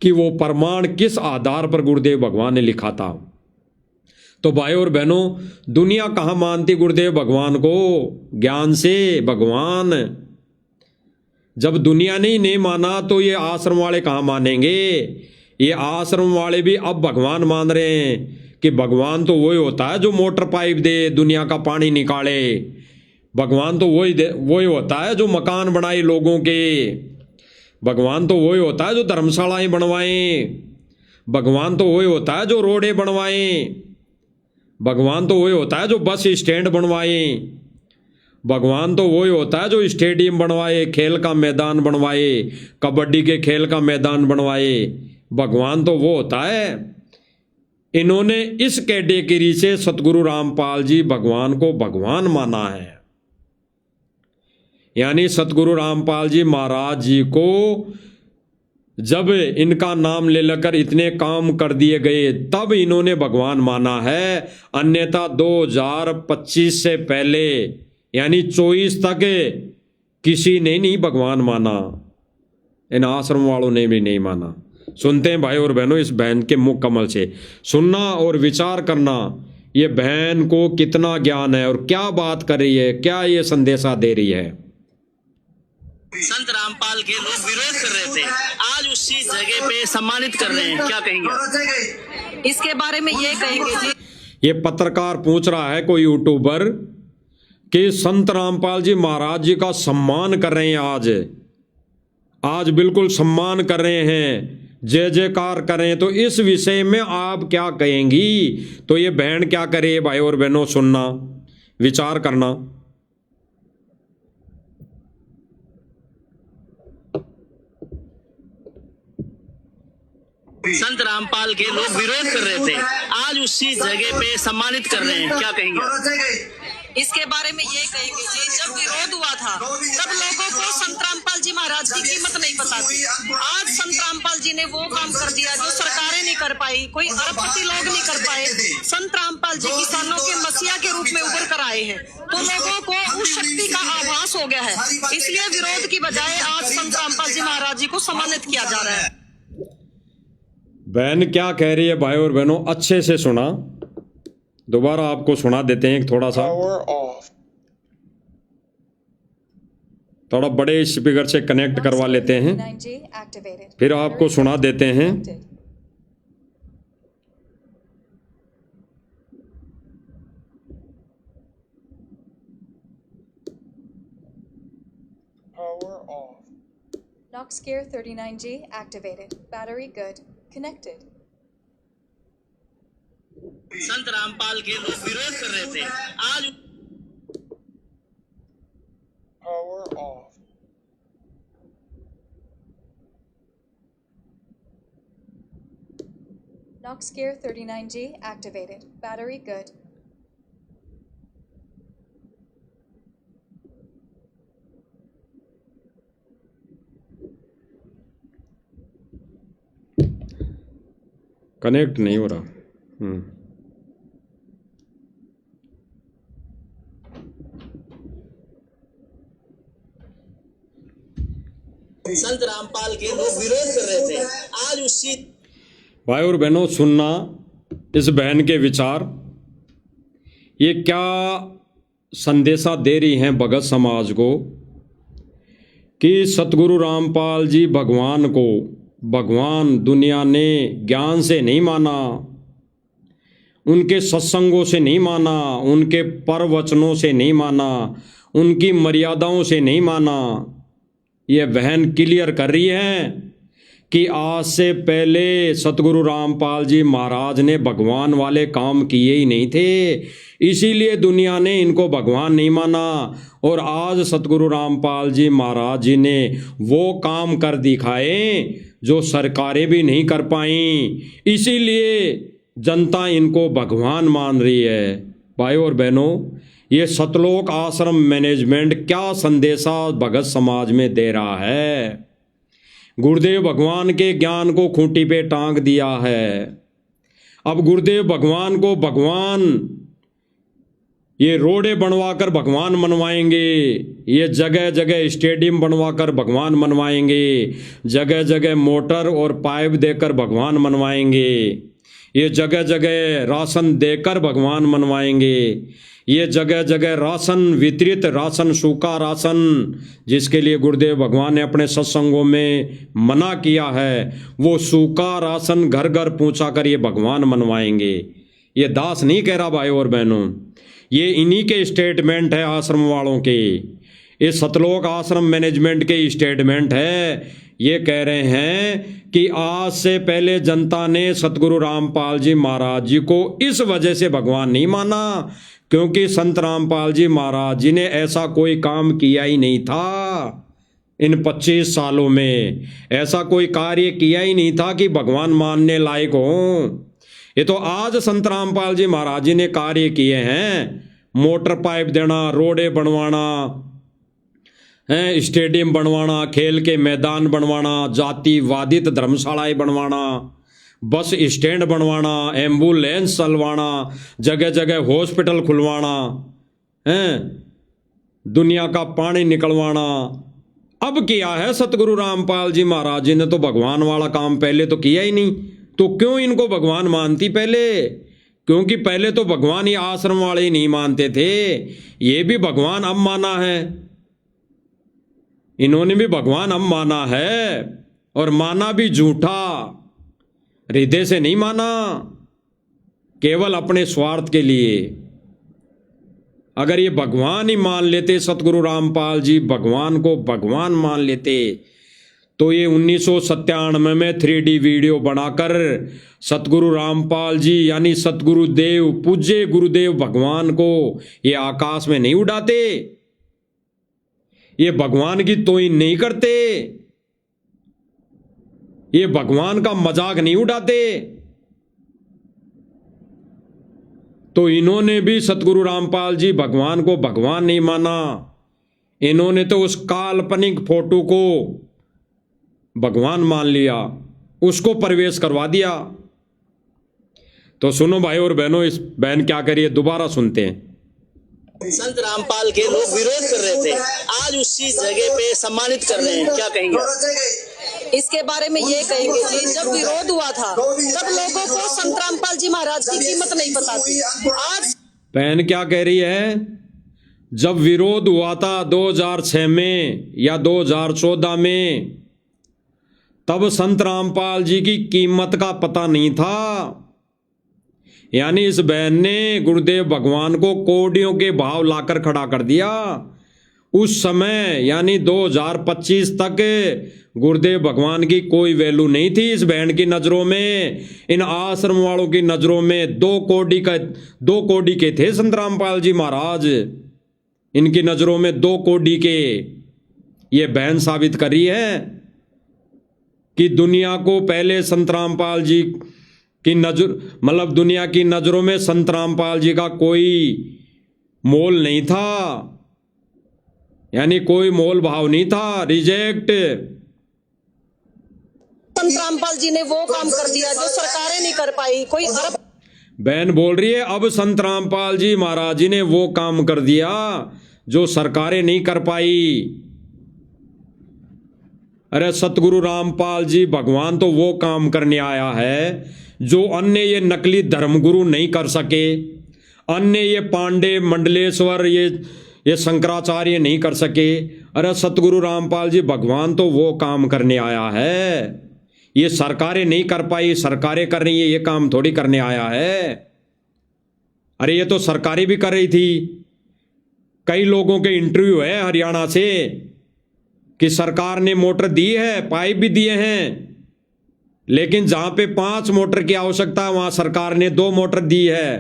कि वो प्रमाण किस आधार पर गुरुदेव भगवान ने लिखा था। तो भाई और बहनों, दुनिया कहाँ मानती गुरुदेव भगवान को? ज्ञान से भगवान। जब दुनिया ने ही नहीं माना तो ये आश्रम वाले कहाँ मानेंगे? ये आश्रम वाले भी अब भगवान मान रहे हैं कि भगवान तो वही होता है जो मोटर पाइप दे, दुनिया का पानी निकाले। भगवान तो वही होता है जो मकान बनाए लोगों के। भगवान तो वही होता है जो धर्मशालाएं बनवाए। भगवान तो वही होता है जो रोडें बनवाए। भगवान तो वही होता है जो बस स्टैंड बनवाए। भगवान तो वही होता है जो स्टेडियम बनवाए, खेल का मैदान बनवाए, कबड्डी के खेल का मैदान बनवाए। भगवान तो वो होता है। इन्होंने इस कैटेगरी से सतगुरु रामपाल जी भगवान को भगवान माना है। यानी सतगुरु रामपाल जी महाराज जी को जब इनका नाम ले लेकर इतने काम कर दिए गए तब इन्होंने भगवान माना है, अन्यथा 2025 से पहले यानी 24 तक किसी ने नहीं भगवान माना। इन आश्रम वालों ने भी नहीं माना। सुनते हैं भाई और बहनों, इस बहन के मुख कमल से सुनना और विचार करना, ये बहन को कितना ज्ञान है और क्या बात कर रही है, क्या ये संदेशा दे रही है। संत रामपाल के लोग विरोध कर रहे थे, आज उसी जगह पे सम्मानित कर रहे हैं, क्या कहेंगे इसके बारे में? ये कहेंगे जी, ये पत्रकार पूछ रहा है कोई यूट्यूबर कि संत रामपाल जी महाराज जी का सम्मान कर रहे हैं, आज बिल्कुल सम्मान कर रहे हैं, जय जयकार कर रहे हैं, तो इस विषय में आप क्या कहेंगी? तो ये बहन क्या करे भाई और बहनों, सुनना, विचार करना। संत रामपाल के लोग विरोध कर रहे थे, आज उसी जगह पे सम्मानित कर रहे हैं, क्या कहेंगे इसके बारे में? ये कहेंगे जी, जब विरोध हुआ था तब लोगों को संत रामपाल जी महाराज की कीमत नहीं पता थी। आज संत रामपाल जी ने वो काम कर दिया जो सरकारें नहीं कर पाई, कोई अरबपति लोग नहीं कर पाए। संत रामपाल जी किसानों के मसीहा के रूप में उभर कर आए हैं, तो लोगों को उस शक्ति का आभास हो गया है, इसलिए विरोध की बजाय आज संत रामपाल जी महाराज जी को सम्मानित किया जा रहा है। बहन क्या कह रही है भाई और बहनों, अच्छे से सुना, दोबारा आपको सुना देते हैं थोड़ा सा, थोड़ा बड़े स्पीकर से कनेक्ट करवा लेते हैं, फिर आपको सुना देते हैं। Knox Gear 39G activated. Battery good. Connected. संत रामपाल के लोग विरोध कर रहे थे, आज Power off. Knox Gear 39G activated. Battery good. Connect नहीं हो रहा। संत रामपाल के लोग विरोध कर रहे थे, आज उसी भाई और बहनों सुनना इस बहन के विचार, ये क्या संदेशा दे रही हैं भगत समाज को कि सतगुरु रामपाल जी भगवान को भगवान दुनिया ने ज्ञान से नहीं माना, उनके सत्संगों से नहीं माना, उनके परवचनों से नहीं माना, उनकी मर्यादाओं से नहीं माना। ये बहन क्लियर कर रही है कि आज से पहले सतगुरु रामपाल जी महाराज ने भगवान वाले काम किए ही नहीं थे, इसीलिए दुनिया ने इनको भगवान नहीं माना। और आज सतगुरु रामपाल जी महाराज जी ने वो काम कर दिखाए जो सरकारें भी नहीं कर पाई, इसीलिए जनता इनको भगवान मान रही है। भाइयों और बहनों, ये सतलोक आश्रम मैनेजमेंट क्या संदेशा भगत समाज में दे रहा है? गुरुदेव भगवान के ज्ञान को खूंटी पे टांग दिया है। अब गुरुदेव भगवान को भगवान ये रोडे बनवाकर भगवान मनवाएंगे, ये जगह जगह स्टेडियम बनवाकर भगवान मनवाएंगे, जगह जगह मोटर और पाइप देकर भगवान मनवाएंगे, ये जगह जगह राशन देकर भगवान मनवाएंगे, ये जगह जगह राशन वितरित, राशन सूखा राशन, जिसके लिए गुरुदेव भगवान ने अपने सत्संगों में मना किया है, वो सूखा राशन घर घर पहुंचा कर ये भगवान मनवाएंगे। ये दास नहीं कह रहा भाइयों और बहनों, ये इन्हीं के स्टेटमेंट है, आश्रम वालों के, ये सतलोक आश्रम मैनेजमेंट के स्टेटमेंट है। ये कह रहे हैं कि आज से पहले जनता ने सतगुरु रामपाल जी महाराज जी को इस वजह से भगवान नहीं माना क्योंकि संत रामपाल जी महाराज जी ने ऐसा कोई काम किया ही नहीं था। इन 25 सालों में ऐसा कोई कार्य किया ही नहीं था कि भगवान मानने लायक हो। ये तो आज संत रामपाल जी महाराज जी ने कार्य किए हैं, मोटर पाइप देना, रोडे बनवाना है, स्टेडियम बनवाना, खेल के मैदान बनवाना, जातिवादित धर्मशालाएं बनवाना, बस स्टैंड बनवाना, एम्बुलेंस चलवाना, जगह जगह हॉस्पिटल खुलवाना है, दुनिया का पानी निकलवाना। अब किया है सतगुरु रामपाल जी महाराज जी ने तो भगवान वाला काम पहले तो किया ही नहीं। तो क्यों इनको भगवान मानती पहले? क्योंकि पहले तो भगवान ही आश्रम वाले ही नहीं मानते थे, ये भी भगवान अब माना है, इन्होंने भी भगवान अब माना है, और माना भी झूठा, हृदय से नहीं माना, केवल अपने स्वार्थ के लिए। अगर ये भगवान ही मान लेते, सतगुरु रामपाल जी भगवान को भगवान मान लेते, तो ये 1997 में 3D वीडियो बनाकर सतगुरु रामपाल जी यानी सतगुरुदेव, पूज्य गुरुदेव भगवान को ये आकाश में नहीं उड़ाते, ये भगवान की तोहिन नहीं करते, ये भगवान का मजाक नहीं उड़ाते। तो इन्होंने भी सतगुरु रामपाल जी भगवान को भगवान नहीं माना, इन्होंने तो उस काल्पनिक फोटो को भगवान मान लिया, उसको प्रवेश करवा दिया। तो सुनो भाई और बहनों, इस बहन क्या करिए, दोबारा सुनते हैं। संत रामपाल के लोग विरोध कर रहे थे, आज उसी जगह पे सम्मानित कर रहे हैं, क्या कहेंगे? इसके बारे में ये कहेंगे जी, जब विरोध हुआ था तब लोगों को संत रामपाल जी महाराज की कीमत नहीं पता थी। आज बहन क्या कह रही है? जब विरोध हुआ था 2006 में या 2014 में, तब संत रामपाल जी की कीमत का पता नहीं था। यानी इस बहन ने गुरुदेव भगवान को कोडियों के भाव लाकर खड़ा कर दिया। उस समय यानी 2025 तक गुरुदेव भगवान की कोई वैल्यू नहीं थी इस बहन की नजरों में, इन आश्रम वालों की नजरों में 2 कोडी के थे संत रामपाल जी महाराज, इनकी नजरों में 2 कोडी के। ये बहन साबित कर रही है कि दुनिया को पहले संत रामपाल जी की नजर, मतलब दुनिया की नजरों में संत रामपाल जी का कोई मोल नहीं था, यानी कोई मोल भाव नहीं था, रिजेक्ट। संत रामपाल जी ने वो काम कर दिया जो सरकारें नहीं कर पाई। कोई अरब बहन बोल रही है अब संत रामपाल जी महाराज जी ने वो काम कर दिया जो सरकारें नहीं कर पाई। अरे सतगुरु रामपाल जी भगवान तो वो काम करने आया है जो अन्य ये नकली धर्मगुरु नहीं कर सके, अन्य ये पांडे मंडलेश्वर ये शंकराचार्य नहीं कर सके। अरे सतगुरु रामपाल जी भगवान तो वो काम करने आया है, ये सरकारें नहीं कर पाई, सरकारें कर रही है, ये काम थोड़ी करने आया है। अरे ये तो सरकारें भी कर रही थी। कई लोगों के इंटरव्यू है हरियाणा से कि सरकार ने मोटर दी है, पाइप भी दिए हैं, लेकिन जहां पे 5 मोटर की आवश्यकता है वहां सरकार ने 2 मोटर दी है,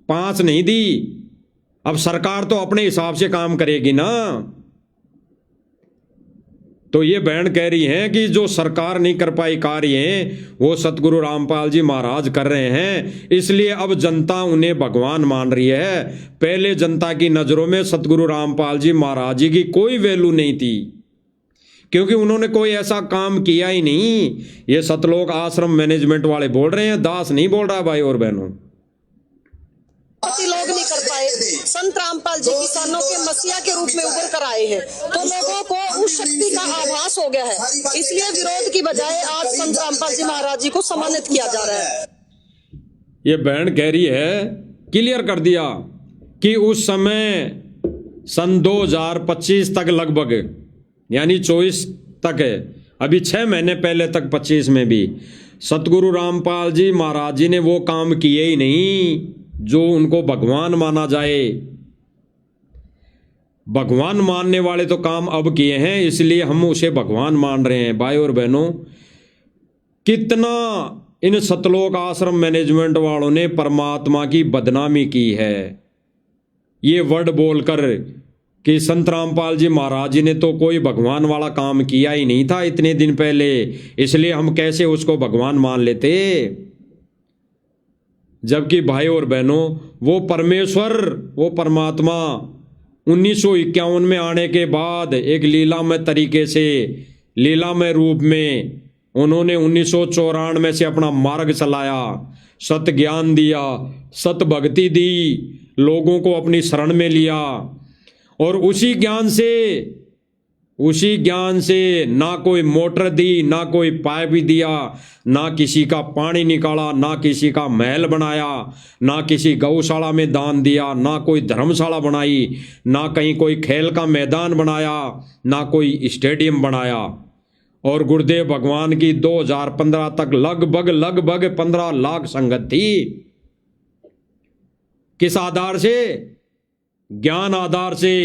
5 नहीं दी। अब सरकार तो अपने हिसाब से काम करेगी ना। तो ये बहन कह रही हैं कि जो सरकार नहीं कर पाई कार्य वो सतगुरु रामपाल जी महाराज कर रहे हैं, इसलिए अब जनता उन्हें भगवान मान रही है। पहले जनता की नज़रों में सतगुरु रामपाल जी महाराज जी की कोई वैल्यू नहीं थी, क्योंकि उन्होंने कोई ऐसा काम किया ही नहीं। ये सतलोक आश्रम मैनेजमेंट वाले बोल रहे हैं, दास नहीं बोल रहा भाई और बहनों। लोग नहीं कर पाए, संत रामपाल जी किसानों के मसीहा के रूप में उभर कर आए हैं, तो लोगों को उस शक्ति का आभास हो गया है, इसलिए विरोध की बजाय आज संत रामपाल जी महाराज जी को सम्मानित किया जा रहा है। ये बहन कह रही है, क्लियर कर दिया कि उस समय सन 2025 तक लगभग, यानी 24 तक है, अभी 6 महीने पहले तक 25 में भी सतगुरु रामपाल जी महाराज जी ने वो काम किए ही नहीं जो उनको भगवान माना जाए। भगवान मानने वाले तो काम अब किए हैं, इसलिए हम उसे भगवान मान रहे हैं। भाई और बहनों, कितना इन सतलोक आश्रम मैनेजमेंट वालों ने परमात्मा की बदनामी की है, ये वर्ड बोलकर कि संत रामपाल जी महाराज जी ने तो कोई भगवान वाला काम किया ही नहीं था इतने दिन पहले, इसलिए हम कैसे उसको भगवान मान लेते। जबकि भाई और बहनों, वो परमेश्वर, वो परमात्मा 1951 में आने के बाद एक लीलामय तरीके से, लीलामय रूप में उन्होंने 1994 से अपना मार्ग चलाया, सत ज्ञान दिया, सत भक्ति दी, लोगों को अपनी शरण में लिया, और उसी ज्ञान से ना कोई मोटर दी, ना कोई पाइप दिया, ना किसी का पानी निकाला, ना किसी का महल बनाया, ना किसी गौशाला में दान दिया, ना कोई धर्मशाला बनाई, ना कहीं कोई खेल का मैदान बनाया, ना कोई स्टेडियम बनाया। और गुरुदेव भगवान की 2015 तक लगभग 15 लाख संगत थी। किस आधार से? ज्ञान आधार से।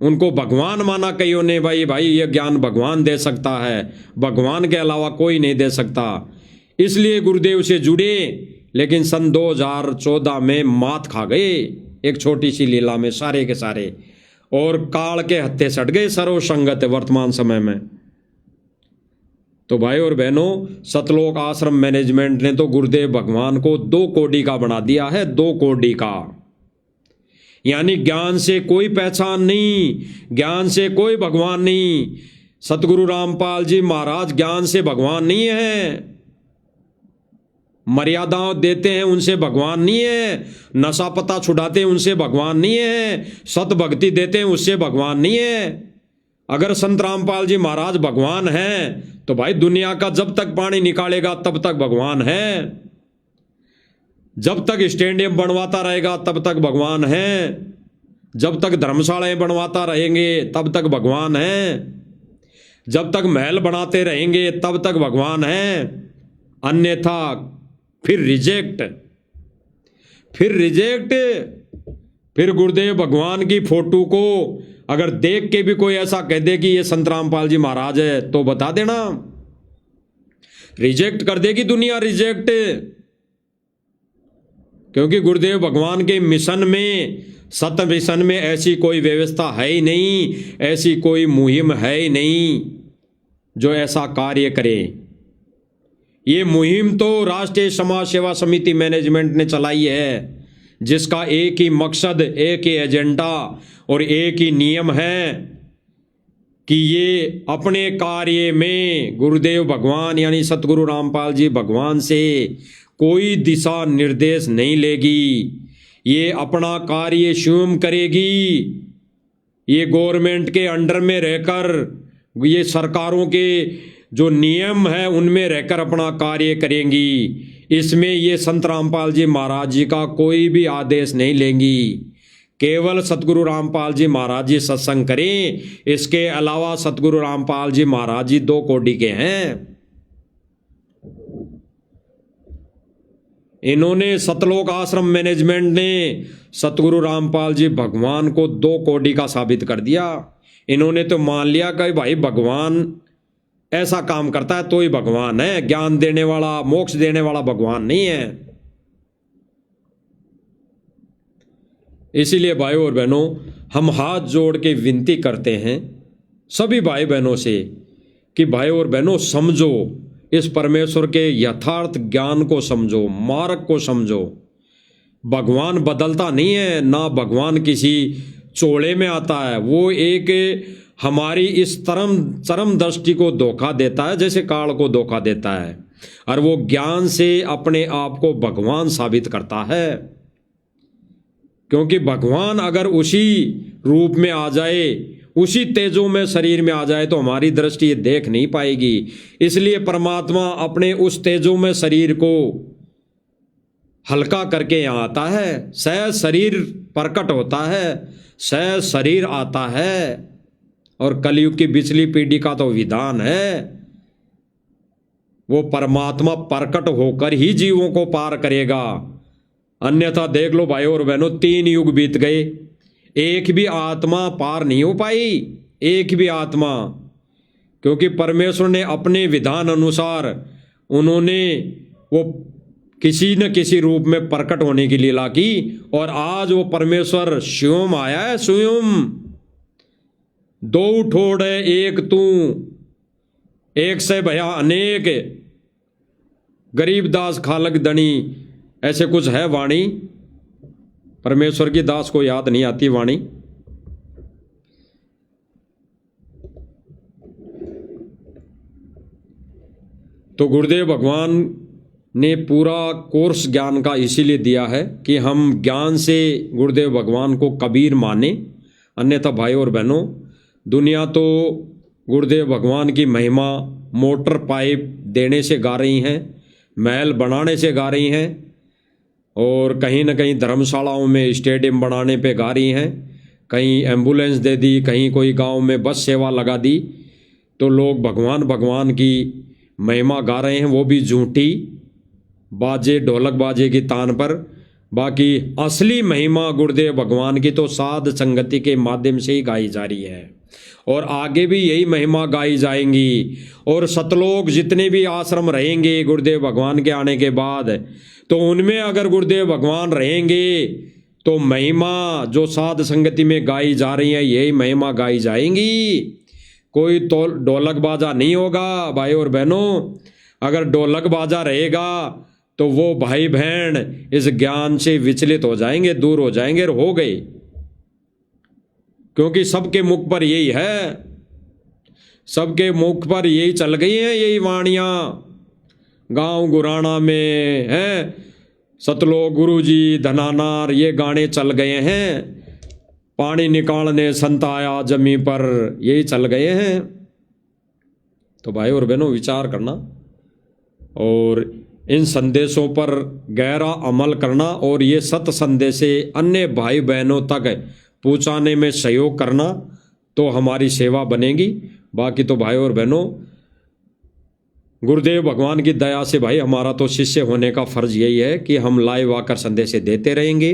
उनको भगवान माना कईयों ने, भाई ये ज्ञान भगवान दे सकता है, भगवान के अलावा कोई नहीं दे सकता, इसलिए गुरुदेव से जुड़े। लेकिन सन 2014 में मात खा गए एक छोटी सी लीला में सारे के सारे, और काल के हत्थे सट गए सर्व संगत वर्तमान समय में। तो भाई और बहनों, सतलोक आश्रम मैनेजमेंट ने तो गुरुदेव भगवान को 2 कोड़ी का बना दिया है, 2 कोड़ी का। यानी ज्ञान से कोई पहचान नहीं, ज्ञान से कोई भगवान नहीं। सतगुरु रामपाल जी महाराज ज्ञान से भगवान नहीं है, मर्यादाओं देते हैं उनसे भगवान नहीं है, नशा पता छुड़ाते हैं उनसे भगवान नहीं है, सत भक्ति देते हैं उससे भगवान नहीं है। अगर संत रामपाल जी महाराज भगवान हैं तो भाई दुनिया का जब तक पानी निकालेगा तब तक भगवान है, जब तक स्टेडियम बनवाता रहेगा तब तक भगवान है, जब तक धर्मशालाएं बनवाता रहेंगे तब तक भगवान है, जब तक महल बनाते रहेंगे तब तक भगवान है। अन्यथा फिर रिजेक्ट। फिर गुरुदेव भगवान की फोटो को अगर देख के भी कोई ऐसा कह दे कि ये संत रामपाल जी महाराज है तो बता देना, रिजेक्ट कर देगी दुनिया, रिजेक्ट। क्योंकि गुरुदेव भगवान के मिशन में, सत मिशन में ऐसी कोई व्यवस्था है ही नहीं, ऐसी कोई मुहिम है ही नहीं जो ऐसा कार्य करे। ये मुहिम तो राष्ट्रीय समाज सेवा समिति मैनेजमेंट ने चलाई है, जिसका एक ही मकसद, एक ही एजेंडा और एक ही नियम है कि ये अपने कार्य में गुरुदेव भगवान यानी सतगुरु रामपाल जी भगवान से कोई दिशा निर्देश नहीं लेगी, ये अपना कार्य स्वयं करेगी। ये गवर्नमेंट के अंडर में रहकर, ये सरकारों के जो नियम है उनमें रहकर अपना कार्य करेंगी। इसमें ये संत रामपाल जी महाराज जी का कोई भी आदेश नहीं लेंगी। केवल सतगुरु रामपाल जी महाराज जी सत्संग करें, इसके अलावा सतगुरु रामपाल जी महाराज जी 2 कोटि के हैं। इन्होंने, सतलोक आश्रम मैनेजमेंट ने सतगुरु रामपाल जी भगवान को 2 कोटि का साबित कर दिया। इन्होंने तो मान लिया कि भाई भगवान ऐसा काम करता है तो ही भगवान है, ज्ञान देने वाला, मोक्ष देने वाला भगवान नहीं है। इसीलिए भाई और बहनों, हम हाथ जोड़ के विनती करते हैं सभी भाई बहनों से कि भाई और बहनों समझो, इस परमेश्वर के यथार्थ ज्ञान को समझो, मार्ग को समझो। भगवान बदलता नहीं है, ना भगवान किसी चोले में आता है। वो एक हमारी इस चरम दृष्टि को धोखा देता है, जैसे काल को धोखा देता है, और वो ज्ञान से अपने आप को भगवान साबित करता है। क्योंकि भगवान अगर उसी रूप में आ जाए, उसी तेजों में शरीर में आ जाए, तो हमारी दृष्टि ये देख नहीं पाएगी। इसलिए परमात्मा अपने उस तेजों में शरीर को हल्का करके यहाँ आता है, सहज शरीर प्रकट होता है, सहज शरीर आता है। और कलयुग की पिछली पीढ़ी का तो विधान है, वो परमात्मा प्रकट होकर ही जीवों को पार करेगा। अन्यथा देख लो भाई और बहनों, 3 युग बीत गए, एक भी आत्मा पार नहीं हो पाई, एक भी आत्मा। क्योंकि परमेश्वर ने अपने विधान अनुसार उन्होंने वो किसी न किसी रूप में प्रकट होने की लीला की, और आज वो परमेश्वर स्वयं आया है। स्वयं 2 ठोड़ है एक तू, एक से भया अनेक, गरीबदास खालक धनी, ऐसे कुछ है वाणी। परमेश्वर की दास को याद नहीं आती वाणी। तो गुरुदेव भगवान ने पूरा कोर्स ज्ञान का इसीलिए दिया है कि हम ज्ञान से गुरुदेव भगवान को कबीर माने। अन्यथा भाई और बहनों, दुनिया तो गुरुदेव भगवान की महिमा मोटर पाइप देने से गा रही हैं, महल बनाने से गा रही हैं, और कहीं न कहीं धर्मशालाओं में स्टेडियम बनाने पे गा रही हैं, कहीं एम्बुलेंस दे दी, कहीं कोई गांव में बस सेवा लगा दी, तो लोग भगवान भगवान की महिमा गा रहे हैं, वो भी झूठी बाजे ढोलक बाजे की तान पर। बाकी असली महिमा गुरुदेव भगवान की तो साध संगति के माध्यम से ही गाई जा रही है, और आगे भी यही महिमा गाई जाएंगी। और सतलोक जितने भी आश्रम रहेंगे गुरुदेव भगवान के आने के बाद, तो उनमें अगर गुरुदेव भगवान रहेंगे तो महिमा जो साध संगति में गाई जा रही है, यही महिमा गाई जाएंगी। कोई तो ढोलक बाजा नहीं होगा भाई और बहनों। अगर ढोलक बाजा रहेगा तो वो भाई बहन इस ज्ञान से विचलित हो जाएंगे, दूर हो जाएंगे, और हो गए। क्योंकि सबके मुख पर यही है, सबके मुख पर यही चल गई हैं, यही वाणियां गांव गुराना में हैं। सतलोक गुरुजी धनानार ये गाने चल गए हैं, पानी निकालने संत आया जमी पर, यही चल गए हैं। तो भाई और बहनों, विचार करना और इन संदेशों पर गहरा अमल करना, और ये सत संदेशे अन्य भाई बहनों तक पहुँचाने में सहयोग करना, तो हमारी सेवा बनेगी। बाकी तो भाई और बहनों, गुरुदेव भगवान की दया से भाई हमारा तो शिष्य होने का फर्ज यही है कि हम लाइव आकर संदेश देते रहेंगे।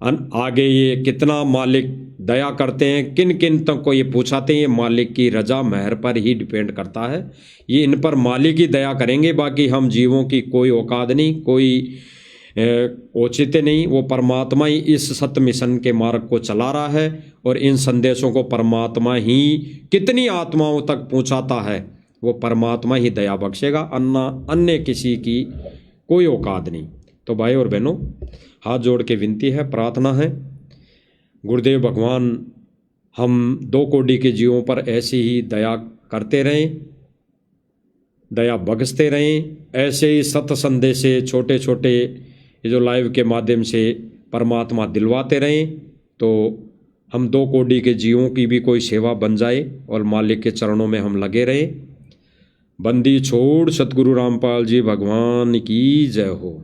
आगे ये कितना मालिक दया करते हैं, किन किन तक को ये पूछाते हैं, ये मालिक की रजा मेहर पर ही डिपेंड करता है। ये इन पर मालिक ही दया करेंगे। बाकी हम जीवों की कोई औकात नहीं, कोई औचित्य नहीं। वो परमात्मा ही इस सत्य मिशन के मार्ग को चला रहा है, और इन संदेशों को परमात्मा ही कितनी आत्माओं तक पहुंचाता है, वो परमात्मा ही दया बख्शेगा, अन्य किसी की कोई औकात नहीं। तो भाई और बहनों, हाथ जोड़ के विनती है, प्रार्थना है, गुरुदेव भगवान हम 2 कोटि के जीवों पर ऐसी ही दया करते रहें, दया बख्शते रहें। ऐसे ही सत्य संदेश से छोटे छोटे ये जो लाइव के माध्यम से परमात्मा दिलवाते रहें, तो हम 2 कोटि के जीवों की भी कोई सेवा बन जाए, और मालिक के चरणों में हम लगे रहें। बंदी छोड़ सतगुरु रामपाल जी भगवान की जय हो।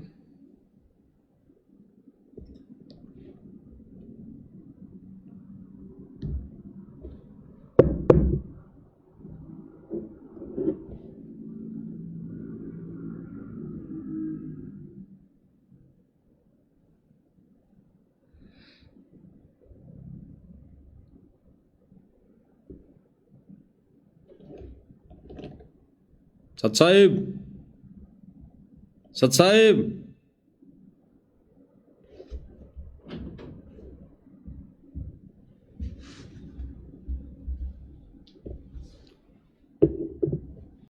सत साहिब, सत साहिब।